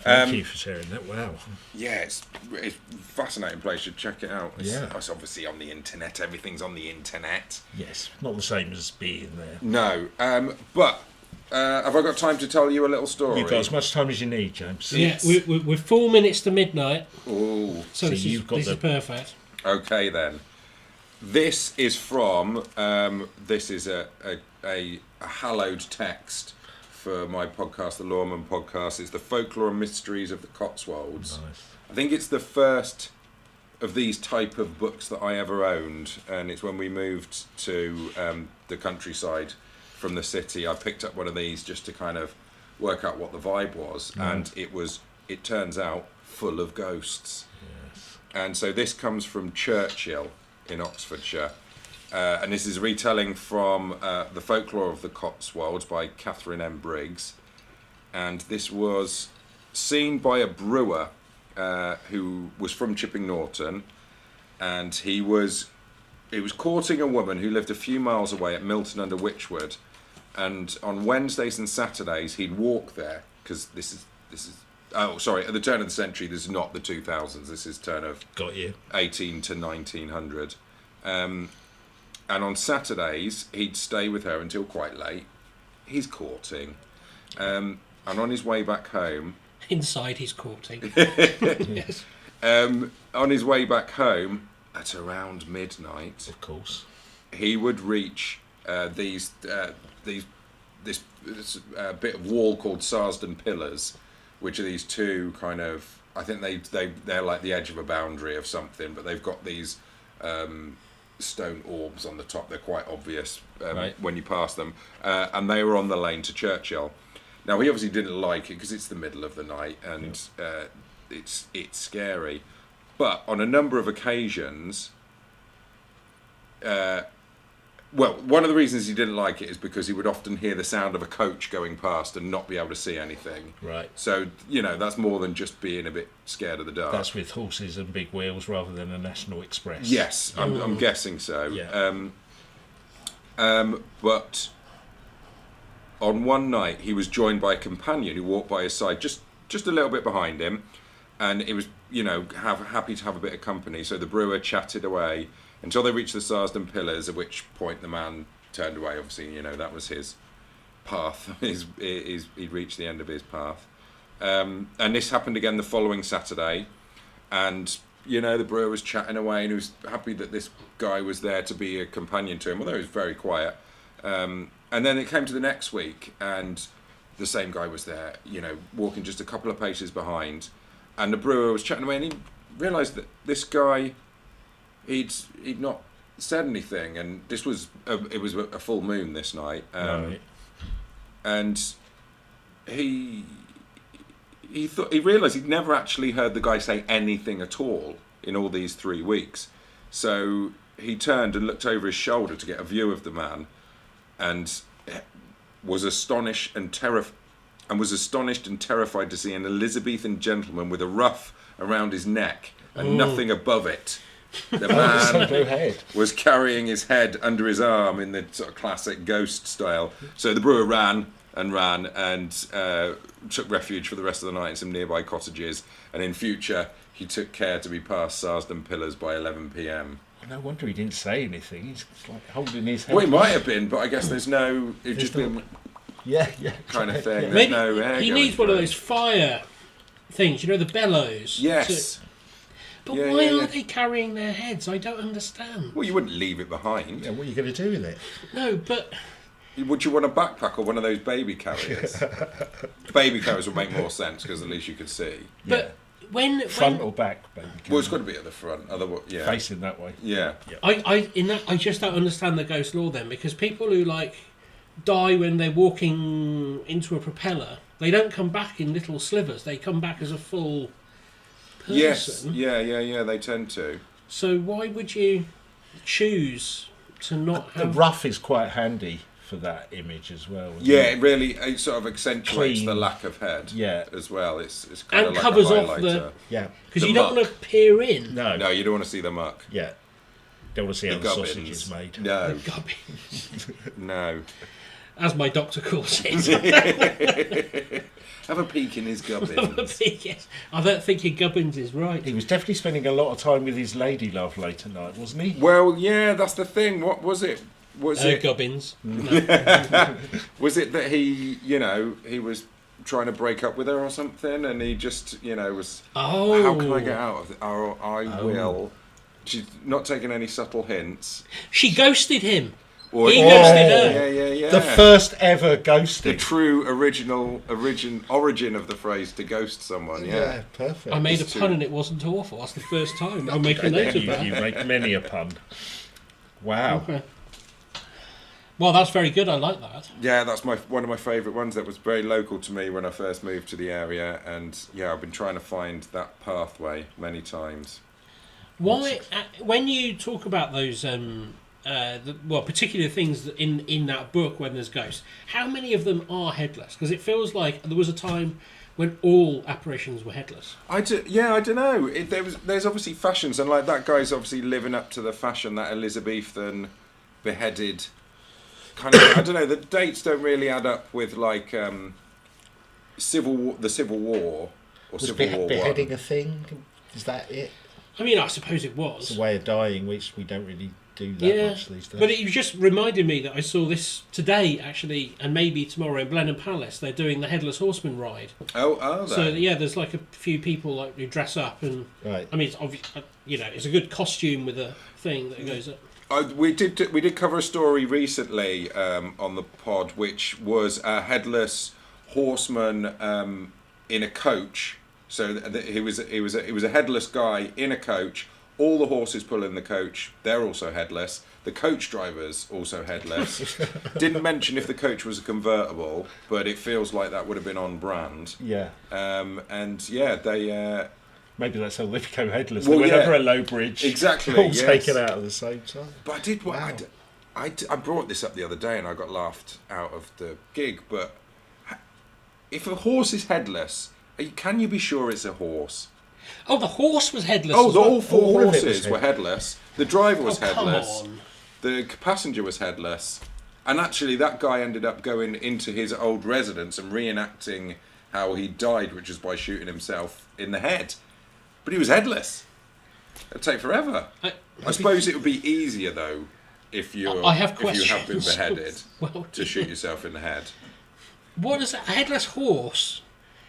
Thank you for sharing that. Wow. Yeah, it's a fascinating place. You should check it out. It's obviously on the internet. Everything's on the internet. Yes, not the same as being there. No, but have I got time to tell you a little story? You've got as much time as you need, James. Yeah, we're 4 minutes to midnight. Ooh. So this is perfect. Okay then. This is from this is a hallowed text for my podcast, the Lawman Podcast. It's the Folklore and Mysteries of the Cotswolds. Nice. I think it's the first of these type of books that I ever owned, and it's when we moved to the countryside from the city. I picked up one of these just to kind of work out what the vibe was, and it turns out full of ghosts. Yes. And so this comes from Churchill in Oxfordshire. And this is a retelling from The Folklore of the Cotswolds by Catherine M. Briggs. And this was seen by a brewer who was from Chipping Norton. And he was courting a woman who lived a few miles away at Milton under Witchwood. And on Wednesdays and Saturdays, he'd walk there, because this is at the turn of the century, this is not the 2000s. This is turn of 18 to 1900. And on Saturdays, he'd stay with her until quite late. He's courting. And on his way back home... Inside he's courting. Yes. On his way back home, at around midnight... Of course. He would reach this bit of wall called Sarsden Pillars, which are these 2 kind of... I think they're like the edge of a boundary of something, but they've got these... stone orbs on the top. They're quite obvious when you pass them, and they were on the lane to Churchill. Now he obviously didn't like it because it's the middle of the night and it's scary, but on a number of occasions, one of the reasons he didn't like it is because he would often hear the sound of a coach going past and not be able to see anything. Right. So, that's more than just being a bit scared of the dark. That's with horses and big wheels rather than a National Express. Yes, I'm guessing so. Yeah. But on one night, he was joined by a companion who walked by his side just a little bit behind him. And it was, happy to have a bit of company. So the brewer chatted away until they reached the Sarsden Pillars, at which point the man turned away. Obviously, that was his path. He'd reached the end of his path. And this happened again the following Saturday. And the brewer was chatting away, and he was happy that this guy was there to be a companion to him, although he was very quiet. And then it came to the next week, and the same guy was there, walking just a couple of paces behind, and the brewer was chatting away, and he realised that this guy, he'd not said anything, and this was it was a full moon this night, Right. and he realised he'd never actually heard the guy say anything at all in all these 3 weeks. So he turned and looked over his shoulder to get a view of the man, and was astonished and terrified to see an Elizabethan gentleman with a ruff around his neck and nothing above it. The man was carrying his head under his arm in the sort of classic ghost style. So the brewer ran and took refuge for the rest of the night in some nearby cottages. And in future, he took care to be past Sarsden Pillars by 11 p.m. No wonder he didn't say anything. He's like holding his head. Well, he might have been, but I guess there's no... It'd just been yeah, kind of thing. Yeah. There's Maybe no air he going needs one of through. those fire things, the bellows. Yes. But Yeah, why yeah. are they carrying their heads? I don't understand. Well, you wouldn't leave it behind. Yeah, what are you going to do with it? No, but Would you want a backpack or one of those baby carriers? Baby carriers would make more sense because at least you could see. but when Front or back, baby? Well, it's got to be at the front. Otherwise, yeah. Facing that way. Yeah. I just don't understand the ghost law then, because people who die when they're walking into a propeller, they don't come back in little slivers. They come back as a full person. Yes. Yeah. They tend to. So why would you choose to not The have... ruff is quite handy for that image as well. isn't Yeah, it? it sort of accentuates Clean. the lack of head. Yeah. As well, it's kind And of like covers a off the- highlighter. Yeah. Because the you don't muck. want to peer in. No. No, you don't want to see the muck. Yeah. Don't want to see The how the gubbins. sausage is made. No, Gubbins, no. as my doctor calls it. Have a peek in his gubbins. Yes. I don't think your gubbins is right. He was definitely spending a lot of time with his lady love late at night, wasn't he? Well, yeah, that's the thing. What was it? Was it? Gubbins. Was it that he was trying to break up with her or something, and he just, was. Oh. How can I get out of it? Oh, I will. She's not taking any subtle hints. She ghosted him. Or, He ghosted her. Yeah. The first ever The ghosting. true origin of the phrase to ghost someone. Yeah. Perfect. I made a It's pun too- and it wasn't awful. That's the first time. I'll make a note of you, that. you make many a pun. Wow. Okay. Well, that's very good. I like that. Yeah, that's one of my favourite ones. That was very local to me when I first moved to the area, and yeah, I've been trying to find that pathway many times. Why, when you talk about those, particular things that in that book when there's ghosts, how many of them are headless? Because it feels like there was a time when all apparitions were headless. I don't know. There's obviously fashions, and like that guy's obviously living up to the fashion, that Elizabethan beheaded kind of. I don't know. The dates don't really add up with like the Civil War or Was Civil War beheading One. a thing? Is that it? I mean, I suppose it was. It's a way of dying, which we don't really do that much these days. But it just reminded me that I saw this today, actually, and maybe tomorrow in Blenheim Palace. They're doing the Headless Horseman ride. Oh, So yeah, there's like a few people who dress up, and Right. I mean, it's obvious, it's a good costume with a thing that goes up. We did cover a story recently on the pod, which was a headless horseman in a coach. So he was a headless guy in a coach. All the horses pull in the coach. They're also headless. The coach driver's also headless. Didn't mention if the coach was a convertible, but it feels like that would have been on brand. Yeah. And yeah, they. Maybe that's how they became headless. Well, They went yeah. over a low bridge. Exactly, All yes. taken out at the same time. But I did. Wow. I brought this up the other day, and I got laughed out of the gig. But if a horse is headless, can you be sure it's a horse? Oh, the horse was headless. Oh, as well. all four All of it was horses were headless. The driver was Oh, come headless. on. The passenger was headless. And actually, that guy ended up going into his old residence and reenacting how he died, which is by shooting himself in the head. But he was headless. It'd take forever. I suppose it would be easier though if you I have if you have been questions. beheaded Well, to shoot yourself in the head. what is a headless horse?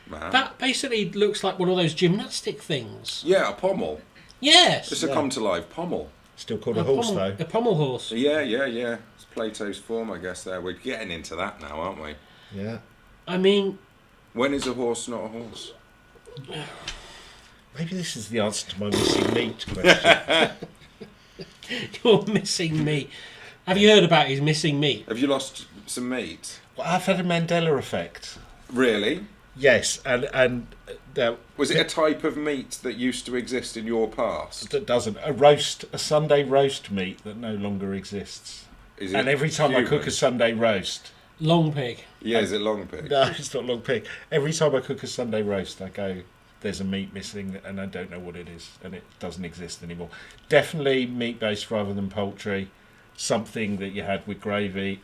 Man. That basically looks like one of those gymnastic things. Yeah, a pommel. Yes. It's a come to life pommel. Still called a horse, though. A pommel horse. Yeah. It's Plato's form, I guess. There, we're getting into that now, aren't we? Yeah. I mean, when is a horse not a horse? Maybe this is the answer to my missing meat question. You're missing meat. Have you heard about his missing meat? Have you lost some meat? Well, I've had a Mandela effect. Really? Yes, and was it a type of meat that used to exist in your past? That doesn't. A Sunday roast meat that no longer exists. Is it and every time human? I cook a Sunday roast... Long pig. Yeah, is it long pig? No, it's not long pig. Every time I cook a Sunday roast, I go, there's a meat missing and I don't know what it is, and it doesn't exist anymore. Definitely meat-based rather than poultry. Something that you had with gravy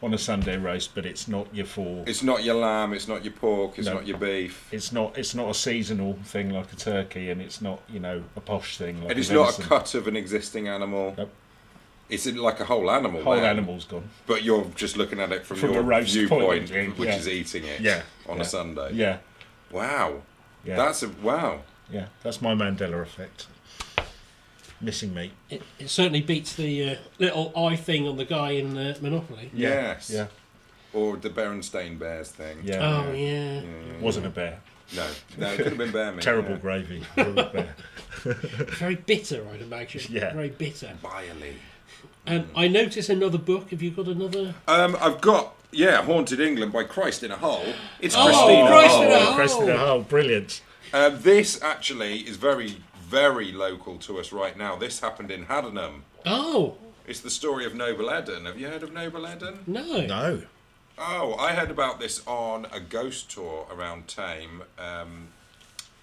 on a Sunday roast, but it's not your four. It's not your lamb, it's not your pork, it's not your beef. It's not a seasonal thing like a turkey, and it's not, a posh thing like and it's venison. not a cut of an existing animal. Nope. It's like a whole animal. Whole animal's gone. But you're just looking at it from your the roast viewpoint, point, which is eating it on a Sunday. Yeah. Wow. Yeah. Wow. Yeah, that's my Mandela effect. Missing meat. It certainly beats the little eye thing on the guy in Monopoly. Yes. Yeah. Or the Berenstain Bears thing. Yeah. Oh, yeah. Wasn't a bear. No, it could have been bear meat. Terrible gravy. Bear. Very bitter, I'd imagine. Yeah. Very bitter. Viley. I notice another book. Have you got another? I've got Haunted England by Christ in a Hole. It's Christina Hole. Christina Hole, brilliant. This actually is very, very local to us right now. This happened in Haddenham. Oh. It's the story of Noble Eden. Have you heard of Noble Eden? No. No. Oh, I heard about this on a ghost tour around Tame,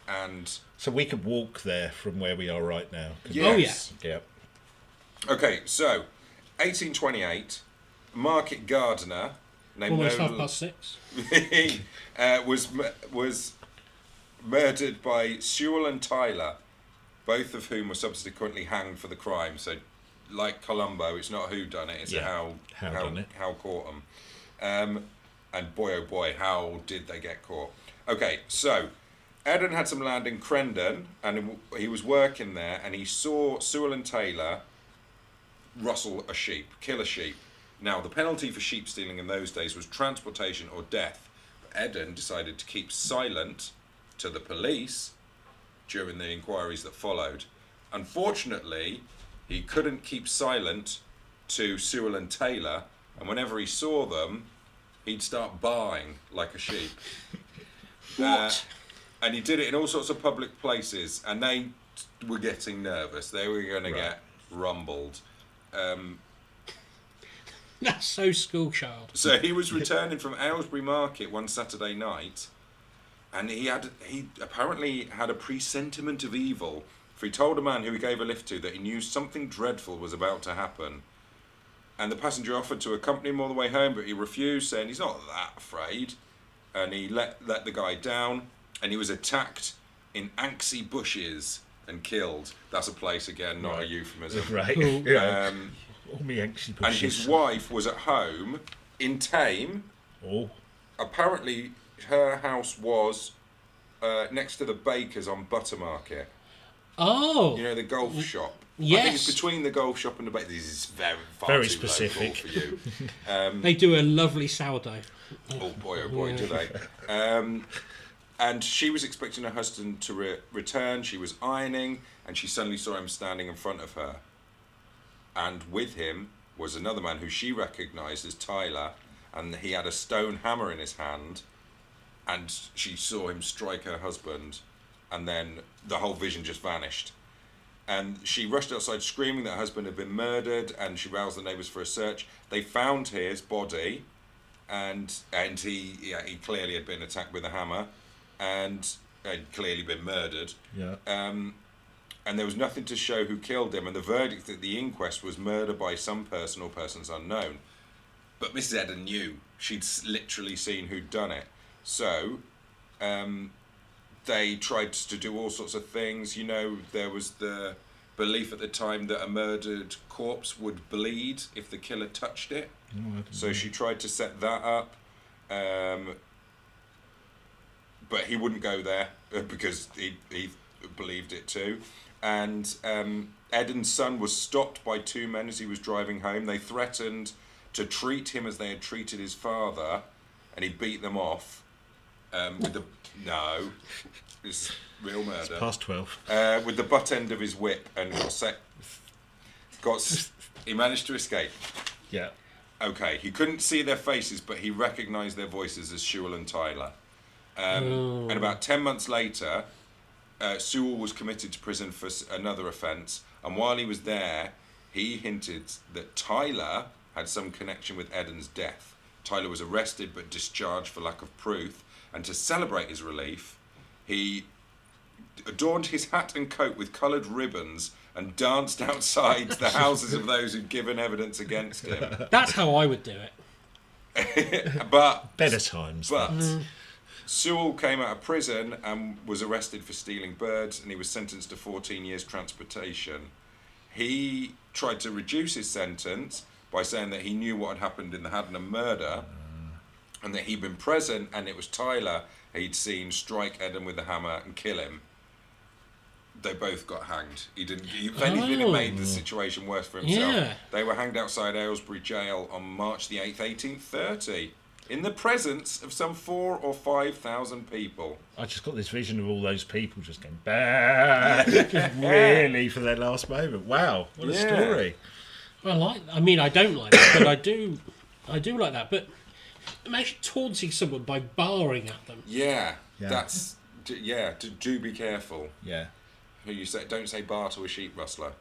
and so we could walk there from where we are right now. Yes. Oh yeah. Yeah. Okay, so 1828, market gardener named Almost Noble 6:30. was murdered by Sewell and Tyler, both of whom were subsequently hanged for the crime. So, like Columbo, it's not who done it; it's how caught them. And boy, oh boy, how did they get caught? Okay, so Eden had some land in Crendon, and he was working there, and he saw Sewell and Taylor kill a sheep. Now, the penalty for sheep stealing in those days was transportation or death. But Eden decided to keep silent to the police during the inquiries that followed. Unfortunately, he couldn't keep silent to Sewell and Taylor, and whenever he saw them, he'd start baaing like a sheep. What? And he did it in all sorts of public places, and they were getting nervous. They were going to get rumbled. That's so schoolchild. So he was returning from Aylesbury Market one Saturday night, and he apparently had a presentiment of evil, for he told a man who he gave a lift to that he knew something dreadful was about to happen. And the passenger offered to accompany him all the way home, but he refused, saying he's not that afraid. And he let the guy down, and he was attacked in Anxie Bushes and killed. That's a place again, not a euphemism. Right. All me Anxie Bushes. And his wife was at home in Tame. Oh. Apparently, her house was next to the baker's on Buttermarket. Oh. You know, the golf shop. Yes. I think it's between the golf shop and the baker. This is very too specific local for you. They do a lovely sourdough. Oh boy, do they. And she was expecting her husband to return. She was ironing, and she suddenly saw him standing in front of her. And with him was another man who she recognised as Tyler, and he had a stone hammer in his hand, and she saw him strike her husband, and then the whole vision just vanished. And she rushed outside screaming that her husband had been murdered, and she roused the neighbours for a search. They found his body, and he clearly had been attacked with a hammer, and had clearly been murdered. Yeah. And there was nothing to show who killed him, and the verdict at the inquest was murder by some person or persons unknown. But Mrs. Eden knew. She'd literally seen who'd done it. So, they tried to do all sorts of things. You know, there was the belief at the time that a murdered corpse would bleed if the killer touched it. So she tried to set that up. But he wouldn't go there because he believed it too. and Eden's son was stopped by two men as he was driving home. They threatened to treat him as they had treated his father, and he beat them off with the... No, it's real murder. It's past 12. With the butt end of his whip, and he managed to escape. Yeah. Okay, he couldn't see their faces, but he recognised their voices as Sewell and Tyler. And about 10 months later, Sewell was committed to prison for another offence, and while he was there, he hinted that Tyler had some connection with Eden's death. Tyler was arrested but discharged for lack of proof, and to celebrate his relief, he adorned his hat and coat with coloured ribbons and danced outside the houses of those who'd given evidence against him. That's how I would do it. But better times. But Sewell came out of prison and was arrested for stealing birds, and he was sentenced to 14 years transportation. He tried to reduce his sentence by saying that he knew what had happened in the Haddenham murder, and that he'd been present, and it was Tyler he'd seen strike Eden with a hammer and kill him. They both got hanged. If anything, it made the situation worse for himself. Yeah. They were hanged outside Aylesbury Jail on March the 8th, 1830, in the presence of some 4,000 or 5,000 people. I just got this vision of all those people just going, bah, just really for their last moment. Wow, what a story. I don't like that, but I do like that. But imagine taunting someone by barring at them. Do be careful. Yeah. Who you say? Don't say bar to a sheep rustler.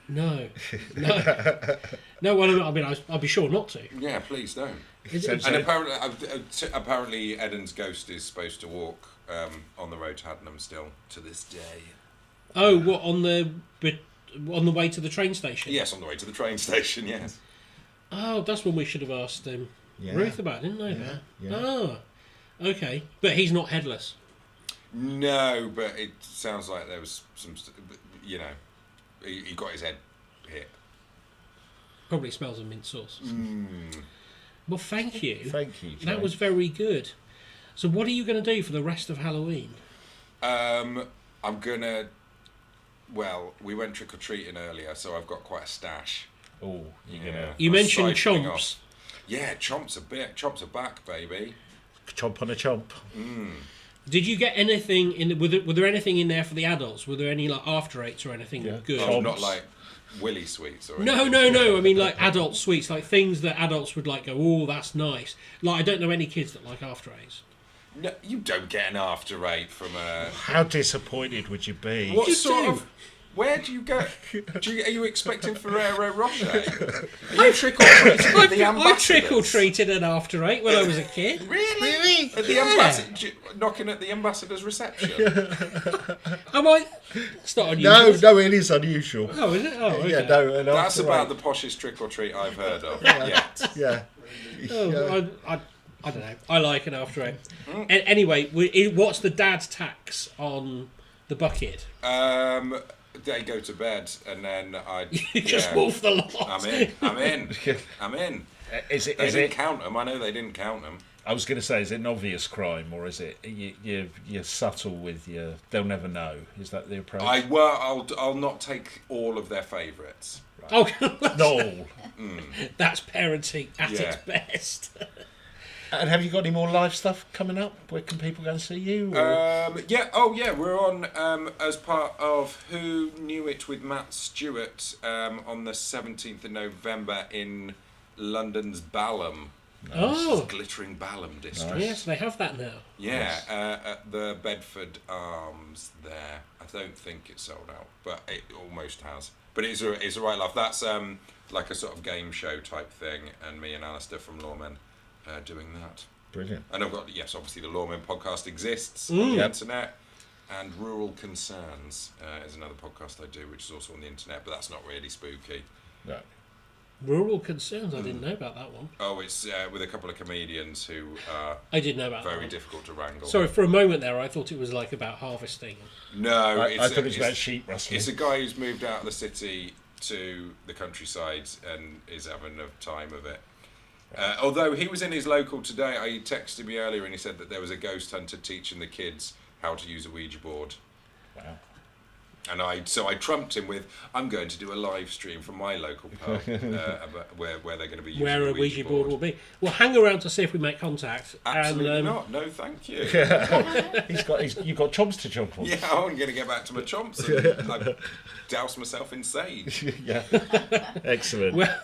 No. Well, I'll be sure not to. Yeah, please don't. And apparently, Eden's ghost is supposed to walk on the road to Haddenham still to this day. Oh, what on the way to the train station? Yes, on the way to the train station. Yes. Oh, that's when we should have asked Ruth about. Didn't know that. Yeah. Oh, okay, but he's not headless. No, but it sounds like there was some. He got his head hit. Probably smells of mint sauce. Well, thank you. Thank you. That was very good. So, what are you going to do for the rest of Halloween? I'm gonna. Well, we went trick or treating earlier, so I've got quite a stash. Oh, you're gonna. You mentioned chomps. Yeah, chomps are back, baby. Chomp on a chomp. Did you get anything in? Were there anything in there for the adults? Were there any like after eights or anything good? Oh, not like Willy sweets or No. I mean like adult sweets, like things that adults would like go, oh, that's nice. Like I don't know any kids that like after eights. No, you don't get an after eight from a. How disappointed would you be? What sort of? Where do you go? Are you expecting Ferrero Rocher? Are you trick or treating at the ambassadors? I trick or treated an after eight when I was a kid. Really? At the knocking at the ambassador's reception. Am I? It's not unusual. No, it is unusual. Oh, is it? Oh, okay. Yeah, no. That's about the poshest trick or treat I've heard of. Yeah. Oh, I don't know. I like an after eight. Anyway, what's the dad's tax on the bucket? They go to bed and then I just wolf the lot. I'm in. They didn't count them. I know they didn't count them. I was going to say, is it an obvious crime or is it you're subtle with your? They'll never know. Is that the approach? I'll not take all of their favourites. Right. Oh, not all. That's parenting at its best. And have you got any more live stuff coming up? Where can people go and see you? We're on as part of Who Knew It with Matt Stewart on the 17th of November in London's Balham. Glittering Balham district. Nice. Yes, they have that now. Yeah, at the Bedford Arms there. I don't think it's sold out, but it almost has. But it's a right laugh. That's like a sort of game show type thing, and me and Alistair from Lawmen doing that. Brilliant. And I've got, obviously the Lawmen podcast exists on the internet, and Rural Concerns is another podcast I do, which is also on the internet, but that's not really spooky. No. Rural Concerns, I didn't know about that one. Oh, it's with a couple of comedians who are I did know about very that difficult to wrangle. Sorry, for a moment there I thought it was like about harvesting. No, I thought it was about sheep rustling. It's a guy who's moved out of the city to the countryside and is having a time of it. Although he was in his local today, he texted me earlier and he said that there was a ghost hunter teaching the kids how to use a Ouija board. Wow. And I trumped him with, I'm going to do a live stream from my local pub where they're going to be using where a a Ouija board will be. We'll hang around to see if we make contact. Absolutely not. No, thank you. You've got chomps to jump on. Yeah, I'm going to get back to my chomps and I douse myself in sage. Yeah. Excellent. Well,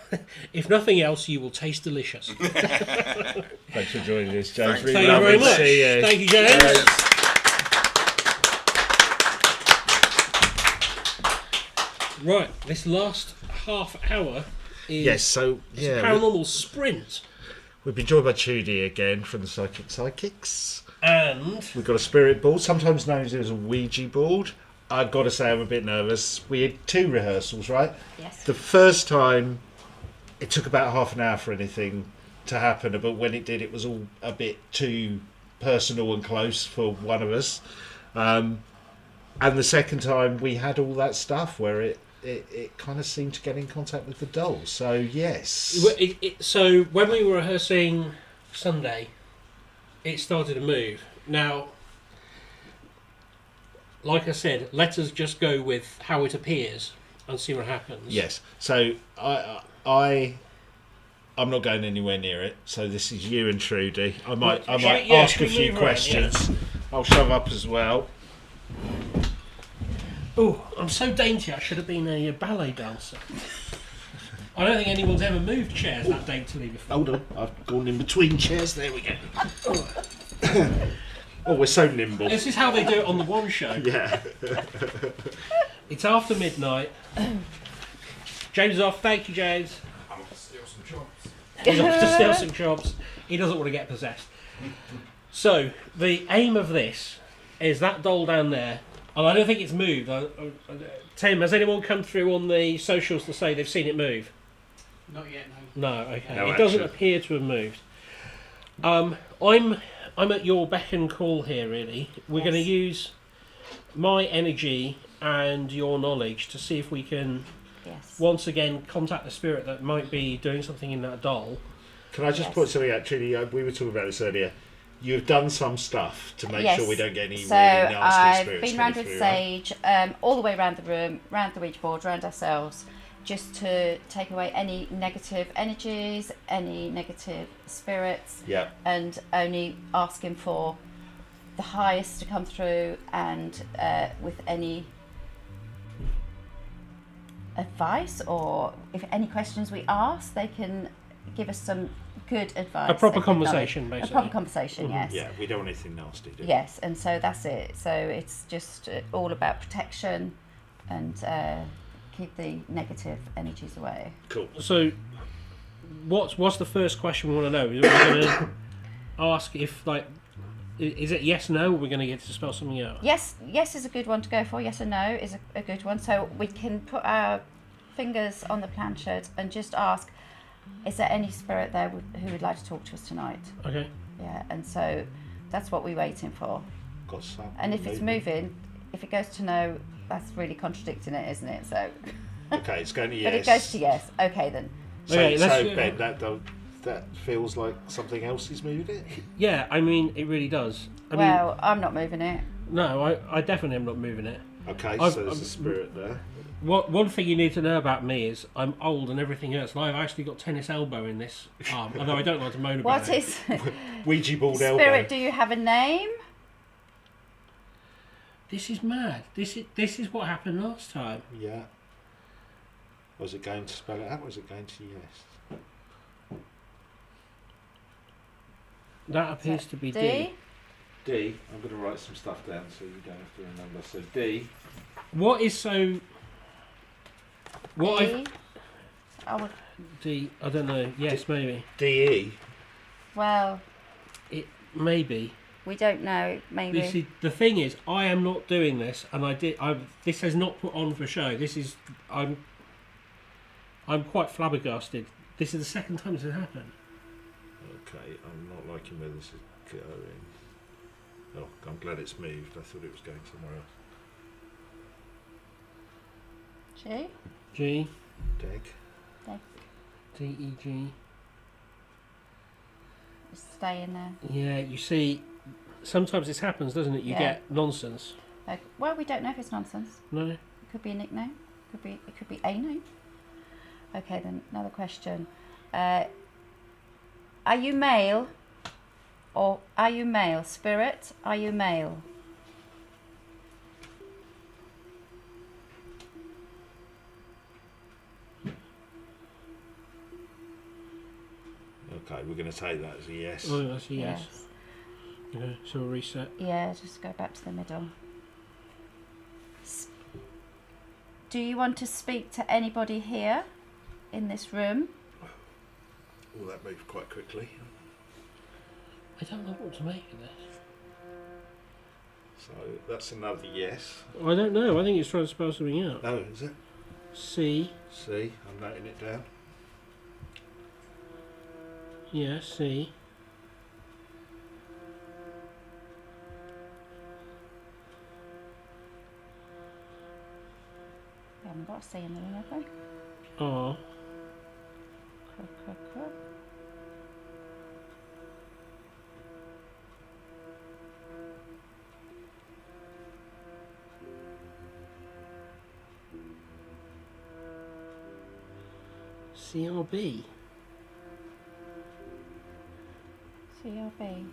if nothing else, you will taste delicious. Thanks for joining us, James. Thank Thank you very much. See you. Thank you, James. Right, this last half hour is Yes, a paranormal sprint. we've been joined by Trudy again from the Psychics. And We've got a spirit board, sometimes known as a Ouija board. I've got to say I'm a bit nervous. We had 2 rehearsals, right? Yes. The first time, it took about half an hour for anything to happen, but when it did, it was all a bit too personal and close for one of us. And the second time, we had all that stuff where it kind of seemed to get in contact with the doll. So, yes. So when we were rehearsing Sunday, it started to move. Now, like I said, let us just go with how it appears and see what happens. Yes. So, I'm not going anywhere near it. So this is you and Trudy. I might ask a few questions. I'll shove up as well. Oh, I'm so dainty. I should have been a ballet dancer. I don't think anyone's ever moved chairs that daintily before. Hold on, I've gone in between chairs. There we go. Oh, we're so nimble. This is how they do it on the One Show. Yeah. It's after midnight. James is off. Thank you, James. I'm off to steal some chops. He's off to steal some jobs. He doesn't want to get possessed. So, the aim of this is that doll down there. And I don't think it's moved. Tim, has anyone come through on the socials to say they've seen it move? Not yet, no. No, okay. No It doesn't action. appear to have moved. I'm at your beck and call here, really. We're going to use my energy and your knowledge to see if we can Yes. once again contact the spirit that might be doing something in that doll. Can I just Yes. point something out, Trudy? We were talking about this earlier. You've done some stuff to make Yes. sure we don't get any So really nasty I've spirits been round coming with through, right? sage, all the way around the room, round the Ouija board, round ourselves, just to take away any negative energies, any negative spirits, Yeah. and only asking for the highest to come through, and with any advice, or if any questions we ask, they can give us some good advice. A proper and good knowledge. conversation, A basically. proper conversation, yes. Yeah, we don't want anything nasty, do we? Yes, and so that's it. So it's just all about protection and keep the negative energies away. Cool. So, what's the first question we want to know? We're going to ask if, like, is it yes, no, or we're going to get to spell something out? Yes is a good one to go for. Yes and no is a good one. So we can put our fingers on the planchette and just ask, is there any spirit there who would like to talk to us tonight? Okay. Yeah, and so that's what we're waiting for. Got some. And if it's movement. moving, if it goes to no, that's really contradicting it, isn't it? So, Okay, it's going to yes. but it goes to yes. Okay then. So, Okay, let's- so Ben, that feels like something else is moving it. Yeah, I mean, it really does. I Well, I'm not moving it. mean, no, I definitely am not moving it. Okay, I've- so there's I've- a spirit there. One thing you need to know about me is I'm old and everything hurts. And I've actually got tennis elbow in this arm, although I don't like to moan about What it. is Ouija board elbow. spirit? Do you have a name? This is mad. This is what happened last time. Yeah. Was it going to spell it out? Or was it going to yes? That appears to be D. D. D. I'm going to write some stuff down so you don't have to remember. So D. What is so? What D. I've- I would, D? I don't know. Yes, maybe. D-E. well, Maybe. we don't know. Maybe. You see, the thing is, I am not doing this, and this is not put on for show. This is I'm quite flabbergasted. This is the second time this has happened. Okay, I'm not liking where this is going. Oh, I'm glad it's moved. I thought it was going somewhere else. G. G. Deg. D-E-G. Just stay in there. Yeah, you see, sometimes this happens, doesn't it? You Yeah. get nonsense. Well, we don't know if it's nonsense. No? Could be a nickname. It could be a name. Okay, then another question. Are you male? Or are you male? Spirit, are you male? Okay, we're going to take that as a yes. Oh, that's a yes. Okay, so we'll reset. Yeah, just go back to the middle. Do you want to speak to anybody here in this room? Oh, that moved quite quickly. I don't know what to make of this. So that's another yes. I don't know. I think it's trying to spell something out. Oh, is it? C. See, I'm noting it down. Yeah, C. We haven't got a C in the room, have we? R. CRB. CRB.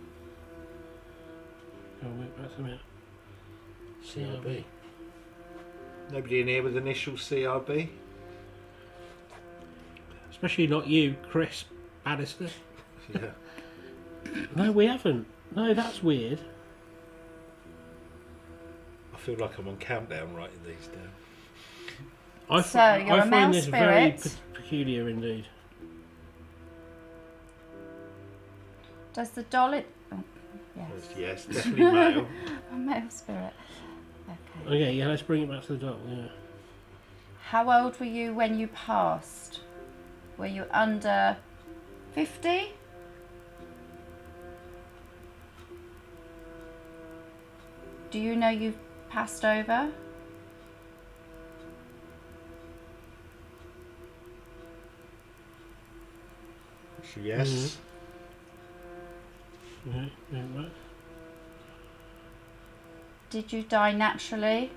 Oh, wait, that's a minute. CRB. Nobody in here with initial CRB? Especially not you, Chris Bannister. Yeah. No, we haven't. No, that's weird. I feel like I'm on countdown writing these down. So, you're a male find this very spirit. peculiar indeed. Does the doll yes. Yes, definitely male. A male spirit. Okay. Okay, yeah, let's bring it back to the doll, yeah. How old were you when you passed? Were you under 50? Do you know you've passed over? Yes. Okay, right. Did you die naturally?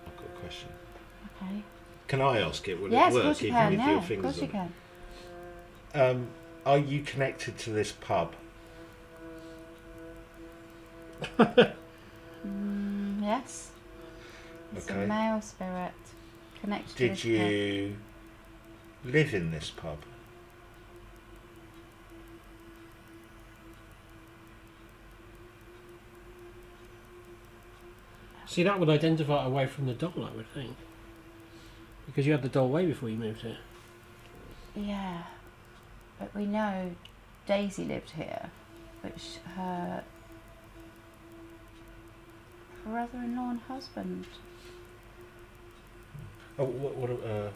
I've got a question. Okay. Can I ask it? Will Yes, it of work course you even can. with Yeah, your of fingers course you on can. it? Are you connected to this pub? Yes. It's Okay. a male spirit connected to Did this you live in this pub? See, that would identify it away from the doll, I would think. Because you had the doll way before you moved here. Yeah, but we know Daisy lived here, but her brother-in-law and husband. Oh, what oh,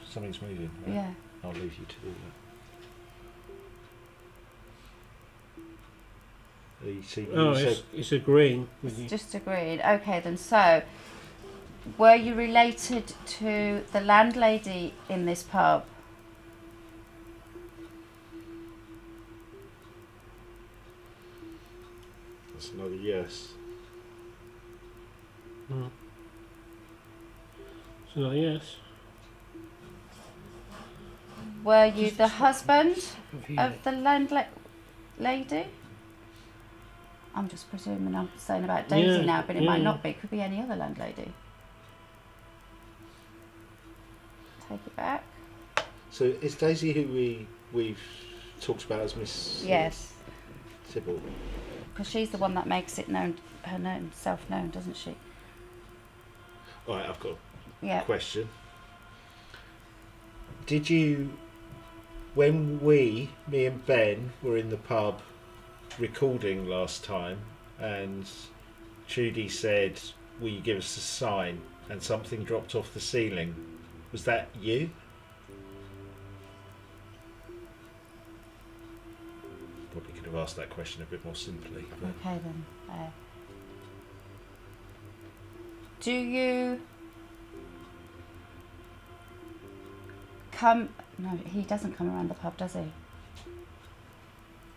something's moving. Right. Yeah. I'll leave you to do that. You see, Oh, you it's a green. With you. Just agreed. Okay, then. So, were you related to the landlady in this pub? That's another yes. Mm. So, yes. Were you the husband of the landlady? I'm just presuming I'm saying about Daisy Yeah, now, but it might yeah. not be. It could be any other landlady. Take it back. So is Daisy who we've talked about as Miss Yes, Sybil? because she's the one that makes it known, self-known, doesn't she? All right, I've got Yeah. a question. Did you, when me and Ben were in the pub recording last time, and Trudy said, "Will you give us a sign?" and something dropped off the ceiling, was that you? Probably could have asked that question a bit more simply. But Okay then. Do you come? No, he doesn't come around the pub, does he?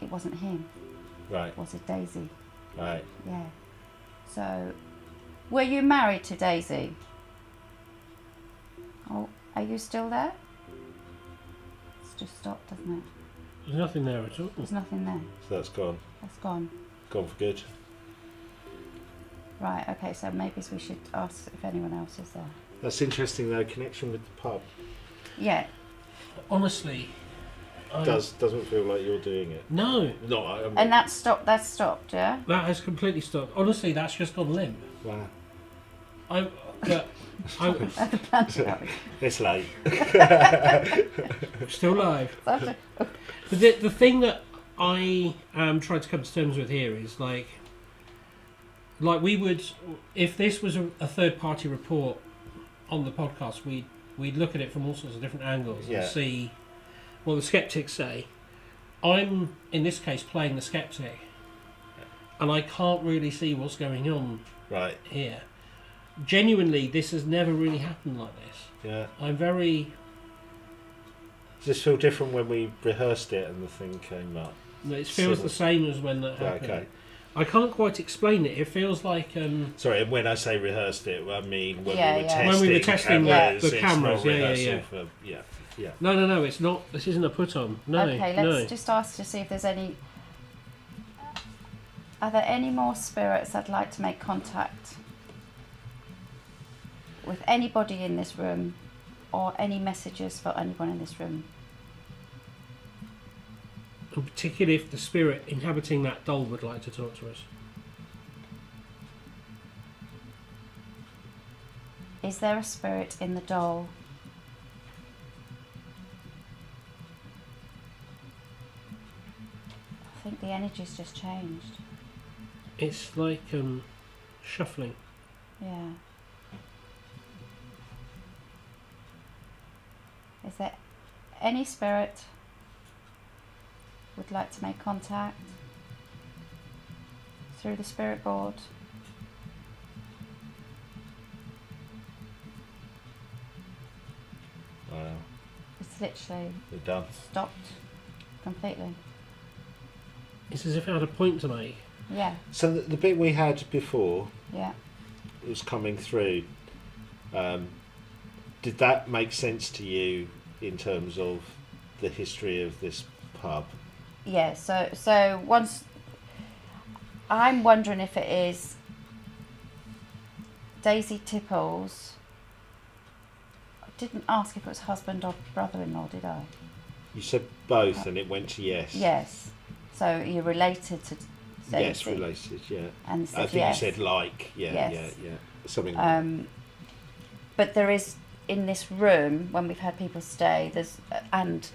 it wasn't him. Right. Was it Daisy? Right. Yeah. So, were you married to Daisy? Oh, are you still there? It's just stopped, doesn't it? There's nothing there at all. There's nothing there. So that's gone. That's gone. Gone for good. Right, okay, so maybe we should ask if anyone else is there. That's interesting though, connection with the pub. Yeah. Honestly, Doesn't feel like you're doing it. no, No, I mean, And that's stopped, yeah? that has completely stopped. Honestly, that's just gone limp. wow. I'm, I'm It's late. still live. But the thing that I am trying to come to terms with here is like we would, if this was a third-party report on the podcast, we'd look at it from all sorts of different angles and see what the skeptics say. I'm, in this case, playing the skeptic, and I can't really see what's going on Right. here. Genuinely, this has never really happened like this. Yeah. I'm very... Does this feel different when we rehearsed it and the thing came up? It feels the same as when that happened. Okay. I can't quite explain it. It feels like... Sorry, and when I say rehearsed it, I mean when Yeah, we were yeah. testing When we were testing cameras, the it's cameras, not yeah. rehearsal for- yeah. No, it's not. This isn't a put-on. No, Okay, let's just ask to see if there's any... Are there any more spirits that'd like to make contact with anybody in this room, or any messages for anyone in this room? And particularly if the spirit inhabiting that doll would like to talk to us. Is there a spirit in the doll? I think the energy's just changed. It's like shuffling. Yeah. Is there any spirit would like to make contact through the spirit board? Wow. It's literally We're done. stopped completely. It's as if it had a point to make. Yeah, So the bit we had before yeah. was coming through. Did that make sense to you in terms of the history of this pub? Yeah, so once I'm wondering if it is Daisy Tipples. I didn't ask if it was husband or brother-in-law, did I? You said both, and it went to yes. Yes. So you're related to Daisy. Yes, related. Yeah. And I said think yes. you said like. Yeah. Yes. Yeah. Something. But there is, in this room, when we've had people stay, there's and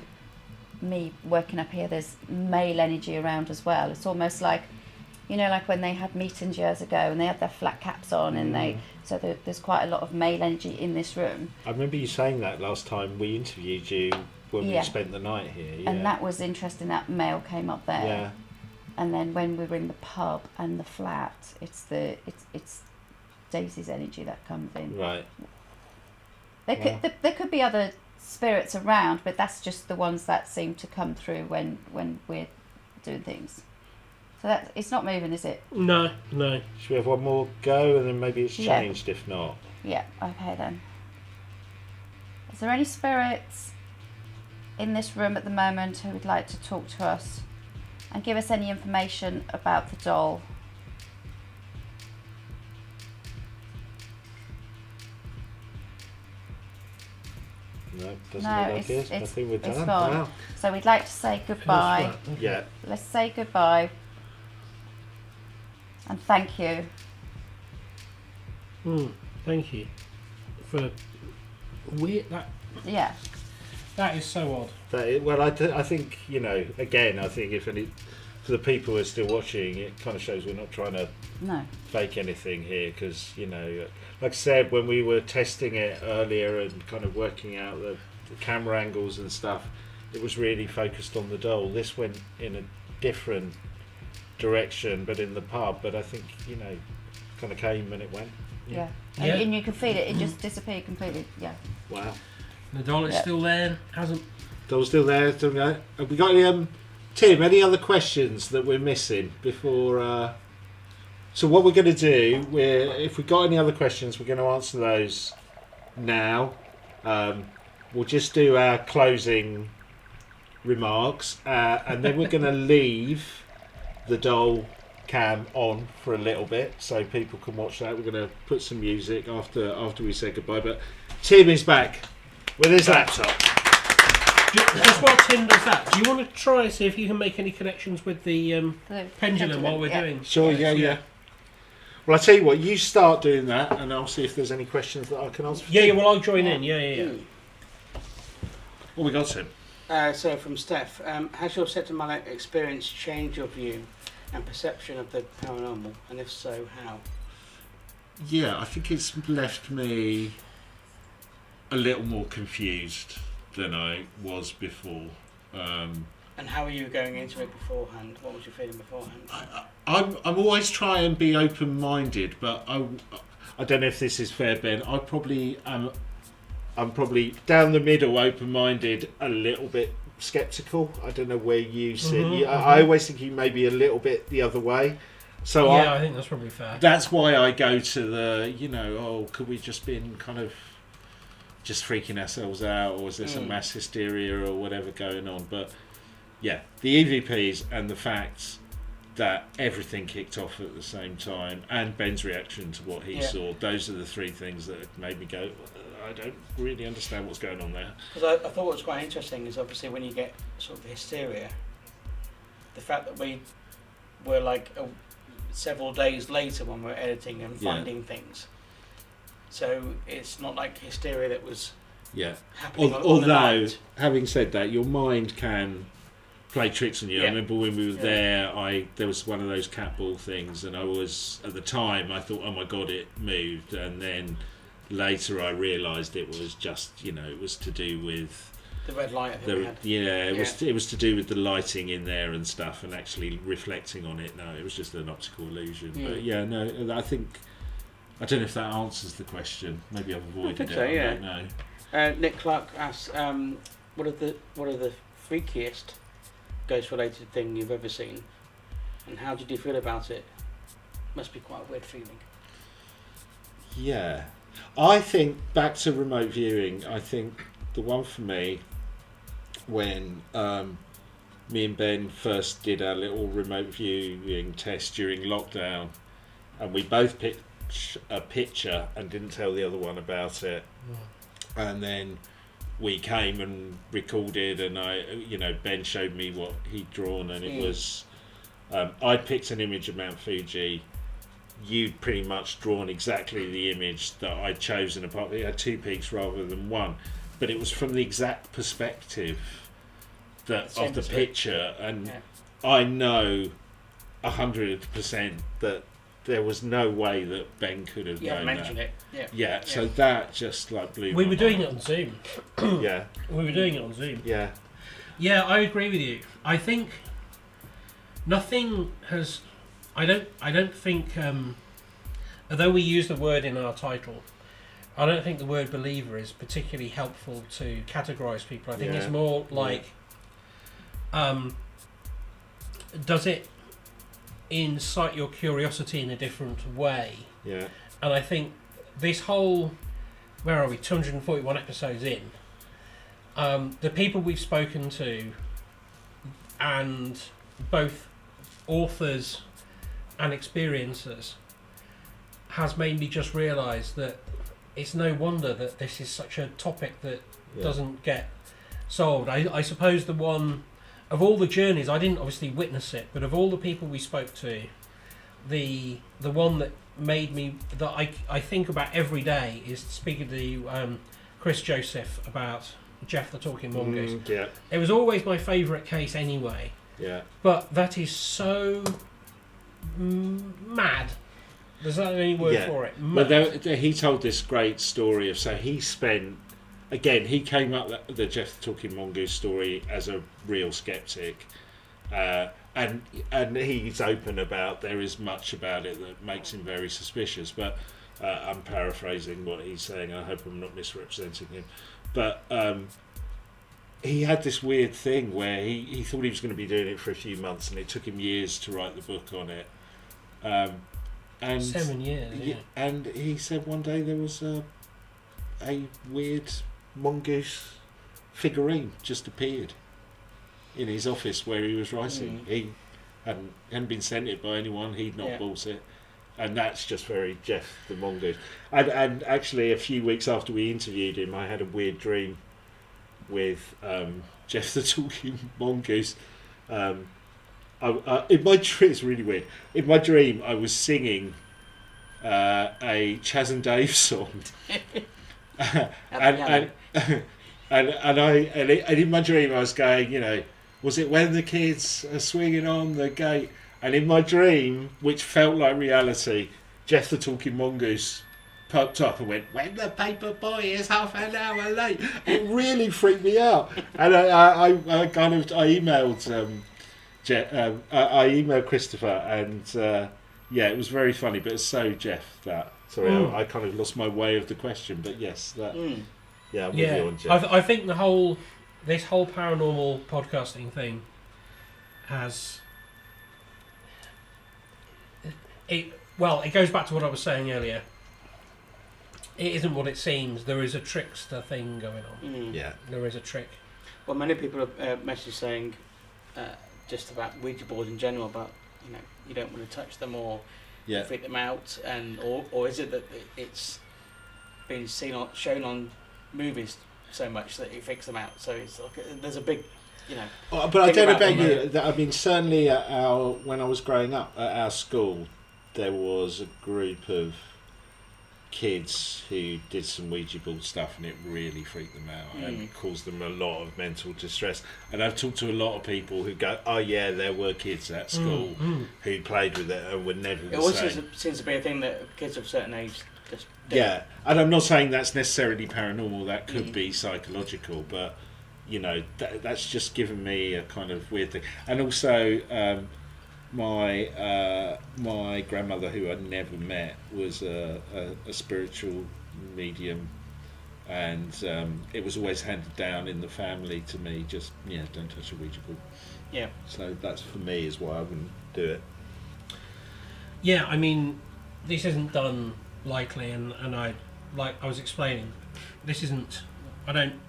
me working up here, there's male energy around as well. It's almost like, you know, like when they had meetings years ago and they had their flat caps on, and there's quite a lot of male energy in this room. I remember you saying that last time we interviewed you when Yeah. we spent the night here. Yeah. And that was interesting. That male came up there. Yeah. And then when we were in the pub and the flat, it's Daisy's energy that comes in. Right. There could be other spirits around, but that's just the ones that seem to come through when we're doing things. So that it's not moving, is it? No. Should we have one more go, and then maybe it's Yeah. changed if not? Yeah. Okay then. Is there any spirits in this room at the moment who would like to talk to us and give us any information about the doll? No, doesn't No, look like it. I think we're it's done. gone. Wow. So we'd like to say goodbye. Yeah. Let's say goodbye. And thank you. Thank you for weird. Yeah. That is so odd. I think, you know, again, I think if any, for the people who are still watching, it kind of shows we're not trying to No. fake anything here, because, you know, like I said, when we were testing it earlier and kind of working out the camera angles and stuff, it was really focused on the doll. This went in a different direction, but in the pub. But I think, you know, kind of came and it went. Yeah. Yeah. And you can feel it. It just disappeared completely. Yeah. Wow. The doll is Yeah. still there. Hasn't. Doll's still there. Still there. Have we got any Tim, any other questions that we're missing before? So what we're going to do, if we've got any other questions, we're going to answer those now. We'll just do our closing remarks, and then we're going to leave the doll cam on for a little bit so people can watch that. We're going to put some music after we say goodbye. But Tim is back with his laptop. Just while Tim does that, do you want to try and see if you can make any connections with the pendulum while we're doing? Sure, yeah. Well, I'll tell you what, you start doing that and I'll see if there's any questions that I can answer. Yeah, well, I'll join in. Yeah. What we got, Tim? So from Steph, has your septimonic experience changed your view and perception of the paranormal, and if so, how? Yeah, I think it's left me a little more confused than I was before. And how were you going into it beforehand? What was your feeling beforehand? I'm always try and be open-minded, but I don't know if this is fair, Ben. I'm probably down the middle, open-minded, a little bit sceptical. I don't know where you sit. I always think you may be a little bit the other way. So I think that's probably fair. That's why I go to the, could we just been kind of just freaking ourselves out, or is there some mass hysteria or whatever going on? But yeah, the EVPs and the fact that everything kicked off at the same time, and Ben's reaction to what he saw, those are the three things that made me go, I don't really understand what's going on there. Because I thought what was quite interesting is obviously when you get sort of hysteria, the fact that we were like several days later when we were editing and finding things. So it's not like hysteria that was happening on the night. Having said that, your mind can play tricks on you. I remember when we were there, there was one of those cat ball things, and I was, at the time, I thought, oh my God, it moved. And then later I realised it was just, it was to do with the red light. It was to do with the lighting in there and stuff, and actually reflecting on it. No, it was just an optical illusion. But I don't know if that answers the question. Maybe I've avoided it. I don't know. Nick Clark asks, what are the freakiest ghost-related thing you've ever seen, and how did you feel about it? Must be quite a weird feeling. Yeah, I think back to remote viewing. I think the one for me, when me and Ben first did our little remote viewing test during lockdown, and we both picked a picture and didn't tell the other one about it, and then we came and recorded, and Ben showed me what he'd drawn, and it was I picked an image of Mount Fuji. You'd pretty much drawn exactly the image that I'd chosen, apart from it had two peaks rather than one, but it was from the exact perspective of the picture, and I know 100% that there was no way that Ben could have known mentioned that. So that just blew my We were doing mind. it on Zoom. We were doing it on Zoom. Yeah, I agree with you. I think nothing has. I don't think. Although we use the word in our title, I don't think the word believer is particularly helpful to categorise people. I think it's more like, does it incite your curiosity in a different way? Yeah. And I think this whole, where are we, 241 episodes in, the people we've spoken to, and both authors and experiencers, has made me just realise that it's no wonder that this is such a topic that doesn't get solved. I suppose the one, of all the journeys, I didn't obviously witness it, but of all the people we spoke to, the one that made me, that I think about every day, is speaking to Chris Joseph about Jeff the Talking Mongoose. It was always my favourite case anyway. But that is so mad. There's not any word for it. But he told this great story of, so he spent, again, he came up with the Jeff the Talking Mongoose story as a real skeptic, and he's open about there is much about it that makes him very suspicious, but I'm paraphrasing what he's saying. I hope I'm not misrepresenting him, but he had this weird thing where he thought he was going to be doing it for a few months, and it took him years to write the book on it. And 7 years. Yeah. And he said one day there was a weird mongoose figurine just appeared in his office where he was writing. He hadn't been sent it by anyone. He'd not bought it. And that's just very Jeff the mongoose. And actually, a few weeks after we interviewed him, I had a weird dream with Jeff the talking mongoose. In my dream, it's really weird. In my dream, I was singing a Chaz and Dave song, and in my dream, I was going, you know, was it when the kids are swinging on the gate? And in my dream, which felt like reality, Jeff the talking mongoose popped up and went, "When the paper boy is half an hour late." It really freaked me out, and I emailed I emailed Christopher, and it was very funny, but it's so Jeff that. Sorry, I kind of lost my way of the question, but yes, that. Yeah, I'm with you on Jeff. I think this whole paranormal podcasting thing has. It goes back to what I was saying earlier. It isn't what it seems. There is a trickster thing going on. Yeah, there is a trick. Well, many people have messaged saying just about Ouija boards in general, but you don't want to touch them or freak them out, and or is it that it's been shown on movies so much that it freaks them out? So it's like there's a big. But I don't know about you. I mean, certainly when I was growing up at our school, there was a group of kids who did some Ouija board stuff, and it really freaked them out and caused them a lot of mental distress. And I've talked to a lot of people who go, "Oh yeah, there were kids at school who played with it and were never the same." It always seems to be a thing that kids of a certain age just do. Yeah, and I'm not saying that's necessarily paranormal. That could be psychological, but that's just given me a kind of weird thing. And also, my grandmother, who I'd never met, was a spiritual medium, and it was always handed down in the family to me. Just don't touch a Ouija board. Yeah. So that's for me is why I wouldn't do it. Yeah, I mean, this isn't done lightly, and I was explaining, this isn't. I don't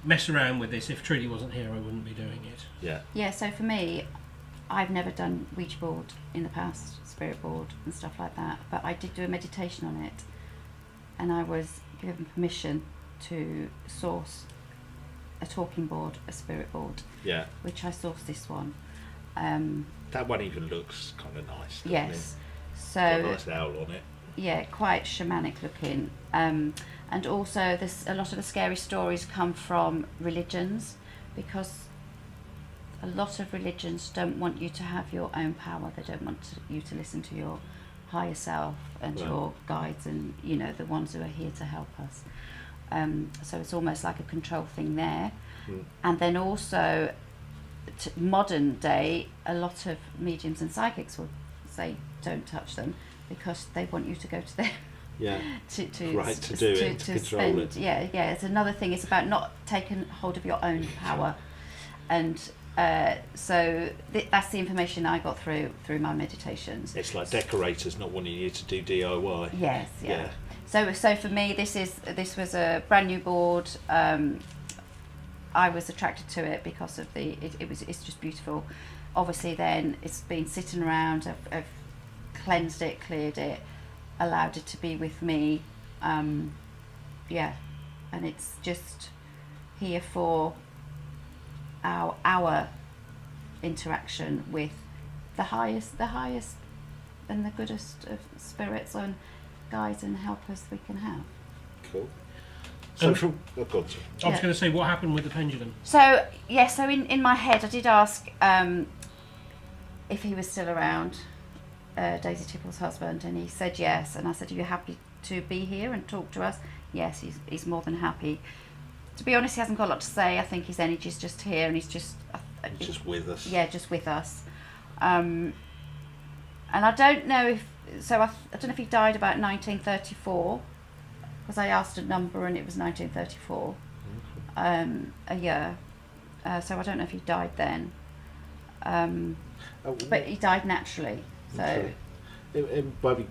mess around with this. If Trudy wasn't here, I wouldn't be doing it. Yeah. Yeah, so for me, I've never done Ouija board in the past, spirit board and stuff like that, but I did do a meditation on it, and I was given permission to source a talking board, a spirit board. Yeah. Which I sourced this one. That one even looks kind of nice. Yes. It? So. Got a nice owl on it. Yeah, quite shamanic looking. And also, a lot of the scary stories come from religions, because a lot of religions don't want you to have your own power. They don't want you to listen to your higher self and your guides and the ones who are here to help us. So it's almost like a control thing there. And then also, modern day, a lot of mediums and psychics will say don't touch them because they want you to go to them. Yeah. to control spend, it. Yeah. It's another thing. It's about not taking hold of your own power, and so that's the information I got through my meditations. It's like decorators not wanting you to do DIY. Yes. Yeah. So for me, this was a brand new board. I was attracted to it because of it's just beautiful. Obviously, then it's been sitting around. I've cleansed it, cleared it, allowed it to be with me, and it's just here for our interaction with the highest and the goodest of spirits and guides and helpers we can have. Cool. So I was going to say, what happened with the pendulum? So in my head I did ask if he was still around, Daisy Tipple's husband, and he said yes, and I said, are you happy to be here and talk to us? Yes, he's more than happy. To be honest, he hasn't got a lot to say. I think his energy's just here, and he's just with us. Yeah, just with us. And I don't know I don't know if he died about 1934, because I asked a number and it was 1934, a year. so I don't know if he died then, but he died naturally. So Okay. It might be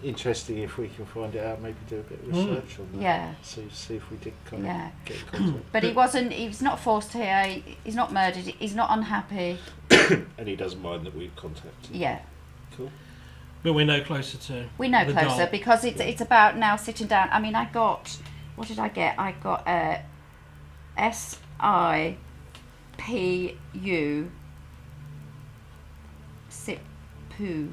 interesting if we can find it out. Maybe do a bit of research on that. yeah, See if we did kind of yeah. get in contact. But he wasn't. He was not forced here. He's not murdered. He's not unhappy. And he doesn't mind that we've contacted him. Yeah. Cool. But we're no closer to. We know the closer doll. because it's about now sitting down. I mean, I got, what did I get? I got SIPU SIPU.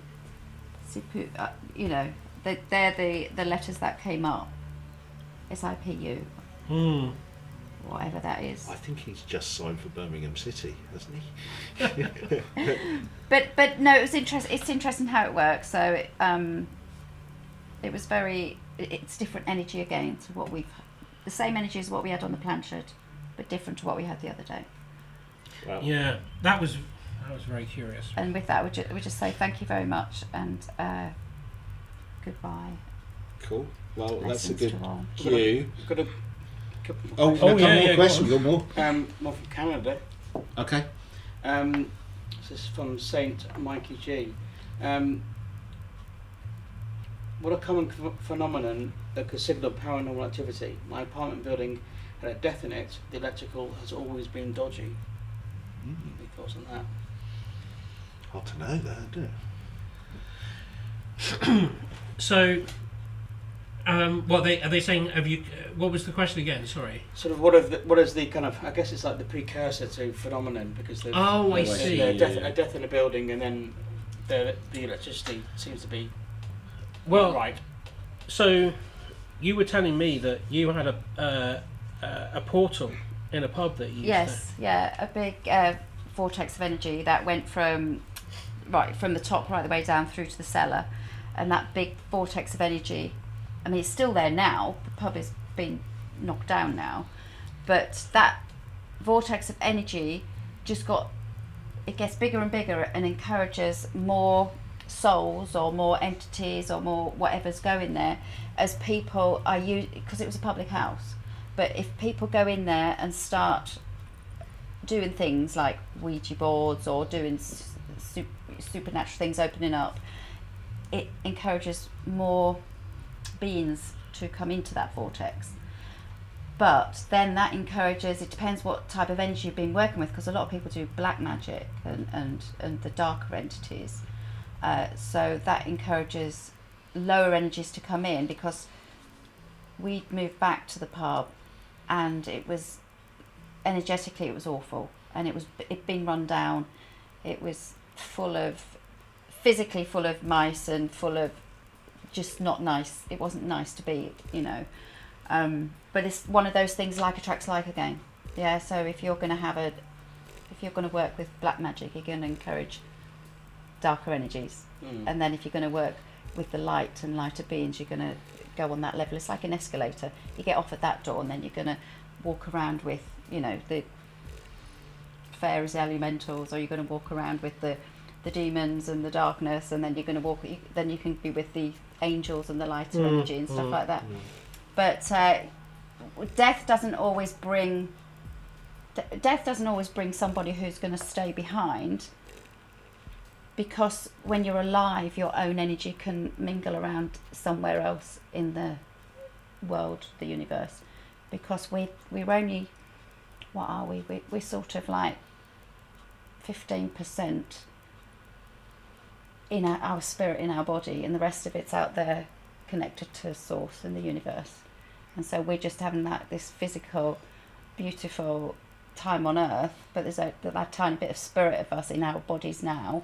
You know, they're the letters that came up. SIPU, whatever that is. I think he's just signed for Birmingham City, hasn't he? But no, it was interesting. It's interesting how it works. So it was very. It's different energy again to what we've. The same energy as what we had on the planchette, but different to what we had the other day. Wow. Yeah, that was very curious. And with that, we just say thank you very much and goodbye. Cool. Well, that's a Lessons good to all. cue. Got a couple Oh, more Oh, a couple yeah, more yeah, questions. go Got more? more from Canada. Okay. This is from Saint Mikey G. What a common phenomenon that could signal paranormal activity. My apartment building had a death in it. The electrical has always been dodgy. Any thoughts on that? Hard to know that, isn't it? So, what are they saying? Have you? What was the question again? Sorry. Sort of what is the kind of, I guess it's like the precursor to phenomenon, because there's Oh, I I see. see. a death in a building, and then the electricity seems to be Well, right. So, you were telling me that you had a portal in a pub that you used Yes, yeah, a big vortex of energy that went from the top right the way down through to the cellar, and that big vortex of energy. I mean, it's still there now. The pub has been knocked down now, but that vortex of energy it gets bigger and bigger and encourages more souls or more entities or more whatever's going there as people are because it was a public house. But if people go in there and start doing things like Ouija boards or doing supernatural things opening up, it encourages more beings to come into that vortex. But then that encourages, it depends what type of energy you've been working with, because a lot of people do black magic and the darker entities. So that encourages lower energies to come in, because we moved back to the pub and it was energetically it was awful, and it'd been run down. It was physically full of mice and full of just not nice. It wasn't nice to be, you know. But it's one of those things, like attracts like again. Yeah. So if you're going to work with black magic, you're going to encourage darker energies, and then if you're going to work with the light and lighter beings, you're going to go on that level. It's like an escalator. You get off at that door, and then you're going to walk around with, you know, the fairies, elementals, or you're going to walk around with the demons and the darkness, and then you're going to then you can be with the angels and the lighter energy and stuff like that. But death doesn't always bring somebody who's going to stay behind, because when you're alive, your own energy can mingle around somewhere else in the world, the universe, because we're only, what are we? We're sort of like 15% in our spirit, in our body, and the rest of it's out there connected to source in the universe. And so we're just having this physical, beautiful time on earth, but there's that tiny bit of spirit of us in our bodies now.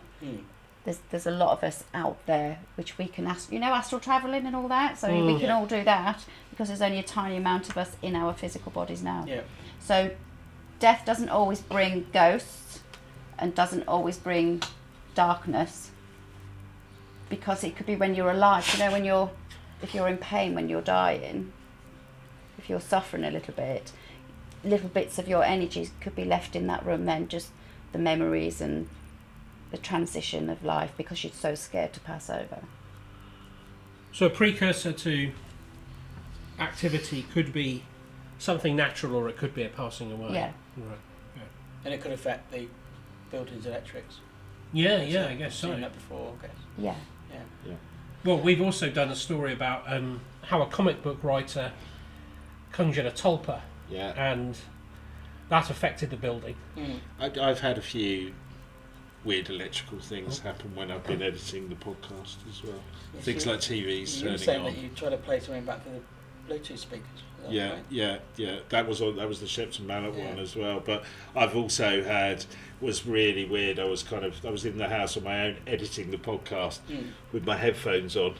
There's a lot of us out there which we can astral traveling and all that, so we can all do that, because there's only a tiny amount of us in our physical bodies now. So death doesn't always bring ghosts and doesn't always bring darkness, because it could be when you're alive, you know, if you're in pain when you're dying, if you're suffering a little bit, little bits of your energies could be left in that room, then just the memories and the transition of life, because you're so scared to pass over. So a precursor to activity could be something natural, or it could be a passing away. Yeah. Right. And it could affect the building's electrics. Yeah, I guess so. Seen that before, I guess. Yeah. Yeah. Well, we've also done a story about how a comic book writer conjured a tulpa, and that affected the building. I've had a few weird electrical things happen when I've been editing the podcast as well. Yes, Things like TVs you were turning saying on. that you tried to play something back for the Bluetooth speakers. Is that right? That was the Shepton Mallet one as well. But I've also had was really weird. I was in the house on my own editing the podcast with my headphones on,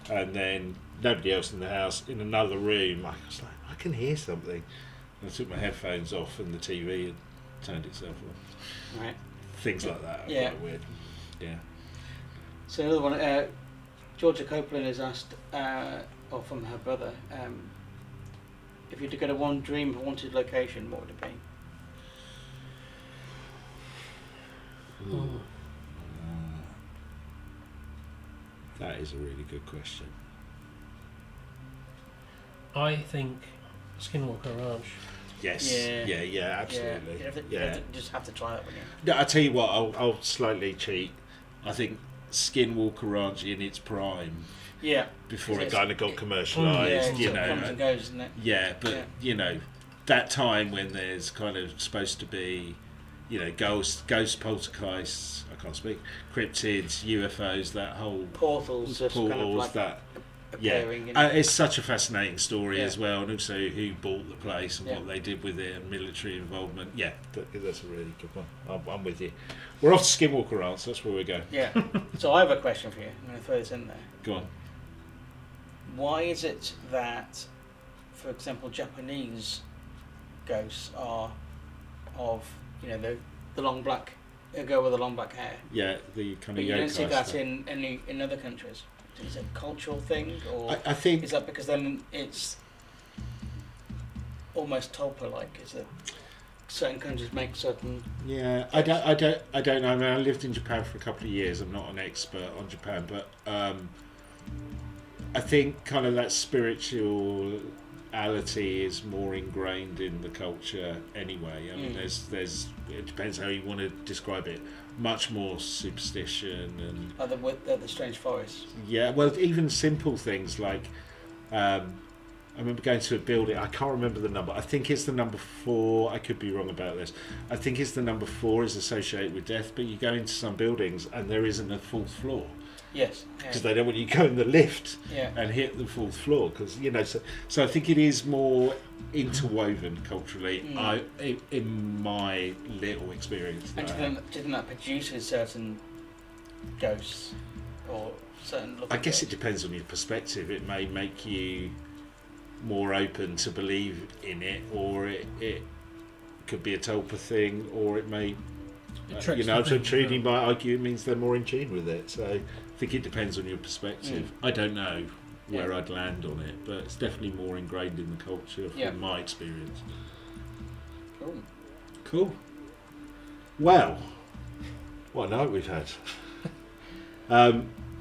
and then nobody else in the house. In another room, I was like, I can hear something. And I took my headphones off, and the TV had turned itself off. Right. Things like that are quite weird. Yeah. So another one, Georgia Copeland has asked, or from her brother, if you had to go to one dream haunted location, what would it be? That is a really good question. I think Skinwalker Ranch. Yes. Yeah, absolutely. You just have to try that, wouldn't you? No, I tell you what, I'll slightly cheat. I think Skinwalker Ranch in its prime. Yeah. Before it kind of got commercialised, it comes and goes, isn't it? Yeah, but you know, that time when there's kind of supposed to be, you know, ghost poltergeists. I can't speak. Cryptids, UFOs, that whole portals, kind of like that. Appearing, it's such a fascinating story as well, and also who bought the place and what they did with it, and military involvement. Yeah, that's a really good one. I'm with you. We're off to Skinwalker Ranch. That's where we go. Yeah. So I have a question for you. I'm going to throw this in there. Go on. Why is it that, for example, Japanese ghosts are of, you know, the long black, a girl with the long black hair? Yeah, the kind of. But you don't see that in other countries. Is it a cultural thing, or I think is that because then it's almost tulpa-like? Is that certain countries make certain? Yeah, I don't know. I mean, I lived in Japan for a couple of years. I'm not an expert on Japan, but I think kind of that spirituality is more ingrained in the culture anyway. I mean, there's it depends how you want to describe it. Much more superstition and the strange forest. Yeah, well, even simple things like I remember going to a building. I can't remember the number. I think it's the number 4. I could be wrong about this. I think it's the number 4 is associated with death. But you go into some buildings and there isn't a 4th floor. Yes. Because they don't want you to go in the lift and hit the 4th floor. Because so I think it is more interwoven culturally. In my little experience. And do you think that produces certain ghosts or certain? I guess it depends on your perspective. It may make you more open to believe in it, or it could be a tulpa thing, or it may. So Trudy might argue it means they're more in tune with it. So I think it depends on your perspective. I don't know where I'd land on it, but it's definitely more ingrained in the culture from my experience. Cool. Well, what a night we've had.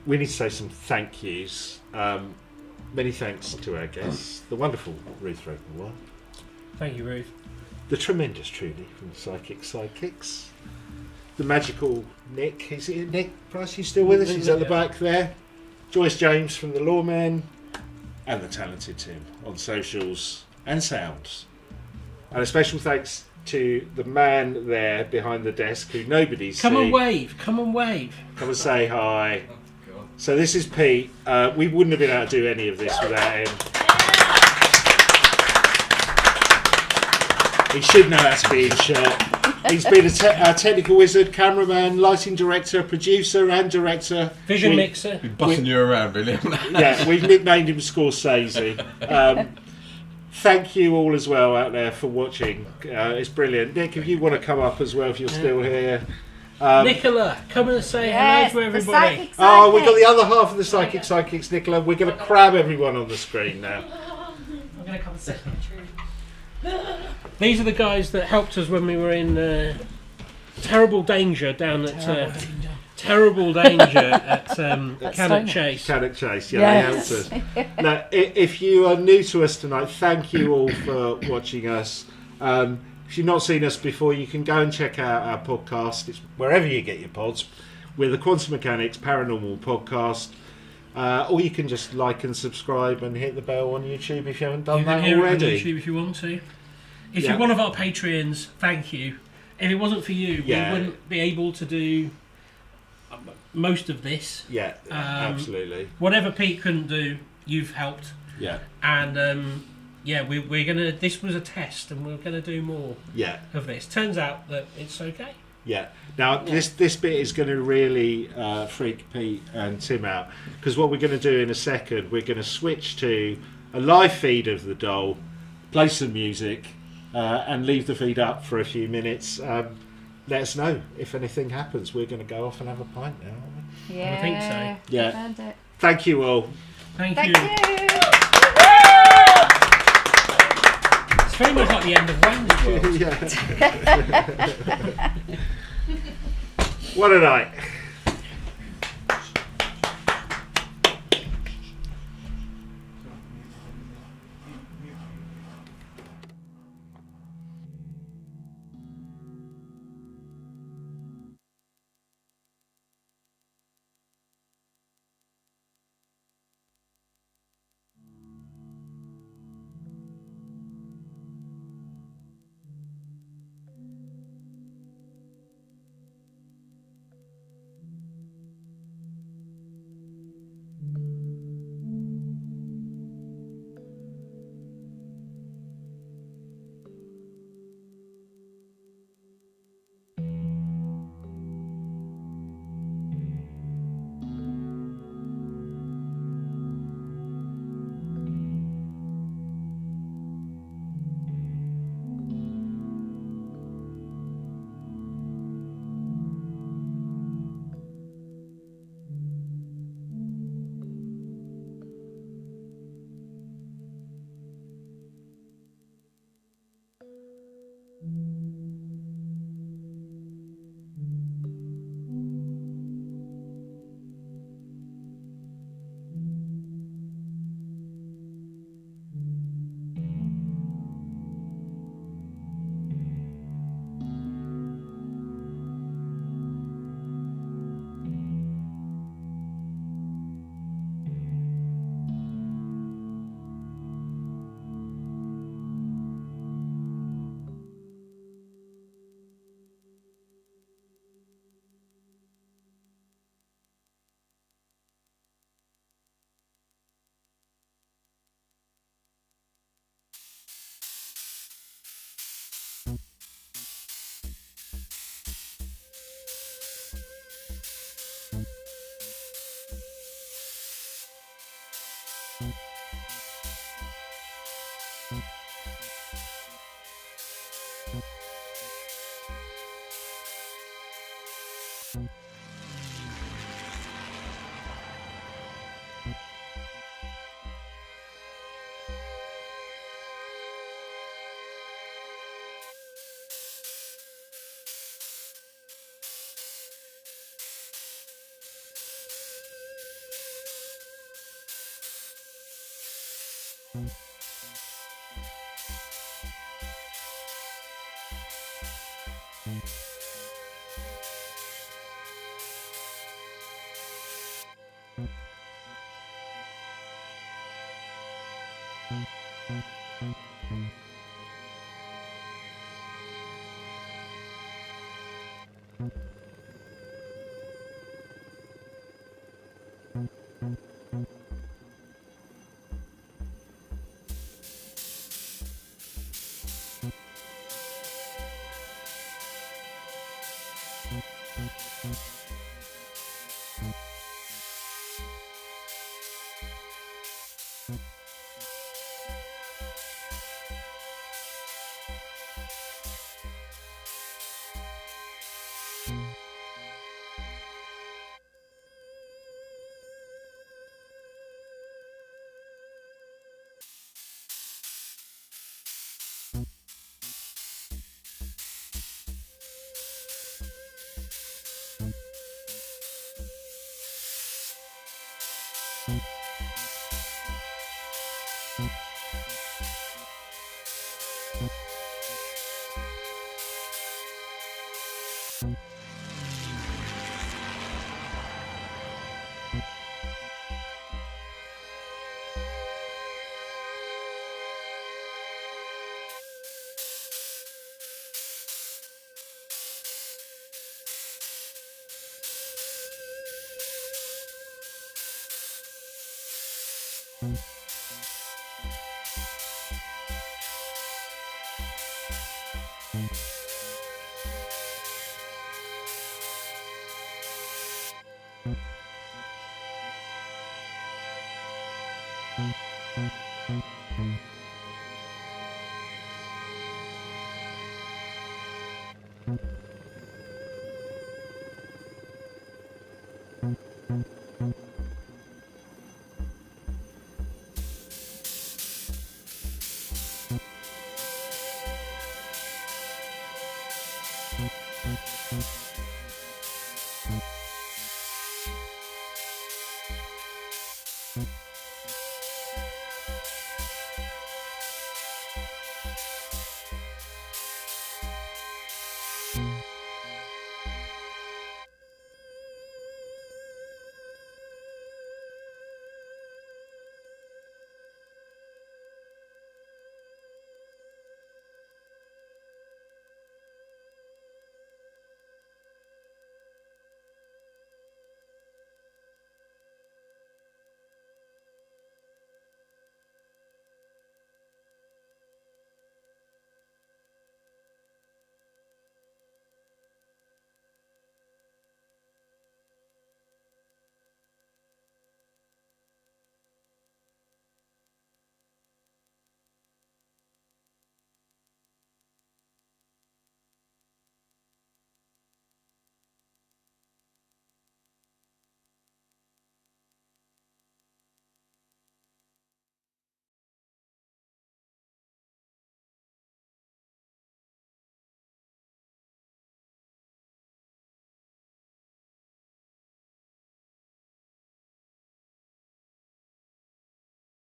We need to say some thank yous. Many thanks to our guests, the wonderful Ruth Ravenwell. Thank you, Ruth. The tremendous Trudy from Psychic Psychics. The magical Nick. Is it Nick Price? He's still with us. He's at the back there. Joyce James from the Lawmen. And the talented Tim on socials and sounds. And a special thanks to the man there behind the desk who nobody's Come seen. and wave. Come and say hi. So this is Pete. We wouldn't have been able to do any of this without him. He should know how to be in shirt. He's been a technical wizard, cameraman, lighting director, producer and director. Vision mixer. Been bossing you around, really. Yeah, we've nicknamed him Scorsese. Thank you all as well out there for watching. It's brilliant. Nick, if you want to come up as well, if you're still here. Nicola, come and say hello to everybody. We've got the other half of the Psychics, Nicola. We're going to crab everyone on the screen now. I'm going to come and sit here. These are the guys that helped us when we were in terrible danger down at Cannock Chase. Cannock Chase, they helped us. Now, if you are new to us tonight, thank you all for watching us. If you've not seen us before, you can go and check out our podcast. It's wherever you get your pods. We're the Quantum Mechanics Paranormal Podcast. Or you can just like and subscribe and hit the bell on YouTube if you haven't done that hear already. it on YouTube if you want to. If Yeah. you're one of our Patreons, thank you. If it wasn't for you, Yeah. we wouldn't be able to do most of this. Yeah, absolutely. Whatever Pete couldn't do, you've helped. Yeah, And yeah, we're gonna. This was a test, and we're gonna do more yeah, of this. Turns out that it's okay. yeah. Now this bit is going to really freak Pete and Tim out, because what we're going to do in a second, we're going to switch to a live feed of the doll, play some music, and leave the feed up for a few minutes. Let us know if anything happens. We're going to go off and have a pint now, aren't we? Yeah. I think so. Yeah. I've earned it. Thank you all. Thank Thank you. you. It's very much like the end of Wayne's World. Yeah. What a night.